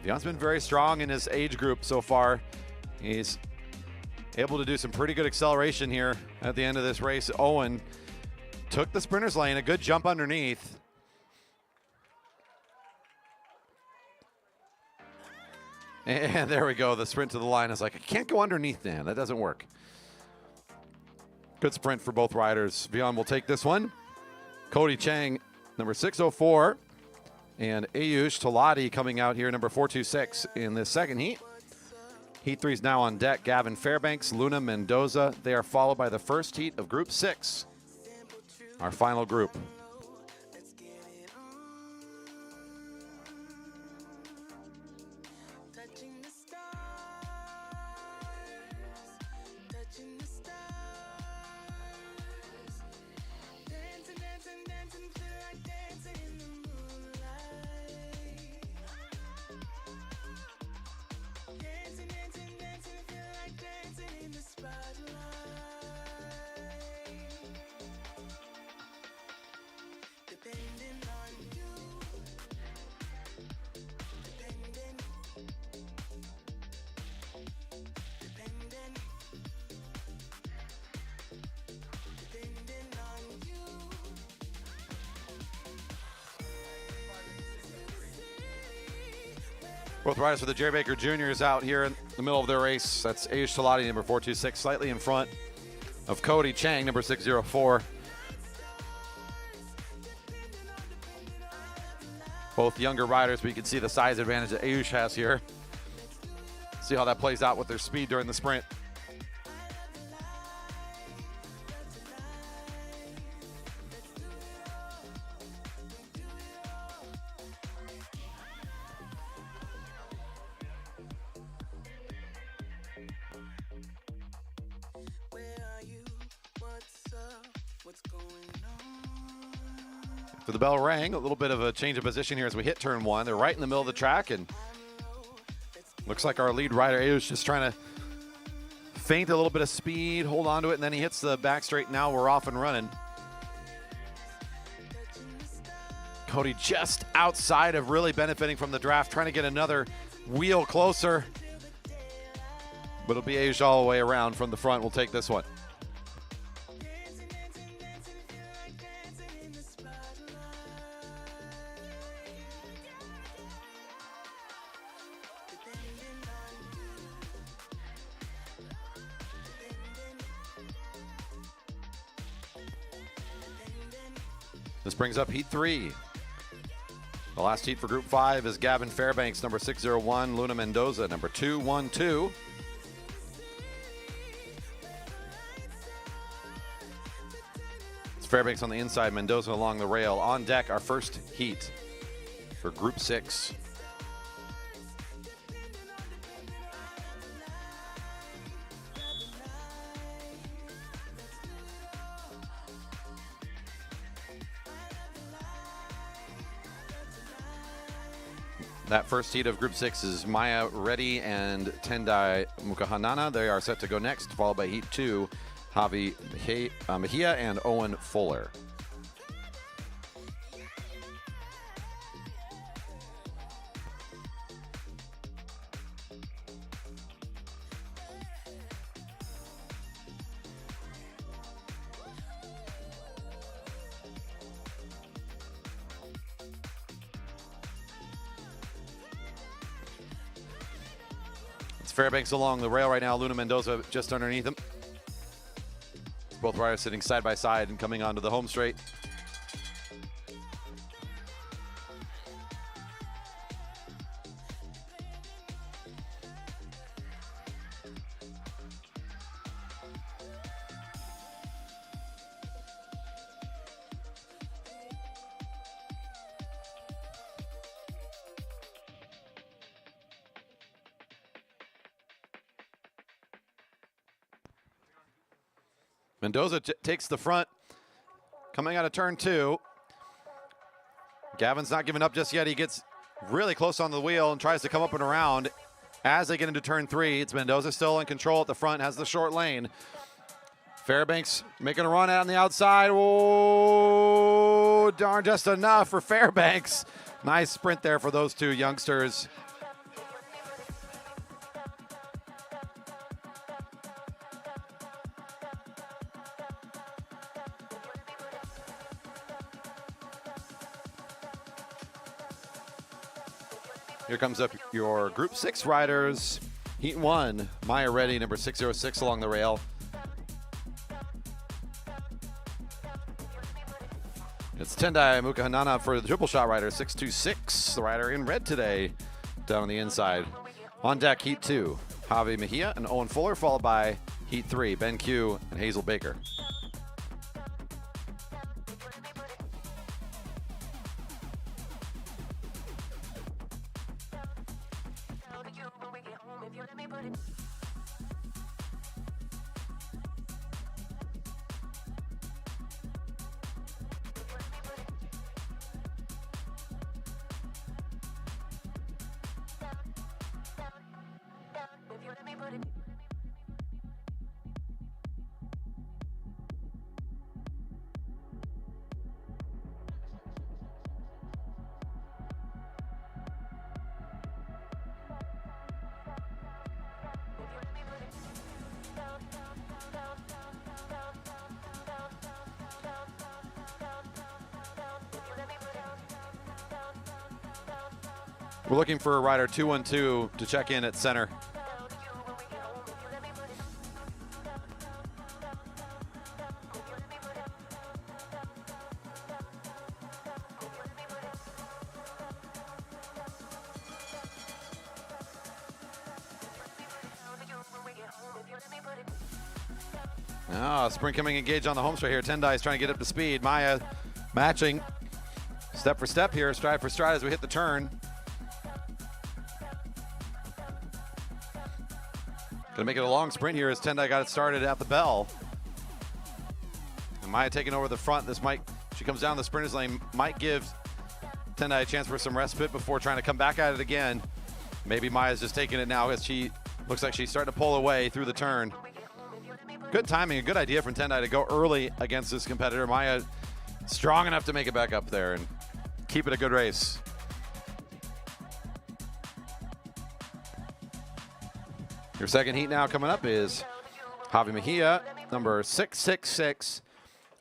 Vihan's been very strong in his age group so far. He's able to do some pretty good acceleration here at the end of this race. Owen took the sprinter's lane, a good jump underneath. And there we go. The sprint to the line is like, I can't go underneath, Dan. That doesn't work. Good sprint for both riders. Vihan will take this one. Cody Chang number 604. And Ayush Talati coming out here, number 426 in this second heat. Heat 3 is now on deck. Gavin Fairbanks, Luna Mendoza. They are followed by the first heat of Group 6, our final group. Both riders for the Jerry Baker Juniors out here in the middle of their race. That's Ayush Talati, number 426, slightly in front of Cody Chang, number 604. Both younger riders, but you can see the size advantage that Ayush has here. See how that plays out with their speed during the sprint. So the bell rang, a little bit of a change of position here as we hit turn 1. They're right in the middle of the track, and looks like our lead rider is just trying to feint a little bit of speed, hold on to it, and then he hits the back straight. Now we're off and running. Cody just outside of really benefiting from the draft, trying to get another wheel closer. But it'll be Ayush all the way around from the front. We'll take this one. This brings up Heat 3. The last heat for Group 5 is Gavin Fairbanks, number 601, Luna Mendoza, number 212. It's Fairbanks on the inside, Mendoza along the rail. On deck, our first heat for Group 6. That first heat of Group 6 is Maya Reddy and Tendai Mukahanana. They are set to go next, followed by Heat 2, Javi Mejia and Owen Fuller. Fairbanks along the rail right now. Luna Mendoza just underneath him. Both riders sitting side by side and coming onto the home straight. Mendoza takes the front, coming out of turn 2. Gavin's not giving up just yet. He gets really close on the wheel and tries to come up and around. As they get into turn 3, it's Mendoza still in control at the front, has the short lane. Fairbanks making a run out on the outside. Oh, darn, just enough for Fairbanks. Nice sprint there for those two youngsters. Here comes up your Group 6 riders. Heat 1, Maya Reddy, number 606 along the rail. It's Tendai Mukahanana for the triple shot rider, 626. The rider in red today, down on the inside. On deck, Heat 2, Javi Mejia and Owen Fuller, followed by Heat 3, Ben Q and Hazel Baker. We're looking for a rider 212 to check in at center. Sprint coming engaged on the home straight here. Tendai is trying to get up to speed. Maya matching step for step here, stride for stride as we hit the turn. Gonna make it a long sprint here as Tendai got it started at the bell. And Maya taking over the front. She comes down the sprinter's lane, might give Tendai a chance for some respite before trying to come back at it again. Maybe Maya's just taking it now as she looks like she's starting to pull away through the turn. Good timing, a good idea from Tendai to go early against this competitor. Maya strong enough to make it back up there and keep it a good race. Your second heat now coming up is Javi Mejia, number 666,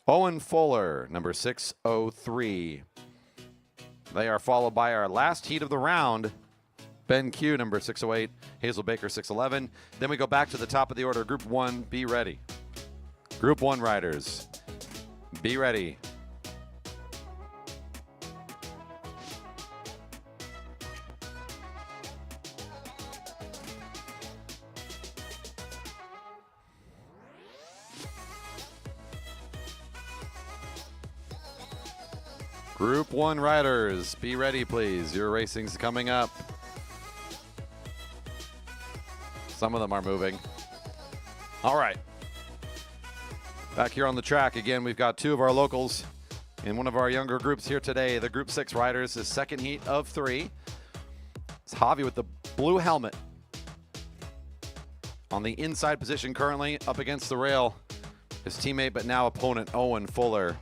Owen Fuller, number 603. They are followed by our last heat of the round, Ben Q, number 608, Hazel Baker, 611. Then we go back to the top of the order. Group 1, be ready. Group 1 riders, be ready. Group 1 riders, be ready, please. Your racing's coming up. Some of them are moving. All right. Back here on the track, again, we've got 2 of our locals in one of our younger groups here today. The Group 6 riders, the second heat of 3. It's Javi with the blue helmet on the inside position currently up against the rail. His teammate, but now opponent, Owen Fuller.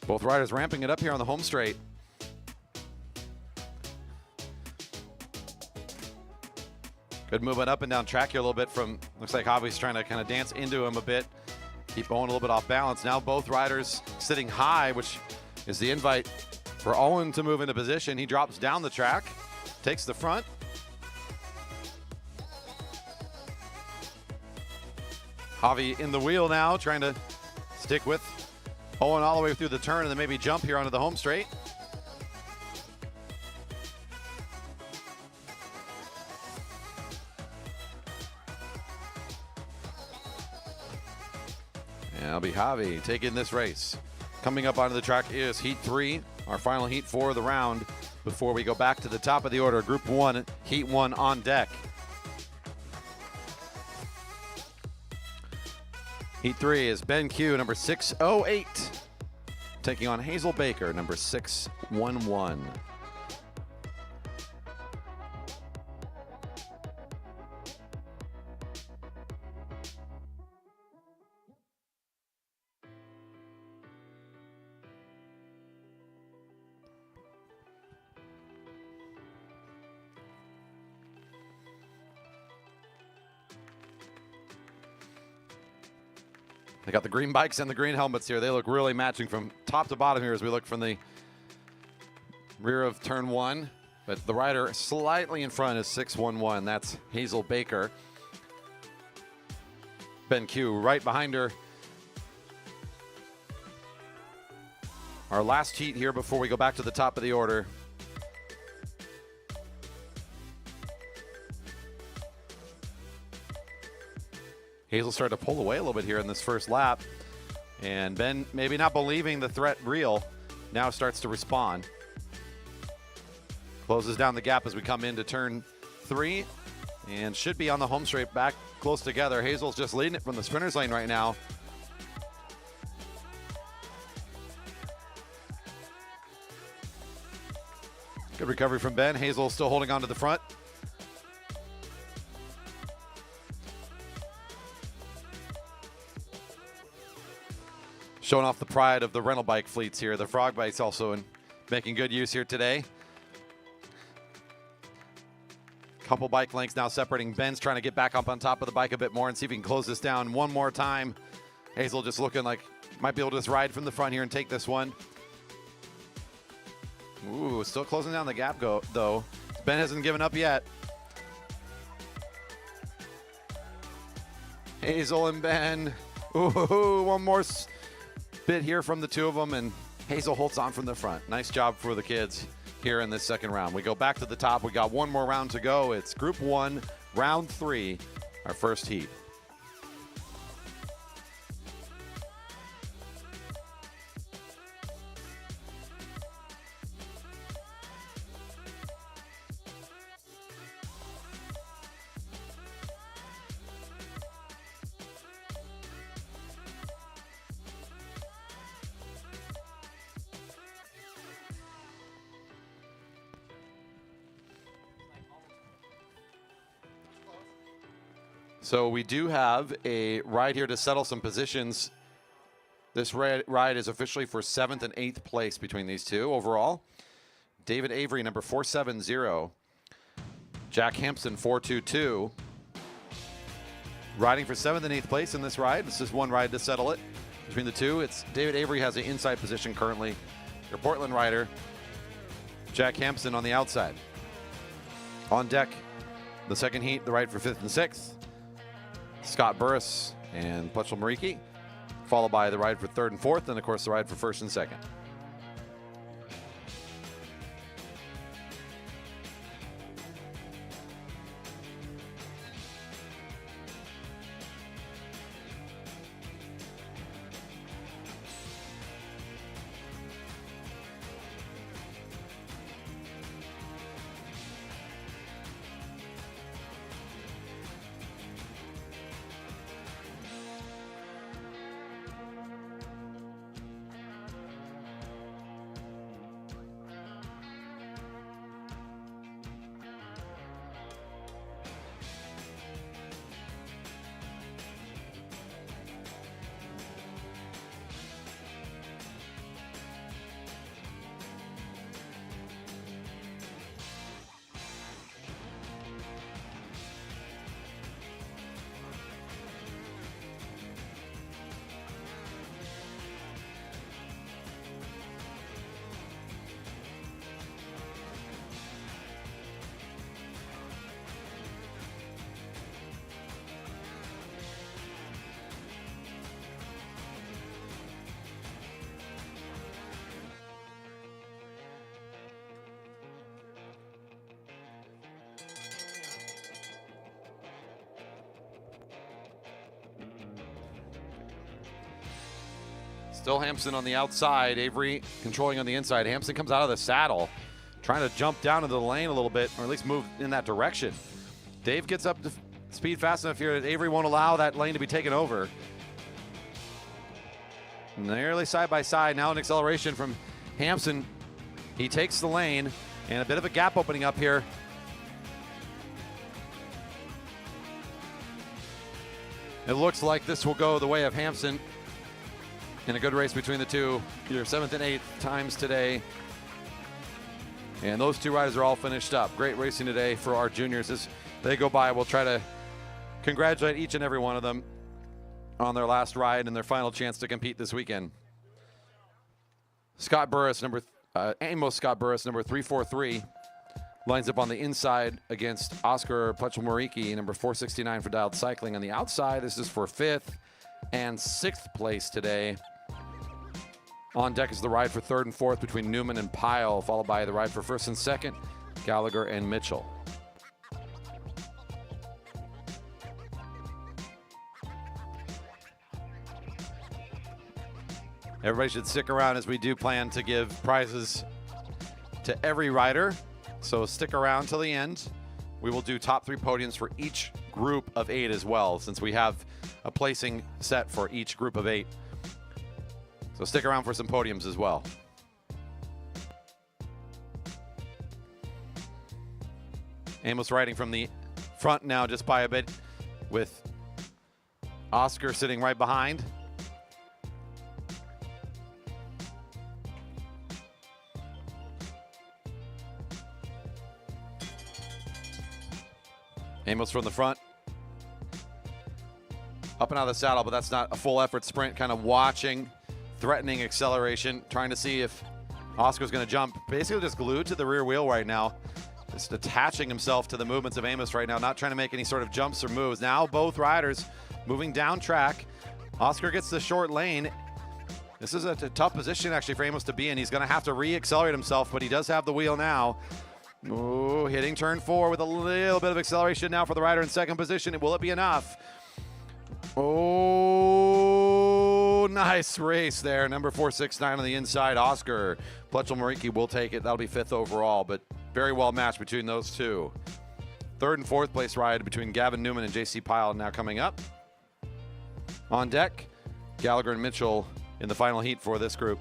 Both riders ramping it up here on the home straight. Good movement up and down track here a little bit from, looks like Javi's trying to kind of dance into him a bit. Keep Owen a little bit off balance. Now both riders sitting high, which is the invite for Owen to move into position. He drops down the track, takes the front. Javi in the wheel now, trying to stick with Owen all the way through the turn and then maybe jump here onto the home straight. And it'll be Javi taking this race. Coming up onto the track is Heat 3, our final heat for the round before we go back to the top of the order. Group 1, Heat 1 on deck. Heat 3 is Ben Q, number 608, taking on Hazel Baker, number 611. They got the green bikes and the green helmets here. They look really matching from top to bottom here as we look from the rear of turn 1. But the rider slightly in front is 611. That's Hazel Baker. Ben Q right behind her. Our last heat here before we go back to the top of the order. Hazel started to pull away a little bit here in this first lap. And Ben, maybe not believing the threat real, now starts to respond. Closes down the gap as we come into turn 3 and should be on the home straight back close together. Hazel's just leading it from the sprinter's lane right now. Good recovery from Ben. Hazel still holding on to the front. Showing off the pride of the rental bike fleets here. The Frog Bike's also making good use here today. Couple bike lengths now separating. Ben's trying to get back up on top of the bike a bit more and see if he can close this down one more time. Hazel just looking like might be able to just ride from the front here and take this one. Ooh, still closing down the gap though. Ben hasn't given up yet. Hazel and Ben. Ooh, one more bit here from the two of them, and Hazel holds on from the front. Nice job for the kids here in this second round. We go back to the top. We got one more round to go. It's Group 1, Round 3, our first heat. So we do have a ride here to settle some positions. This ride is officially for 7th and 8th place between these two overall. David Avery, number 470. Jack Hampson, 422. Riding for 7th and 8th place in this ride. This is one ride to settle it between the two. It's David Avery has the inside position currently. Your Portland rider, Jack Hampson on the outside. On deck, the second heat, the ride for 5th and 6th. Scott Burris and Pletchel Mariki, followed by the ride for 3rd and 4th, and of course the ride for 1st and 2nd. Still Hampson on the outside, Avery controlling on the inside. Hampson comes out of the saddle, trying to jump down into the lane a little bit, or at least move in that direction. Dave gets up to speed fast enough here that Avery won't allow that lane to be taken over. Nearly side by side, now an acceleration from Hampson. He takes the lane, and a bit of a gap opening up here. It looks like this will go the way of Hampson. In a good race between the two, your 7th and 8th times today. And those two riders are all finished up. Great racing today for our juniors. As they go by, we'll try to congratulate each and every one of them on their last ride and their final chance to compete this weekend. Scott Burris, Amos Scott Burris, number 343, lines up on the inside against Oscar Plechelmoriki, number 469 for Dialed Cycling. On the outside, this is for 5th and 6th place today. On deck is the ride for 3rd and 4th between Newman and Pyle, followed by the ride for 1st and 2nd, Gallagher and Mitchell. Everybody should stick around as we do plan to give prizes to every rider. So stick around till the end. We will do top 3 podiums for each group of 8 as well, since we have a placing set for each group of 8. So stick around for some podiums as well. Amos riding from the front now just by a bit, with Oscar sitting right behind. Amos from the front. Up and out of the saddle, but that's not a full effort sprint. Kind of watching, threatening acceleration, trying to see if Oscar's going to jump. Basically just glued to the rear wheel right now. Just attaching himself to the movements of Amos right now, not trying to make any sort of jumps or moves. Now both riders moving down track. Oscar gets the short lane. This is a tough position actually for Amos to be in. He's going to have to re-accelerate himself, but he does have the wheel now. Ooh, hitting turn 4 with a little bit of acceleration now for the rider in 2nd position. Will it be enough? Oh, nice race there. Number 469 on the inside, Oscar Plechelmoriki will take it. That'll be 5th overall, but very well matched between those two. 3rd and 4th place ride between Gavin Newman and JC Pyle now coming up. On deck, Gallagher and Mitchell in the final heat for this group.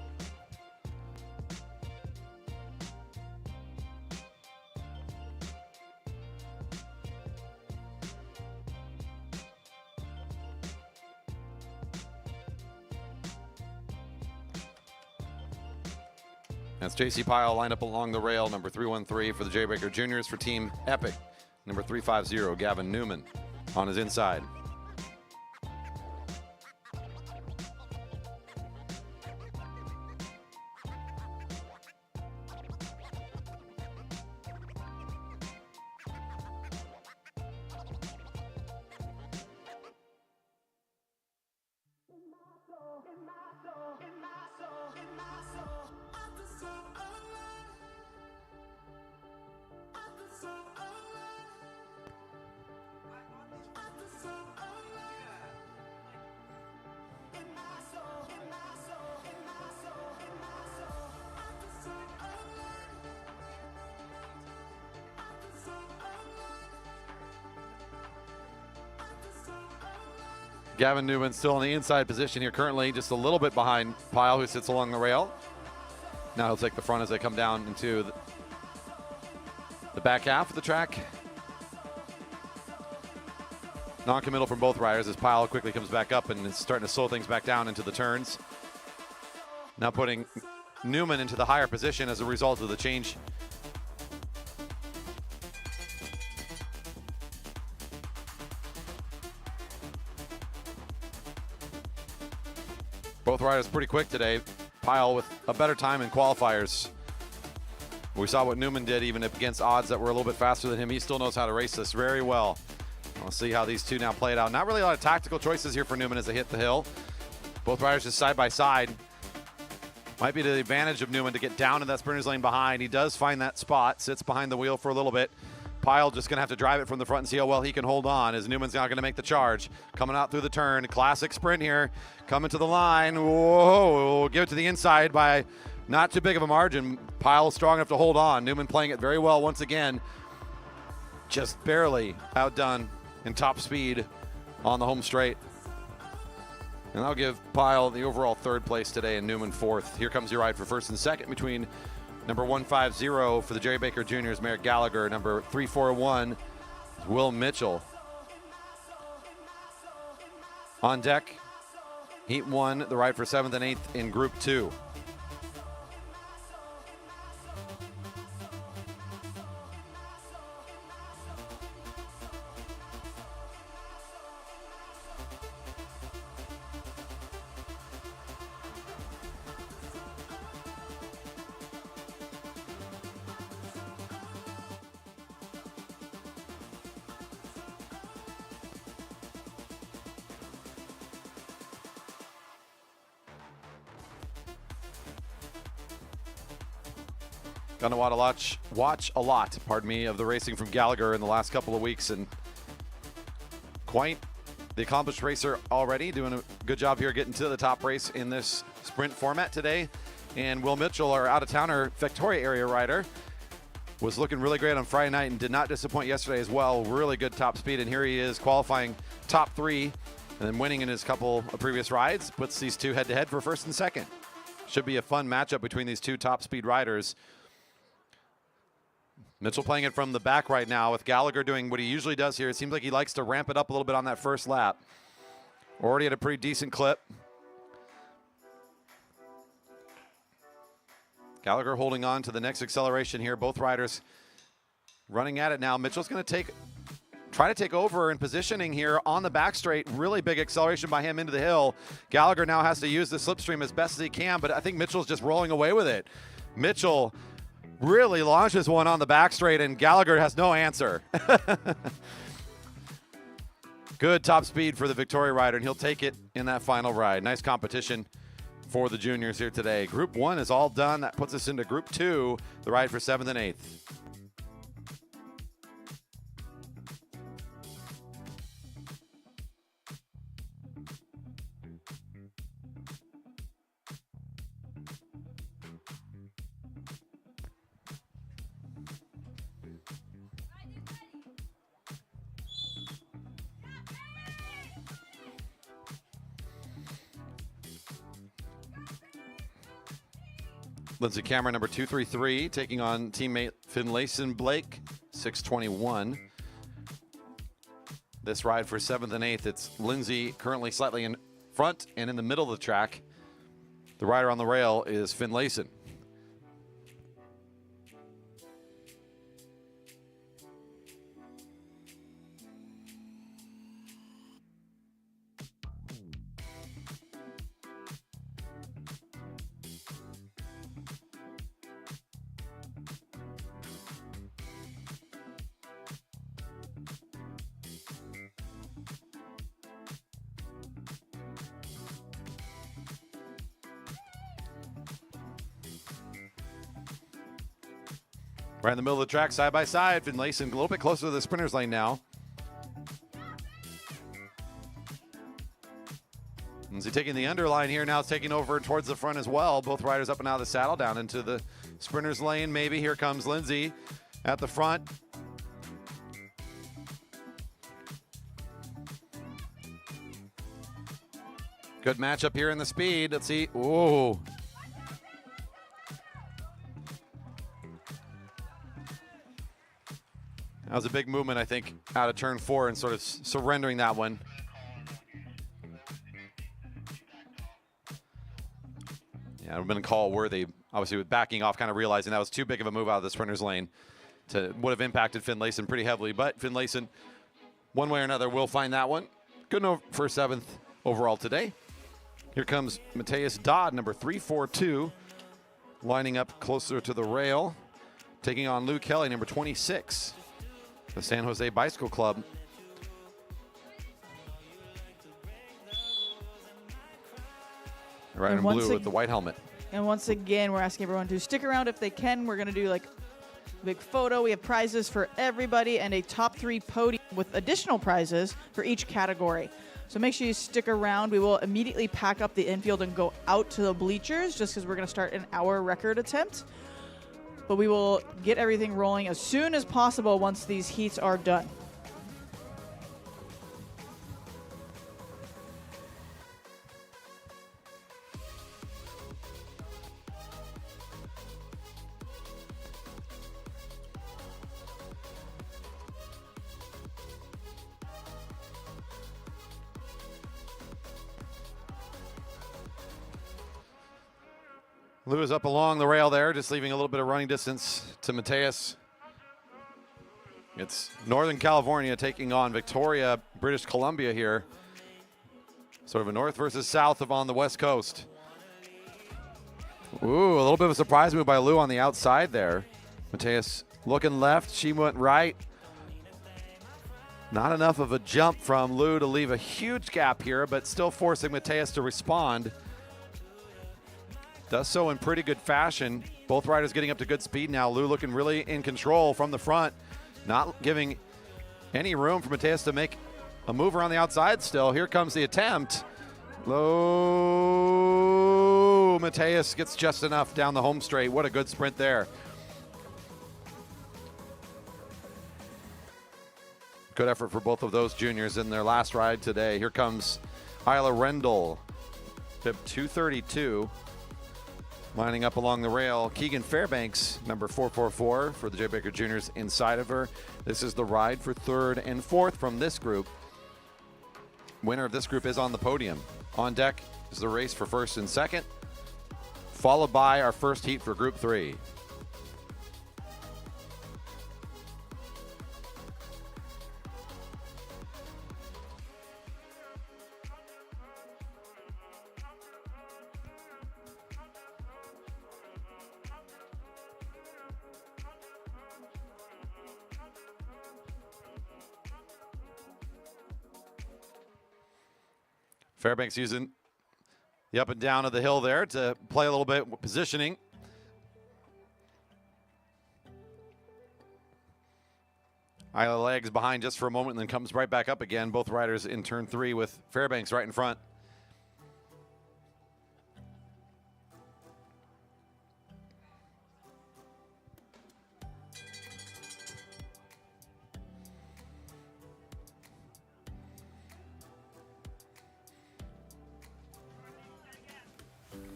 That's JC Pyle lined up along the rail, number 313 for the J. Baker Juniors. For Team Epic, number 350, Gavin Newman on his inside. Gavin Newman still in the inside position here currently, just a little bit behind Pyle, who sits along the rail. Now he'll take the front as they come down into the back half of the track. Non-committal from both riders as Pyle quickly comes back up and is starting to slow things back down into the turns. Now putting Newman into the higher position as a result of the change. Both riders pretty quick today. Pyle with a better time in qualifiers. We saw what Newman did even against odds that were a little bit faster than him. He still knows how to race this very well. We'll see how these two now play it out. Not really a lot of tactical choices here for Newman as they hit the hill. Both riders just side by side. Might be to the advantage of Newman to get down in that sprinter's lane behind. He does find that spot, sits behind the wheel for a little bit. Pyle just going to have to drive it from the front and see how well he can hold on as Newman's now going to make the charge. Coming out through the turn. Classic sprint here. Coming to the line. Whoa. Give it to the inside by not too big of a margin. Pyle strong enough to hold on. Newman playing it very well once again. Just barely outdone in top speed on the home straight. And that'll give Pyle the overall 3rd place today and Newman 4th. Here comes your ride for 1st and 2nd between number 150 for the Jerry Baker Juniors, Merrick Gallagher. Number 341, Will Mitchell. On deck, Heat 1, the ride for 7th and 8th in Group 2. Gonna watch a lot, pardon me, of the racing from Gallagher in the last couple of weeks, and quite the accomplished racer already, doing a good job here getting to the top race in this sprint format today. And Will Mitchell, our out-of-towner Victoria area rider, was looking really great on Friday night and did not disappoint yesterday as well. Really good top speed, and here he is qualifying top 3 and then winning in his couple of previous rides. Puts these two head-to-head for first and second. Should be a fun matchup between these two top speed riders. Mitchell playing it from the back right now with Gallagher doing what he usually does here. It seems like he likes to ramp it up a little bit on that first lap. Already at a pretty decent clip. Gallagher holding on to the next acceleration here. Both riders running at it now. Mitchell's going to try to take over in positioning here on the back straight. Really big acceleration by him into the hill. Gallagher now has to use the slipstream as best as he can, but I think Mitchell's just rolling away with it. Mitchell really launches one on the back straight, and Gallagher has no answer. Good top speed for the Victoria rider, and he'll take it in that final ride. Nice competition for the juniors here today. Group 1 is all done. That puts us into Group 2, the ride for 7th and 8th. Lindsay Cameron, number 233, taking on teammate Finlayson Blake, 621. This ride for 7th and 8th, it's Lindsay currently slightly in front and in the middle of the track. The rider on the rail is Finlayson. Right in the middle of the track, side by side. Finlayson a little bit closer to the sprinter's lane now. Lindsay taking the underline here now. It's taking over towards the front as well. Both riders up and out of the saddle, down into the sprinter's lane maybe. Here comes Lindsay at the front. Good matchup here in the speed. Let's see. Ooh. That was a big movement, I think, out of turn 4 and sort of surrendering that one. Yeah, it would have been a call worthy. Obviously, with backing off, kind of realizing that was too big of a move out of the sprinter's lane would have impacted Finlayson pretty heavily. But Finlayson, one way or another, will find that one. Good enough for 7th overall today. Here comes Mateus Dodd, number 342, lining up closer to the rail, taking on Lou Kelly, number 26. The San Jose Bicycle Club. Right in blue with the white helmet. And once again, we're asking everyone to stick around if they can. We're going to do like a big photo. We have prizes for everybody and a top 3 podium with additional prizes for each category. So make sure you stick around. We will immediately pack up the infield and go out to the bleachers just because we're going to start an hour record attempt. But we will get everything rolling as soon as possible once these heats are done. Lou is up along the rail there, just leaving a little bit of running distance to Mateus. It's Northern California taking on Victoria, British Columbia here. Sort of a north versus south on the west coast. Ooh, a little bit of a surprise move by Lou on the outside there. Mateus looking left, she went right. Not enough of a jump from Lou to leave a huge gap here, but still forcing Mateus to respond. Does so in pretty good fashion. Both riders getting up to good speed now. Lou looking really in control from the front, not giving any room for Mateus to make a move around the outside still. Here comes the attempt. Low. Mateus gets just enough down the home straight. What a good sprint there. Good effort for both of those juniors in their last ride today. Here comes Isla Rendell, bib 232, lining up along the rail. Keegan Fairbanks, number 444 for the J. Baker Juniors inside of her. This is the ride for third and fourth from this group. Winner of this group is on the podium. On deck is the race for first and second, followed by our first heat for Group 3. Fairbanks using the up and down of the hill there to play a little bit with positioning. Isla lags behind just for a moment and then comes right back up again. Both riders in turn 3 with Fairbanks right in front.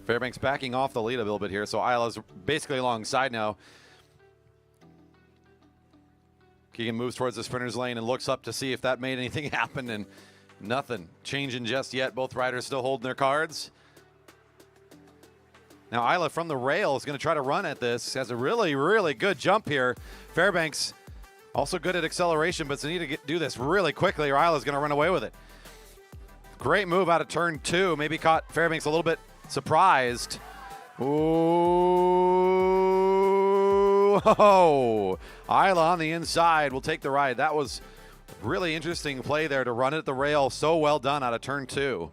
Fairbanks backing off the lead a little bit here, so Isla's basically alongside now. Keegan moves towards the sprinter's lane and looks up to see if that made anything happen, and nothing changing just yet. Both riders still holding their cards. Now Isla from the rail is going to try to run at this. Has a really, really good jump here. Fairbanks also good at acceleration, but they need to do this really quickly or Isla's going to run away with it. Great move out of turn 2. Maybe caught Fairbanks a little bit surprised. Ooh, oh, Isla on the inside will take the ride. That was really interesting play there to run it at the rail. So well done out of turn 2.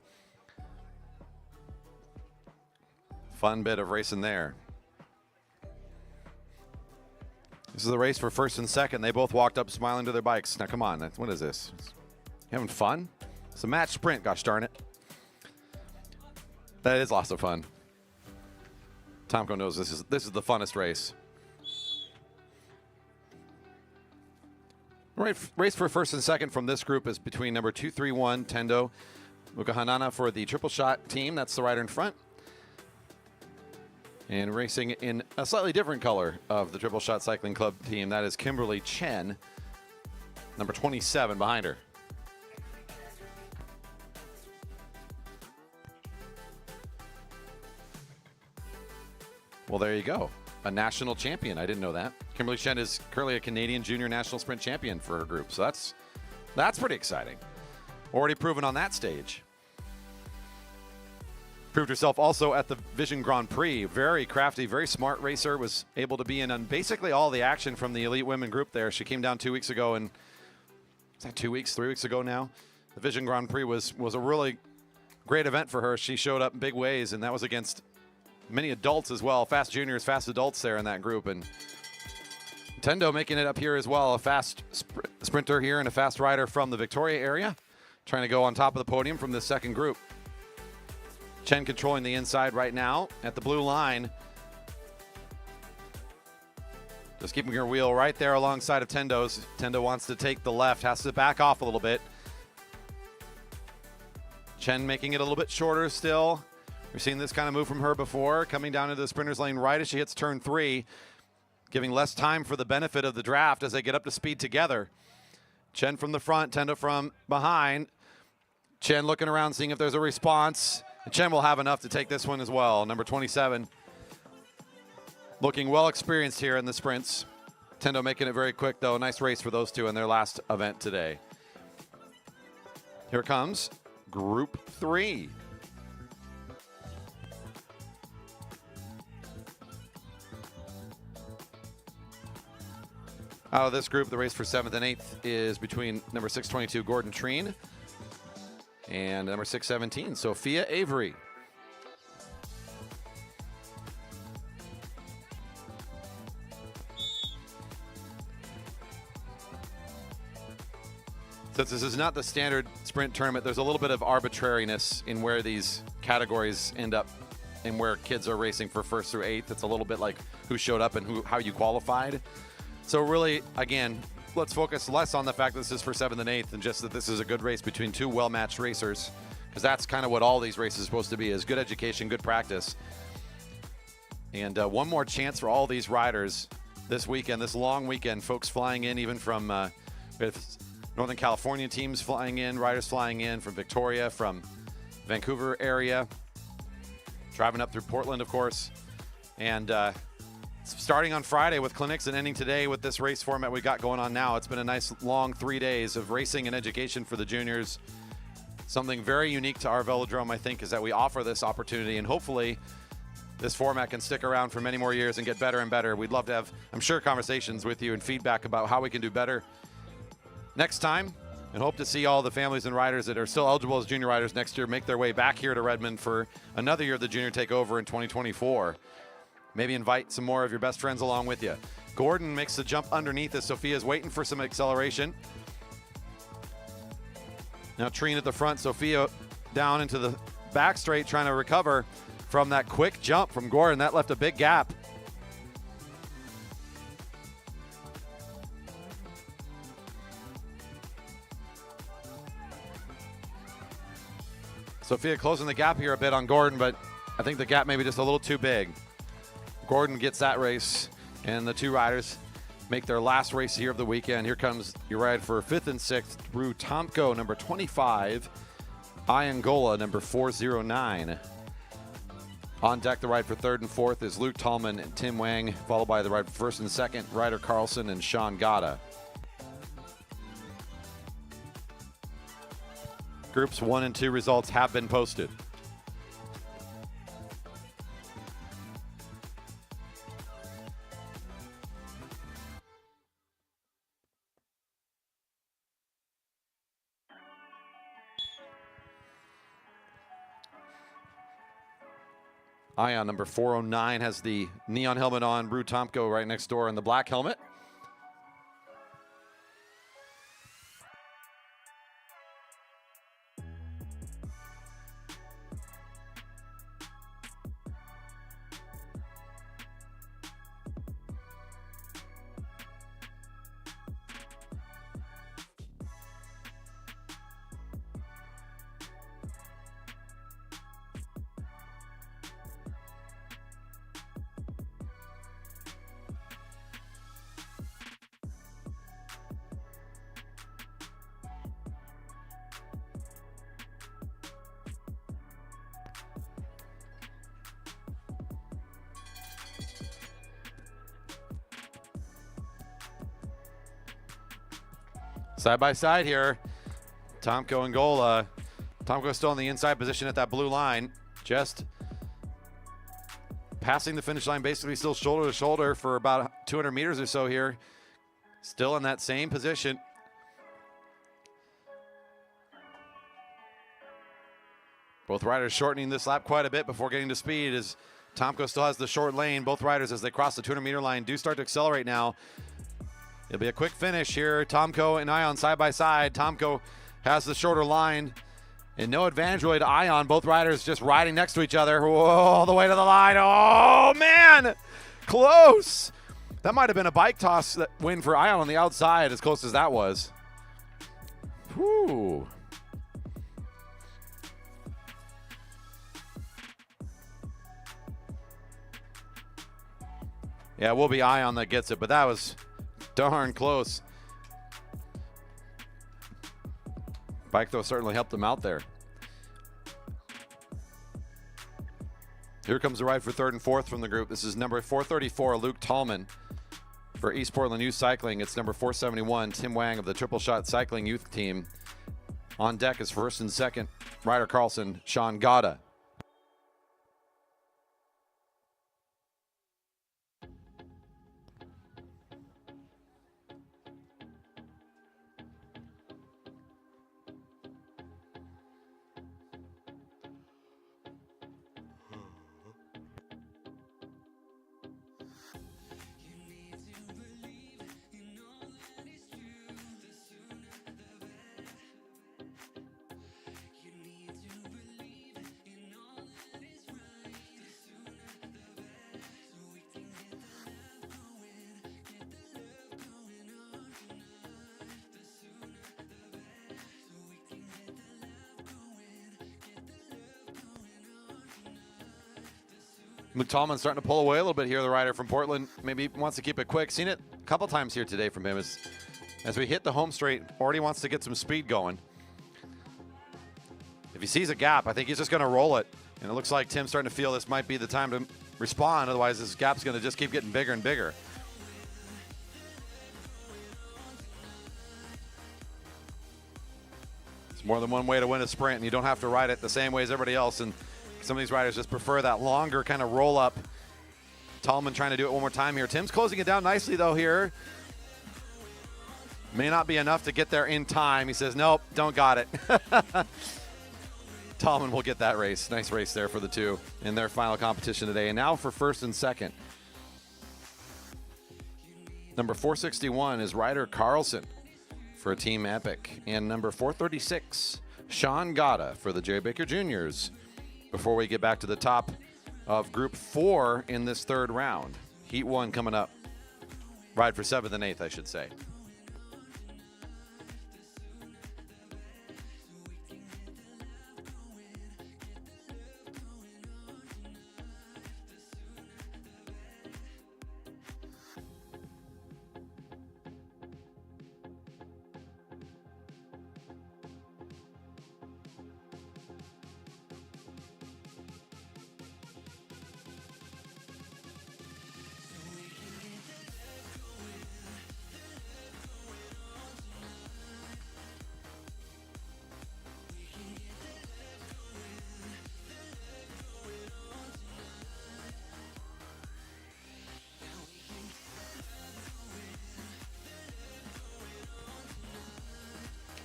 Fun bit of racing there. This is the race for first and second. They both walked up smiling to their bikes. Now, come on. What is this? You having fun? It's a match sprint, gosh darn it. That is lots of fun. Tomko knows this is the funnest race. Race for first and second from this group is between number 231, Tendo Mukahanana for the triple shot team. That's the rider in front. And racing in a slightly different color of the triple shot cycling club team, that is Kimberly Chen, number 27 behind her. Well, there you go. A national champion. I didn't know that. Kimberly Chen is currently a Canadian junior national sprint champion for her group. So that's pretty exciting. Already proven on that stage. Proved herself also at the Vision Grand Prix. Very crafty, very smart racer. Was able to be in on basically all the action from the elite women group there. She came down 2 weeks ago, and is that 2 weeks, 3 weeks ago now? The Vision Grand Prix was a really great event for her. She showed up in big ways, and that was against many adults as well. Fast juniors, fast adults there in that group. And Tendo making it up here as well. A fast sprinter here and a fast rider from the Victoria area. Trying to go on top of the podium from this second group. Chen controlling the inside right now at the blue line. Just keeping her wheel right there alongside of Tendo's. Tendo wants to take the left, has to back off a little bit. Chen making it a little bit shorter still. We've seen this kind of move from her before, coming down into the sprinter's lane right as she hits turn 3, giving less time for the benefit of the draft as they get up to speed together. Chen from the front, Tendo from behind. Chen looking around, seeing if there's a response. And Chen will have enough to take this one as well. Number 27, looking well experienced here in the sprints. Tendo making it very quick, though. Nice race for those two in their last event today. Here comes Group 3. Out of this group, the race for 7th and 8th is between number 622, Gordon Treen, and number 617, Sophia Avery. Since this is not the standard sprint tournament, there's a little bit of arbitrariness in where these categories end up and where kids are racing for 1st through 8th. It's a little bit like who showed up and how you qualified. So really, again, let's focus less on the fact that this is for 7th and 8th and just that this is a good race between two well-matched racers, because that's kind of what all these races are supposed to be, is good education, good practice. And one more chance for all these riders this weekend, this long weekend, folks flying in even from we have Northern California teams flying in, riders flying in from Victoria, from Vancouver area, driving up through Portland, of course. And starting on Friday with clinics and ending today with this race format we got going on now. It's been a nice long 3 days of racing and education for the juniors. Something very unique to our Velodrome, I think, is that we offer this opportunity, and hopefully this format can stick around for many more years and get better and better. We'd love to have, I'm sure, conversations with you and feedback about how we can do better next time, and hope to see all the families and riders that are still eligible as junior riders next year make their way back here to Redmond for another year of the Junior Takeover in 2024. Maybe invite some more of your best friends along with you. Gordon makes the jump underneath as Sophia's waiting for some acceleration. Now Trine at the front, Sophia down into the back straight trying to recover from that quick jump from Gordon. That left a big gap. Sophia closing the gap here a bit on Gordon, but I think the gap may be just a little too big. Gordon gets that race, and the two riders make their last race here of the weekend. Here comes your ride for 5th and 6th, Rue Tomko, number 25, Iangola, number 409. On deck, the ride for 3rd and 4th is Luke Tallman and Tim Wang, followed by the ride for 1st and 2nd, Ryder Carlson and Sean Gata. Groups 1 and 2 results have been posted. Ion number 409 has the neon helmet on. Rue Tomko right next door in the black helmet. Side by side here, Tomko and Gola. Tomko still in the inside position at that blue line, just passing the finish line, basically still shoulder to shoulder for about 200 meters or so here. Still in that same position. Both riders shortening this lap quite a bit before getting to speed as Tomko still has the short lane. Both riders, as they cross the 200-meter line, do start to accelerate now. It'll be a quick finish here. Tomko and Ion side by side. Tomko has the shorter line and no advantage really to Ion. Both riders just riding next to each other. Whoa, all the way to the line. Oh, man, close. That might have been a bike toss win for Ion on the outside, as close as that was. Whew. Yeah, it will be Ion that gets it, but that was darn close. Bike throw certainly helped them out there. Here comes the ride for 3rd and 4th from the group. This is number 434, Luke Tallman. For East Portland Youth Cycling, it's number 471, Tim Wang of the Triple Shot Cycling Youth Team. On deck is 1st and 2nd, Ryder Carlson, Sean Gata. McTallman's starting to pull away a little bit here. The rider from Portland maybe wants to keep it quick. Seen it a couple times here today from him as we hit the home straight. Already wants to get some speed going. If he sees a gap, I think he's just going to roll it. And it looks like Tim's starting to feel this might be the time to respond. Otherwise, this gap's going to just keep getting bigger and bigger. It's more than one way to win a sprint, and you don't have to ride it the same way as everybody else. And some of these riders just prefer that longer kind of roll up. Tallman trying to do it one more time here. Tim's closing it down nicely, though, here. May not be enough to get there in time. He says, nope, don't got it. Tallman will get that race. Nice race there for the two in their final competition today. And now for first and second. Number 461 is Ryder Carlson for Team Epic. And number 436, Sean Gata for the Jerry Baker Juniors. Before we get back to the top of Group 4 in this third round. Heat 1 coming up. Ride for 7th and 8th, I should say.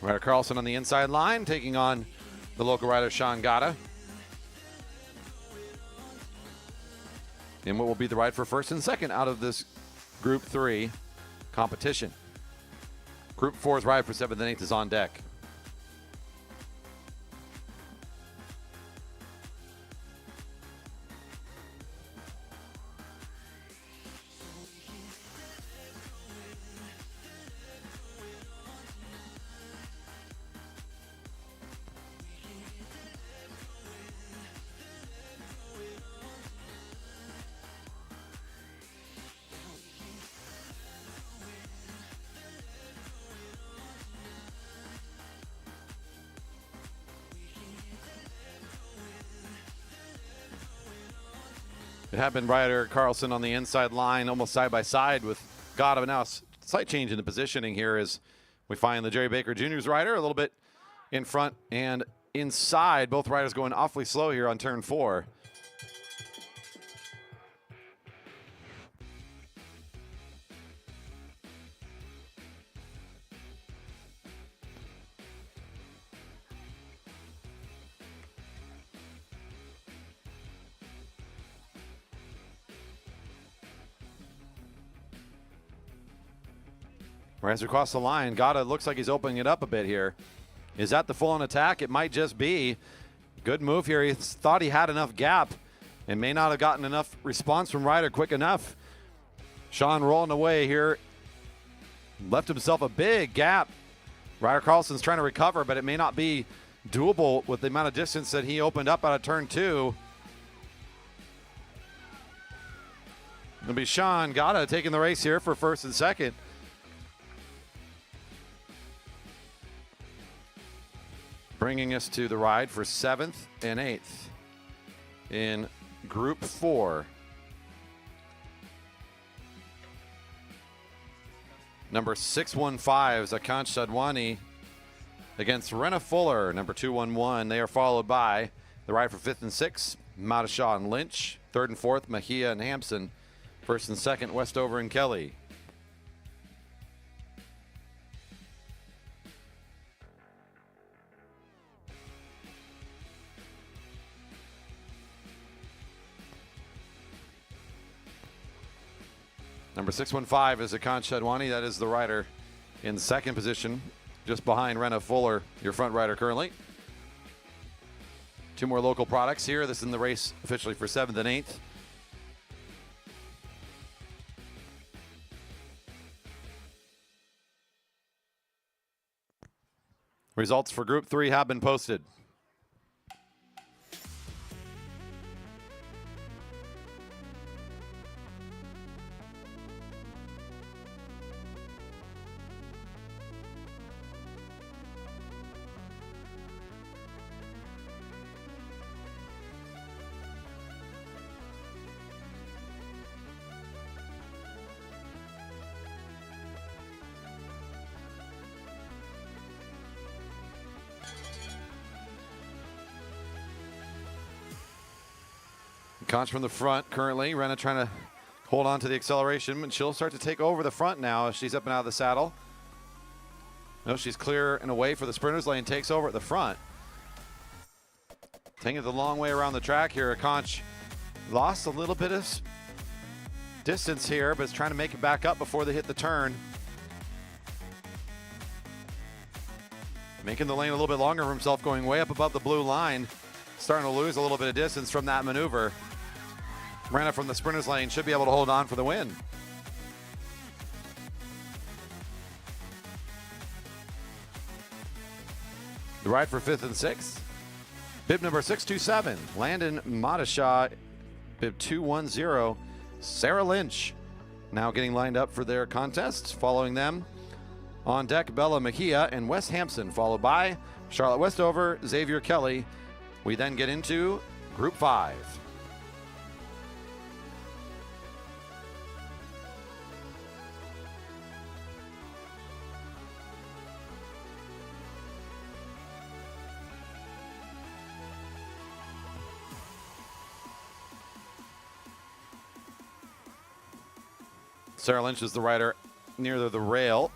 Ryder Carlson on the inside line, taking on the local rider, Sean Gata. In what will be the ride for first and second out of this Group 3 competition. Group 4's ride for 7th and 8th is on deck. It had been Ryder Carlson on the inside line, almost side by side with Gata. Now, slight change in the positioning here as we find the Jerry Baker Juniors rider a little bit in front and inside. Both riders going awfully slow here on turn 4. As we cross the line, Gata looks like he's opening it up a bit here. Is that the full-on attack? It might just be. Good move here. He thought he had enough gap and may not have gotten enough response from Ryder quick enough. Sean rolling away here. Left himself a big gap. Ryder Carlson's trying to recover, but it may not be doable with the amount of distance that he opened up out of turn 2. It'll be Sean Gata taking the race here for first and second. Bringing us to the ride for 7th and 8th in Group 4. Number 615 is Akansh Sadwani against Renna Fuller, number 211. They are followed by the ride for 5th and 6th, Madashaw and Lynch. 3rd and 4th, Mejia and Hampson. 1st and 2nd, Westover and Kelly. Number 615 is Akansh Sadwani. That is the rider in second position, just behind Renna Fuller, your front rider currently. 2 more local products here. This is in the race officially for 7th and 8th. Results for Group 3 have been posted. Conch from the front currently. Renna trying to hold on to the acceleration, and she'll start to take over the front now as she's up and out of the saddle. No, she's clear and away for the sprinters lane, takes over at the front. Taking it the long way around the track here. Conch lost a little bit of distance here, but is trying to make it back up before they hit the turn. Making the lane a little bit longer for himself, going way up above the blue line. Starting to lose a little bit of distance from that maneuver. Renna from the sprinters lane should be able to hold on for the win. The ride for 5th and 6th. Bib number 627, Landon Madashaw. Bib 210, Sarah Lynch. Now getting lined up for their contests. Following them on deck, Bella Mejia and Wes Hampson, followed by Charlotte Westover, Xavier Kelly. We then get into Group 5. Sarah Lynch is the rider near the rail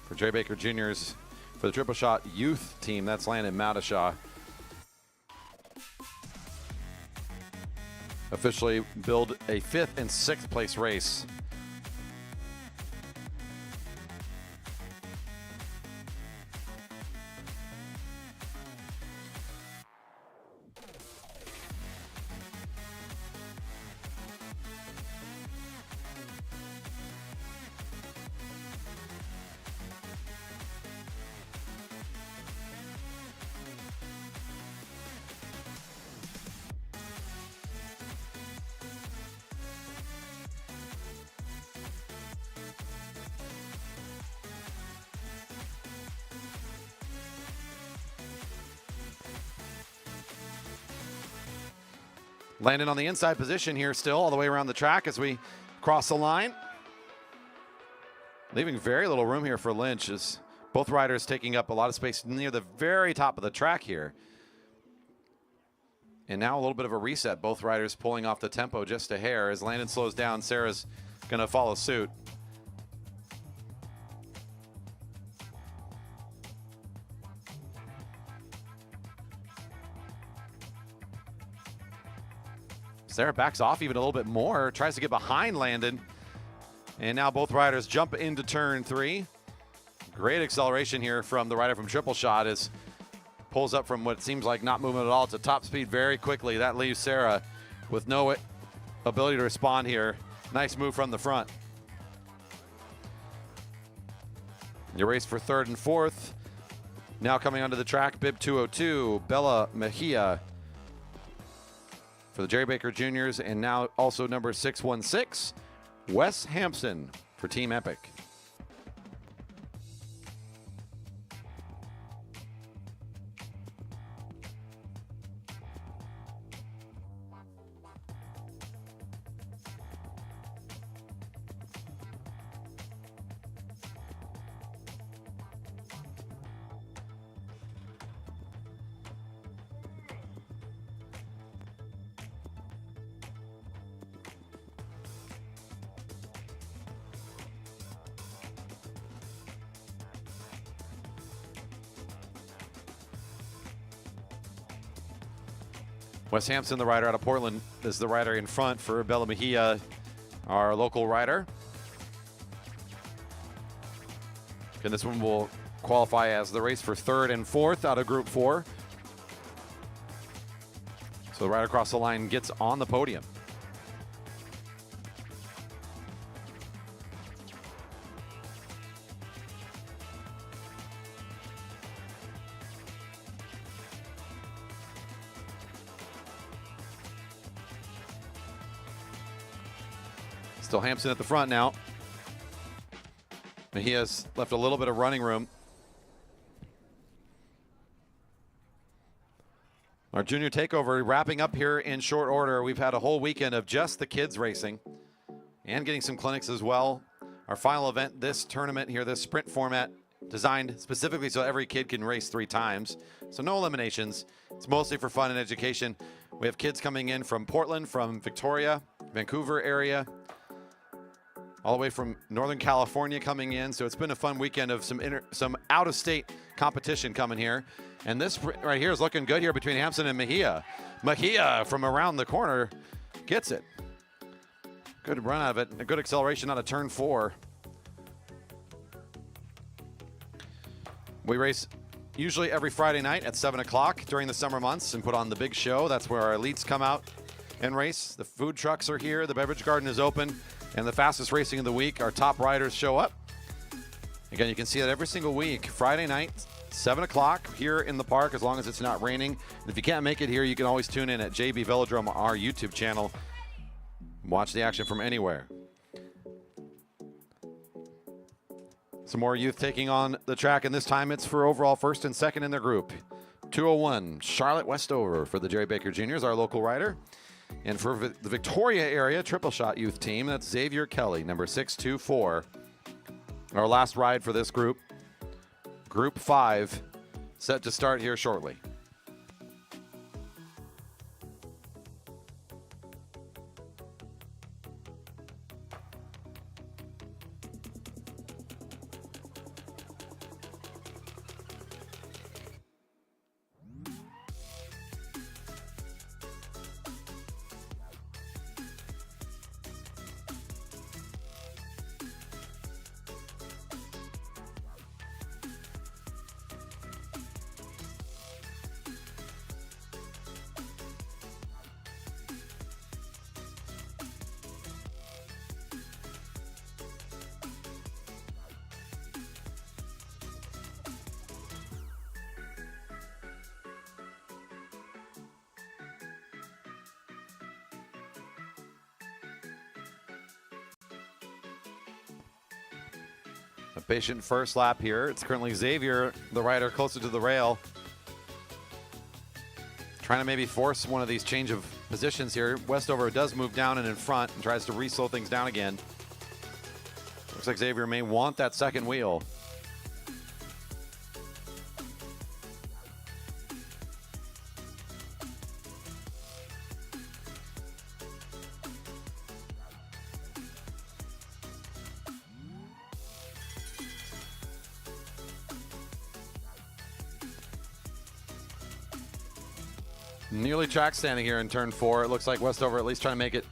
for Jay Baker Juniors for the triple shot youth team. That's Landon Madashaw. Officially billed a 5th and 6th place race. Landon on the inside position here still all the way around the track as we cross the line. Leaving very little room here for Lynch as both riders taking up a lot of space near the very top of the track here. And now a little bit of a reset. Both riders pulling off the tempo just a hair. As Landon slows down, Sarah's going to follow suit. Sarah backs off even a little bit more, tries to get behind Landon. And now both riders jump into turn 3. Great acceleration here from the rider from Triple Shot as pulls up from what seems like not moving at all to top speed very quickly. That leaves Sarah with no ability to respond here. Nice move from the front. Your race for 3rd and 4th. Now coming onto the track, Bib 202, Bella Mejia for the Jerry Baker Juniors, and now also number 616, Wes Hampson for Team Epic. Wes Hampson, the rider out of Portland, is the rider in front for Bella Mejia, our local rider. And this one will qualify as the race for 3rd and 4th out of Group 4. So the rider across the line gets on the podium. Still Hampson at the front now. Mejia's left a little bit of running room. Our Junior Takeover wrapping up here in short order. We've had a whole weekend of just the kids racing and getting some clinics as well. Our final event, this tournament here, this sprint format, designed specifically so every kid can race 3 times. So no eliminations. It's mostly for fun and education. We have kids coming in from Portland, from Victoria, Vancouver area, all the way from Northern California coming in. So it's been a fun weekend of some out-of-state competition coming here. And this right here is looking good here between Hampson and Mejia. Mejia from around the corner gets it. Good run out of it. A good acceleration out of turn 4. We race usually every Friday night at 7 o'clock during the summer months and put on the big show. That's where our elites come out and race. The food trucks are here. The beverage garden is open. And the fastest racing of the week, our top riders show up. Again, you can see that every single week, Friday night, 7 o'clock here in the park, as long as it's not raining. And if you can't make it here, you can always tune in at JB Velodrome, our YouTube channel. Watch the action from anywhere. Some more youth taking on the track, and this time it's for overall first and second in their group. 201, Charlotte Westover for the Jerry Baker Juniors, our local rider. And for the Victoria area triple shot youth team, that's Xavier Kelly, number 624. Our last ride for this group, Group 5, set to start here shortly. A patient first lap here. It's currently Xavier, the rider closer to the rail. Trying to maybe force one of these change of positions here. Westover does move down and in front and tries to re-slow things down again. Looks like Xavier may want that second wheel. Nearly track standing here in turn 4. It looks like Westover at least trying to make it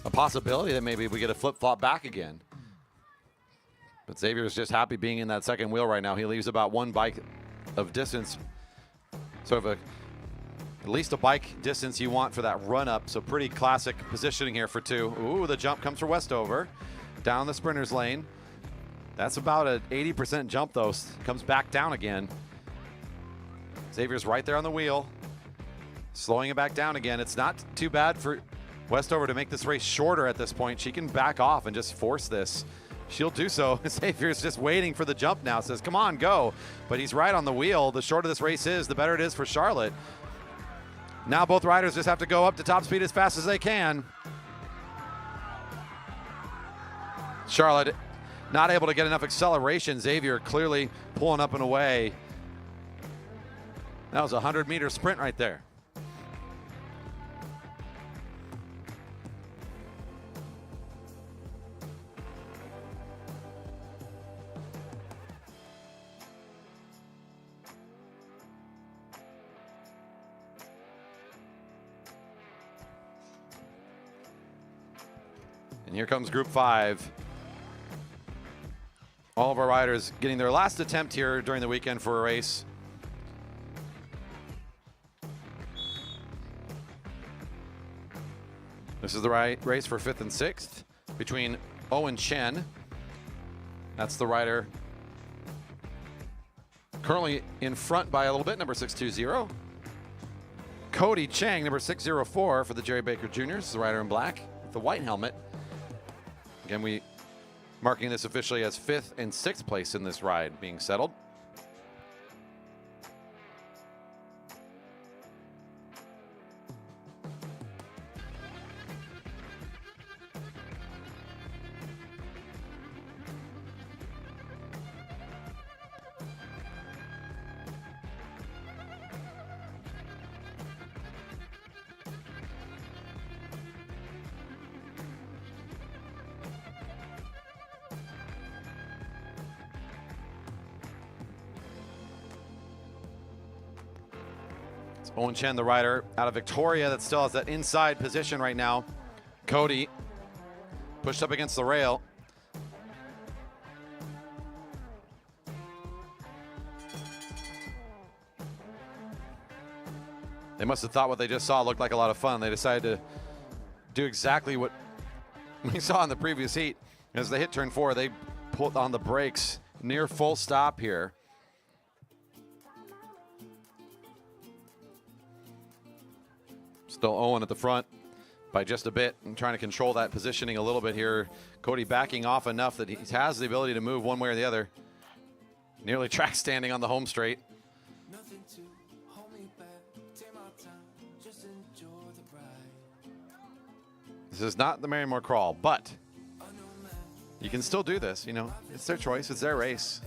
a possibility that maybe we get a flip-flop back again. But Xavier is just happy being in that second wheel right now. He leaves about 1 bike of distance. Sort of at least a bike distance you want for that run-up. So pretty classic positioning here for 2. Ooh, the jump comes for Westover. Down the sprinter's lane. That's about an 80% jump, though. Comes back down again. Xavier's right there on the wheel, slowing it back down again. It's not too bad for Westover to make this race shorter at this point. She can back off and just force this. She'll do so. Xavier's just waiting for the jump now. Says, come on, go. But he's right on the wheel. The shorter this race is, the better it is for Charlotte. Now both riders just have to go up to top speed as fast as they can. Charlotte not able to get enough acceleration. Xavier clearly pulling up and away. That was a 100-meter sprint right there. And here comes Group 5. All of our riders getting their last attempt here during the weekend for a race. This is the race for 5th and 6th between Owen Chen. That's the rider currently in front by a little bit, number 620. Cody Chang, number 604 for the Jerry Baker Juniors, the rider in black with the white helmet. Again, we marking this officially as 5th and 6th place in this ride being settled. It's Owen Chen, the rider out of Victoria, that still has that inside position right now. Cody pushed up against the rail. They must have thought what they just saw looked like a lot of fun. They decided to do exactly what we saw in the previous heat. As they hit turn 4, they pulled on the brakes near full stop here. Still Owen at the front by just a bit and trying to control that positioning a little bit here. Cody backing off enough that he has the ability to move one way or the other. Nearly track standing on the home straight. This is not the Marymoor crawl, but you can still do this. You know, it's their choice. It's their race.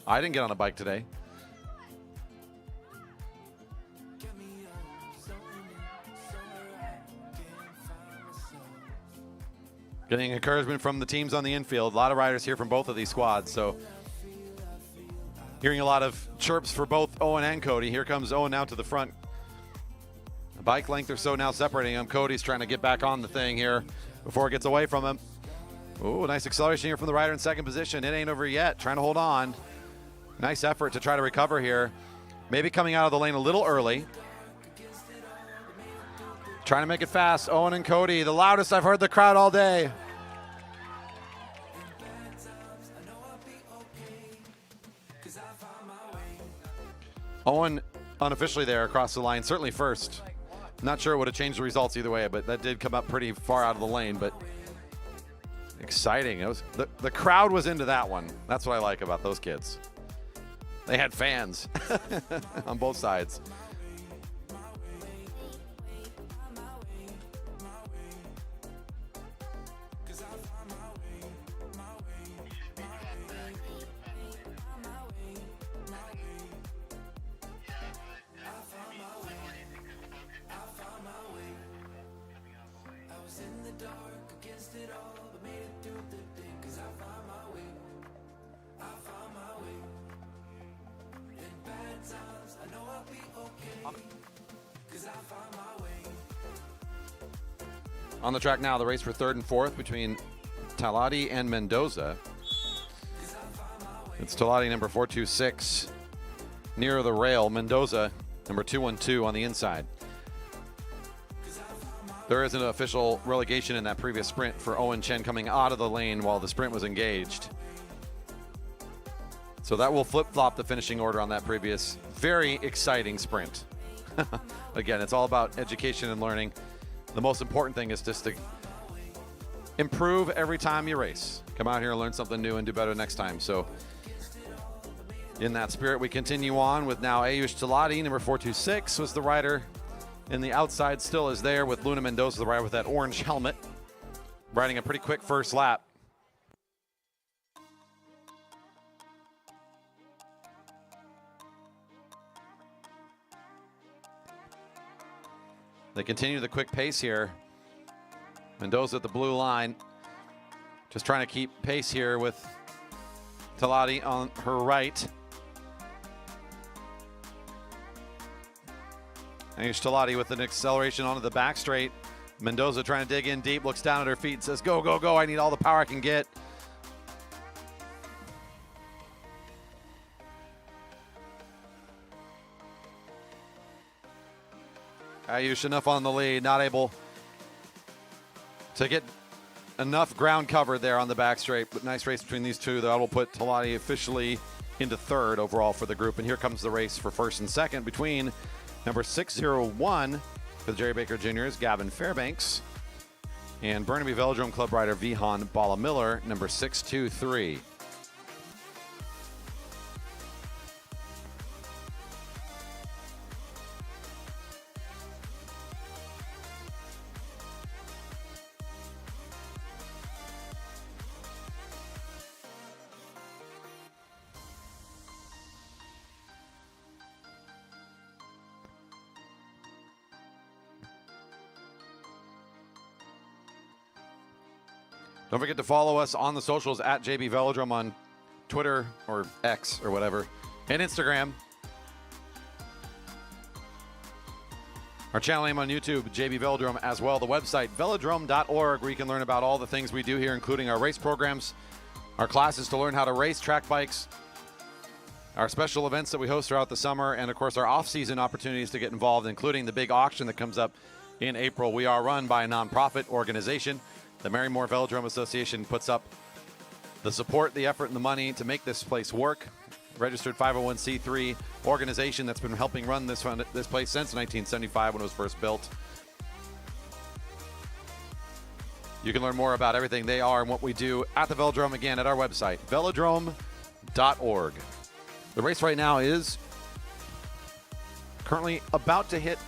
I didn't get on a bike today. Getting encouragement from the teams on the infield. A lot of riders here from both of these squads, so hearing a lot of chirps for both Owen and Cody. Here comes Owen now to the front. A bike length or so now separating him. Cody's trying to get back on the thing here before it gets away from him. Ooh, nice acceleration here from the rider in second position. It ain't over yet. Trying to hold on. Nice effort to try to recover here. Maybe coming out of the lane a little early. Trying to make it fast. Owen and Cody, the loudest I've heard the crowd all day. Owen unofficially there across the line, certainly first. Not sure it would have changed the results either way, but that did come up pretty far out of the lane, but exciting. It was the crowd was into that one. That's what I like about those kids. They had fans on both sides. On the track now, the race for third and fourth between Talati and Mendoza. It's Talati number 426 near the rail. Mendoza number 212 on the inside. There is an official relegation in that previous sprint for Owen Chen coming out of the lane while the sprint was engaged. So that will flip-flop the finishing order on that previous very exciting sprint. Again, it's all about education and learning. The most important thing is just to improve every time you race. Come out here and learn something new and do better next time. So in that spirit, we continue on with now Ayush Talati, number 426, was the rider. And the outside still is there with Luna Mendoza, the rider with that orange helmet, riding a pretty quick first lap. They continue the quick pace here. Mendoza at the blue line, just trying to keep pace here with Talati on her right. Ayush Talati with an acceleration onto the back straight. Mendoza trying to dig in deep, looks down at her feet and says, go, go, go, I need all the power I can get. Ayush enough on the lead, not able to get enough ground covered there on the back straight, but nice race between these two. That will put Talati officially into third overall for the group. And here comes the race for first and second between number 601 for the Jerry Baker Juniors, Gavin Fairbanks, and Burnaby Velodrome Club rider Vihan Bala Miller, number 623. Don't forget to follow us on the socials at JB Velodrome on Twitter or X or whatever, and Instagram. Our channel name on YouTube, JB Velodrome, as well. The website, velodrome.org, where you can learn about all the things we do here, including our race programs, our classes to learn how to race track bikes, our special events that we host throughout the summer, and, of course, our off-season opportunities to get involved, including the big auction that comes up in April. We are run by a nonprofit organization. The Marymoor Velodrome Association puts up the support, the effort, and the money to make this place work. Registered 501c3 organization that's been helping run this place since 1975 when it was first built. You can learn more about everything they are and what we do at the Velodrome, again, at our website, velodrome.org. The race right now is currently about to hit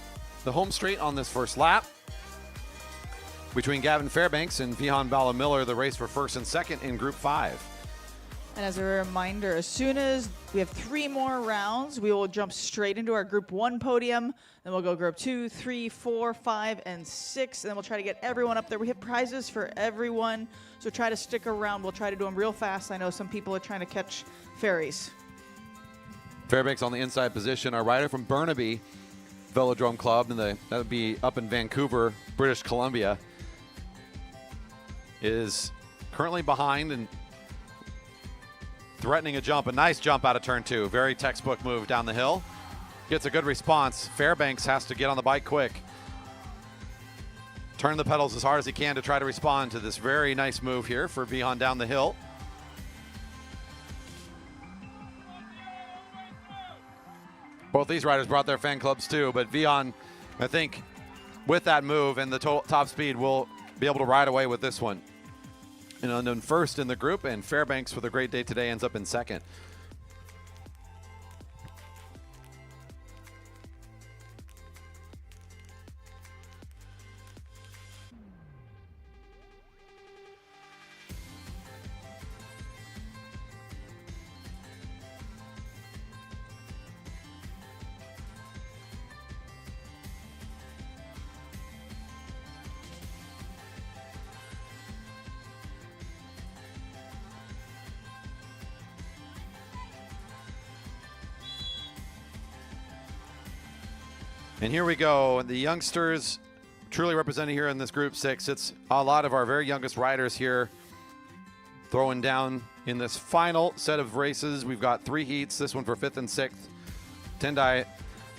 the home straight on this first lap. Between Gavin Fairbanks and Vihan Bala-Miller, the race for first and second in Group 5. And as a reminder, as soon as we have 3 more rounds, we will jump straight into our Group 1 podium. Then we'll go Group 2, 3, 4, 5, and 6. And then we'll try to get everyone up there. We have prizes for everyone, so try to stick around. We'll try to do them real fast. I know some people are trying to catch ferries. Fairbanks on the inside position. Our rider from Burnaby Velodrome Club, and that would be up in Vancouver, British Columbia, is currently behind and threatening a jump. A nice jump out of turn 2. Very textbook move down the hill. Gets a good response. Fairbanks has to get on the bike quick. Turn the pedals as hard as he can to try to respond to this very nice move here for Vihan down the hill. Both these riders brought their fan clubs too, but Vihan, I think, with that move and the top speed, will be able to ride away with this one. And then first in the group, and Fairbanks, with a great day today, ends up in second. And here we go. The youngsters truly represented here in this Group 6. It's a lot of our very youngest riders here throwing down in this final set of races. We've got 3 heats, this one for 5th and 6th. Tendai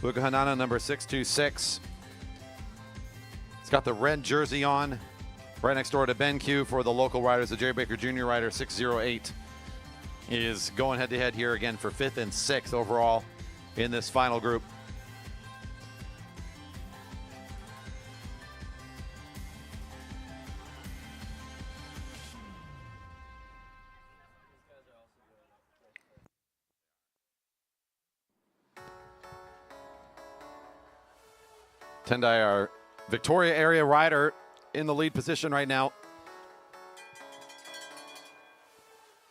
Bukahanana, number 626. It's got the red jersey on, right next door to Ben Q for the local riders. The Jerry Baker Jr. rider, 608, is going head-to-head here again for 5th and 6th overall in this final group. Tendai, our Victoria area rider, in the lead position right now.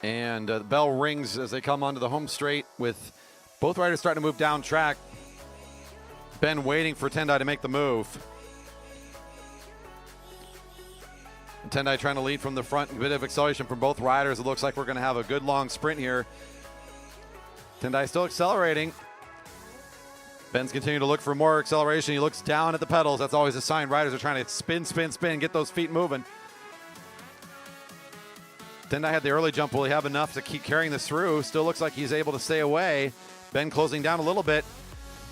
And the bell rings as they come onto the home straight, with both riders starting to move down track. Ben waiting for Tendai to make the move. And Tendai trying to lead from the front. A bit of acceleration from both riders. It looks like we're going to have a good long sprint here. Tendai still accelerating. Ben's continuing to look for more acceleration. He looks down at the pedals. That's always a sign riders are trying to spin, spin, spin, get those feet moving. Tendai had the early jump. Will he have enough to keep carrying this through? Still looks like he's able to stay away. Ben closing down a little bit.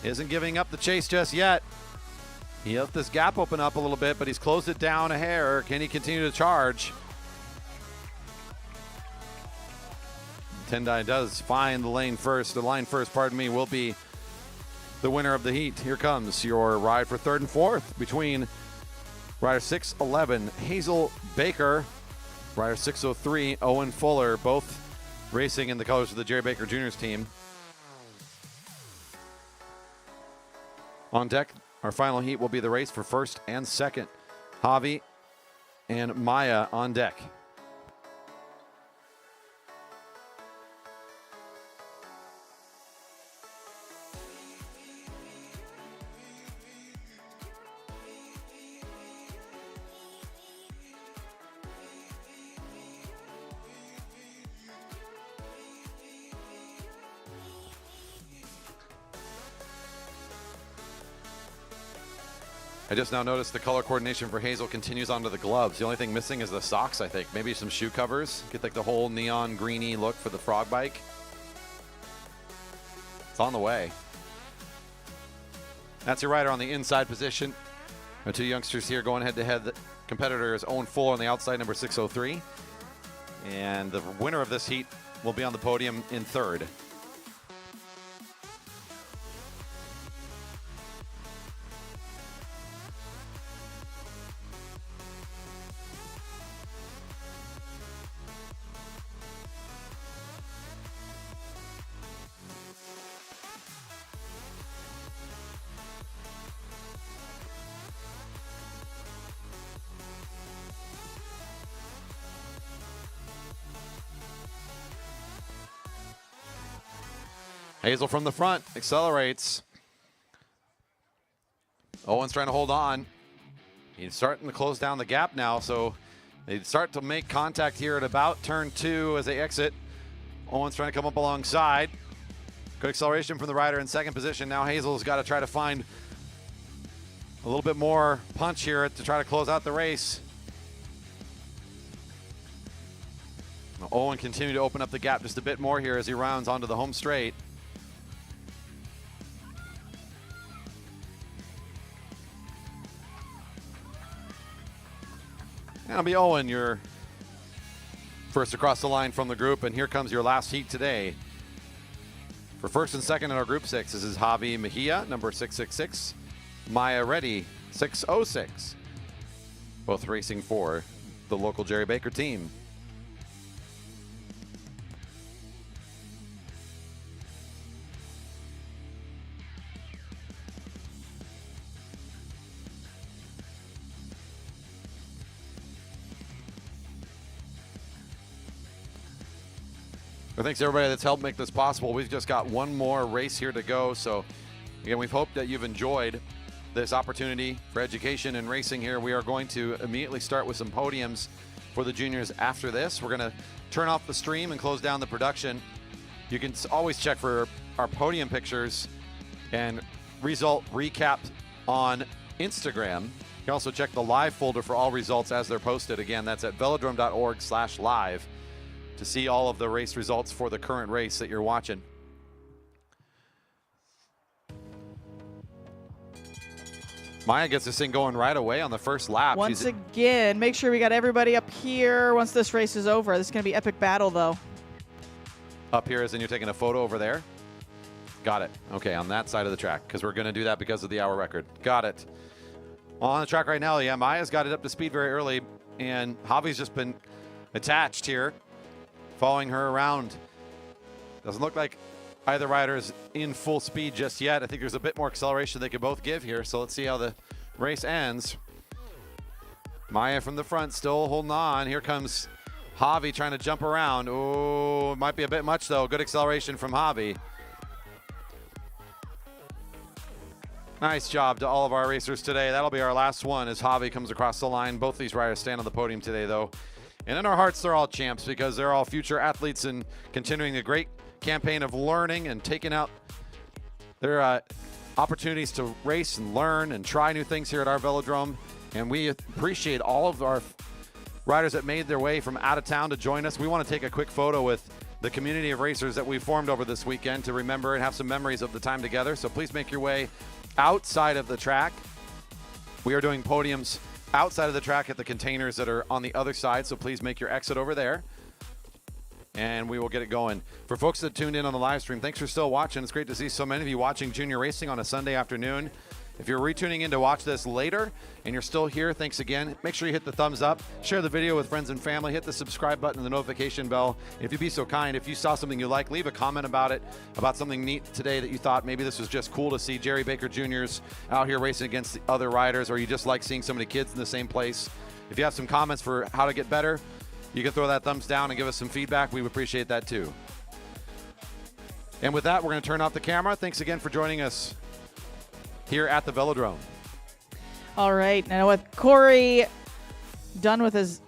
Isn't giving up the chase just yet. He left this gap open up a little bit, but he's closed it down a hair. Can he continue to charge? Tendai does find the line first, pardon me, will be the winner of the heat. Here comes your ride for 3rd and 4th between rider 611, Hazel Baker, rider 603, Owen Fuller, both racing in the colors of the Jerry Baker Juniors team. On deck, our final heat will be the race for 1st and 2nd. Javi and Maya on deck. I just now noticed the color coordination for Hazel continues onto the gloves. The only thing missing is the socks, I think. Maybe some shoe covers. Get like the whole neon greeny look for the frog bike. It's on the way. That's your rider on the inside position. Our two youngsters here going head to head. The competitor is Owen Fuller on the outside, number 603. And the winner of this heat will be on the podium in third. Hazel from the front accelerates. Owen's trying to hold on. He's starting to close down the gap now, so they start to make contact here at about turn 2 as they exit. Owen's trying to come up alongside. Good acceleration from the rider in second position. Now Hazel's got to try to find a little bit more punch here to try to close out the race. Owen continued to open up the gap just a bit more here as he rounds onto the home straight. And it'll be Owen, your first across the line from the group. And here comes your last heat today. For first and second in our group 6, this is Javi Mejia, number 666. Maya Reddy, 606. Both racing for the local Jerry Baker team. Thanks to everybody that's helped make this possible. We've just got one more race here to go. So again, we've hoped that you've enjoyed this opportunity for education and racing here. We are going to immediately start with some podiums for the juniors after this. We're going to turn off the stream and close down the production. You can always check for our podium pictures and result recap on Instagram. You can also check the live folder for all results as they're posted. Again, that's at velodrome.org/live. to see all of the race results for the current race that you're watching. Maya gets this thing going right away on the first lap. Once again, make sure we got everybody up here once this race is over. This is going to be epic battle, though. Up here, as in you're taking a photo over there? Got it. Okay, on that side of the track, because we're going to do that because of the hour record. Got it. On the track right now, yeah, Maya's got it up to speed very early, and Javi's just been attached here, following her around. Doesn't look like either rider is in full speed just yet. I think there's a bit more acceleration they could both give here, so let's see how the race ends. Maya from the front still holding on. Here comes Javi trying to jump around. Oh, might be a bit much though. Good acceleration from Javi. Nice job to all of our racers today. That'll be our last one as Javi comes across the line. Both these riders stand on the podium today though. And in our hearts, they're all champs because they're all future athletes and continuing a great campaign of learning and taking out their opportunities to race and learn and try new things here at our Velodrome. And we appreciate all of our riders that made their way from out of town to join us. We want to take a quick photo with the community of racers that we formed over this weekend to remember and have some memories of the time together. So please make your way outside of the track. We are doing podiums outside of the track at the containers that are on the other side, so please make your exit over there and we will get it going. For folks that tuned in on the live stream, thanks for still watching. It's great to see so many of you watching junior racing on a Sunday afternoon. If you're retuning in to watch this later and you're still here, thanks again. Make sure you hit the thumbs up, share the video with friends and family, hit the subscribe button and the notification bell. If you'd be so kind, if you saw something you like, leave a comment about it, about something neat today that you thought maybe this was just cool to see Jerry Baker Juniors out here racing against the other riders, or you just like seeing so many kids in the same place. If you have some comments for how to get better, you can throw that thumbs down and give us some feedback. We would appreciate that too. And with that, we're going to turn off the camera. Thanks again for joining us here at the Velodrome. All right, now with Corey done with his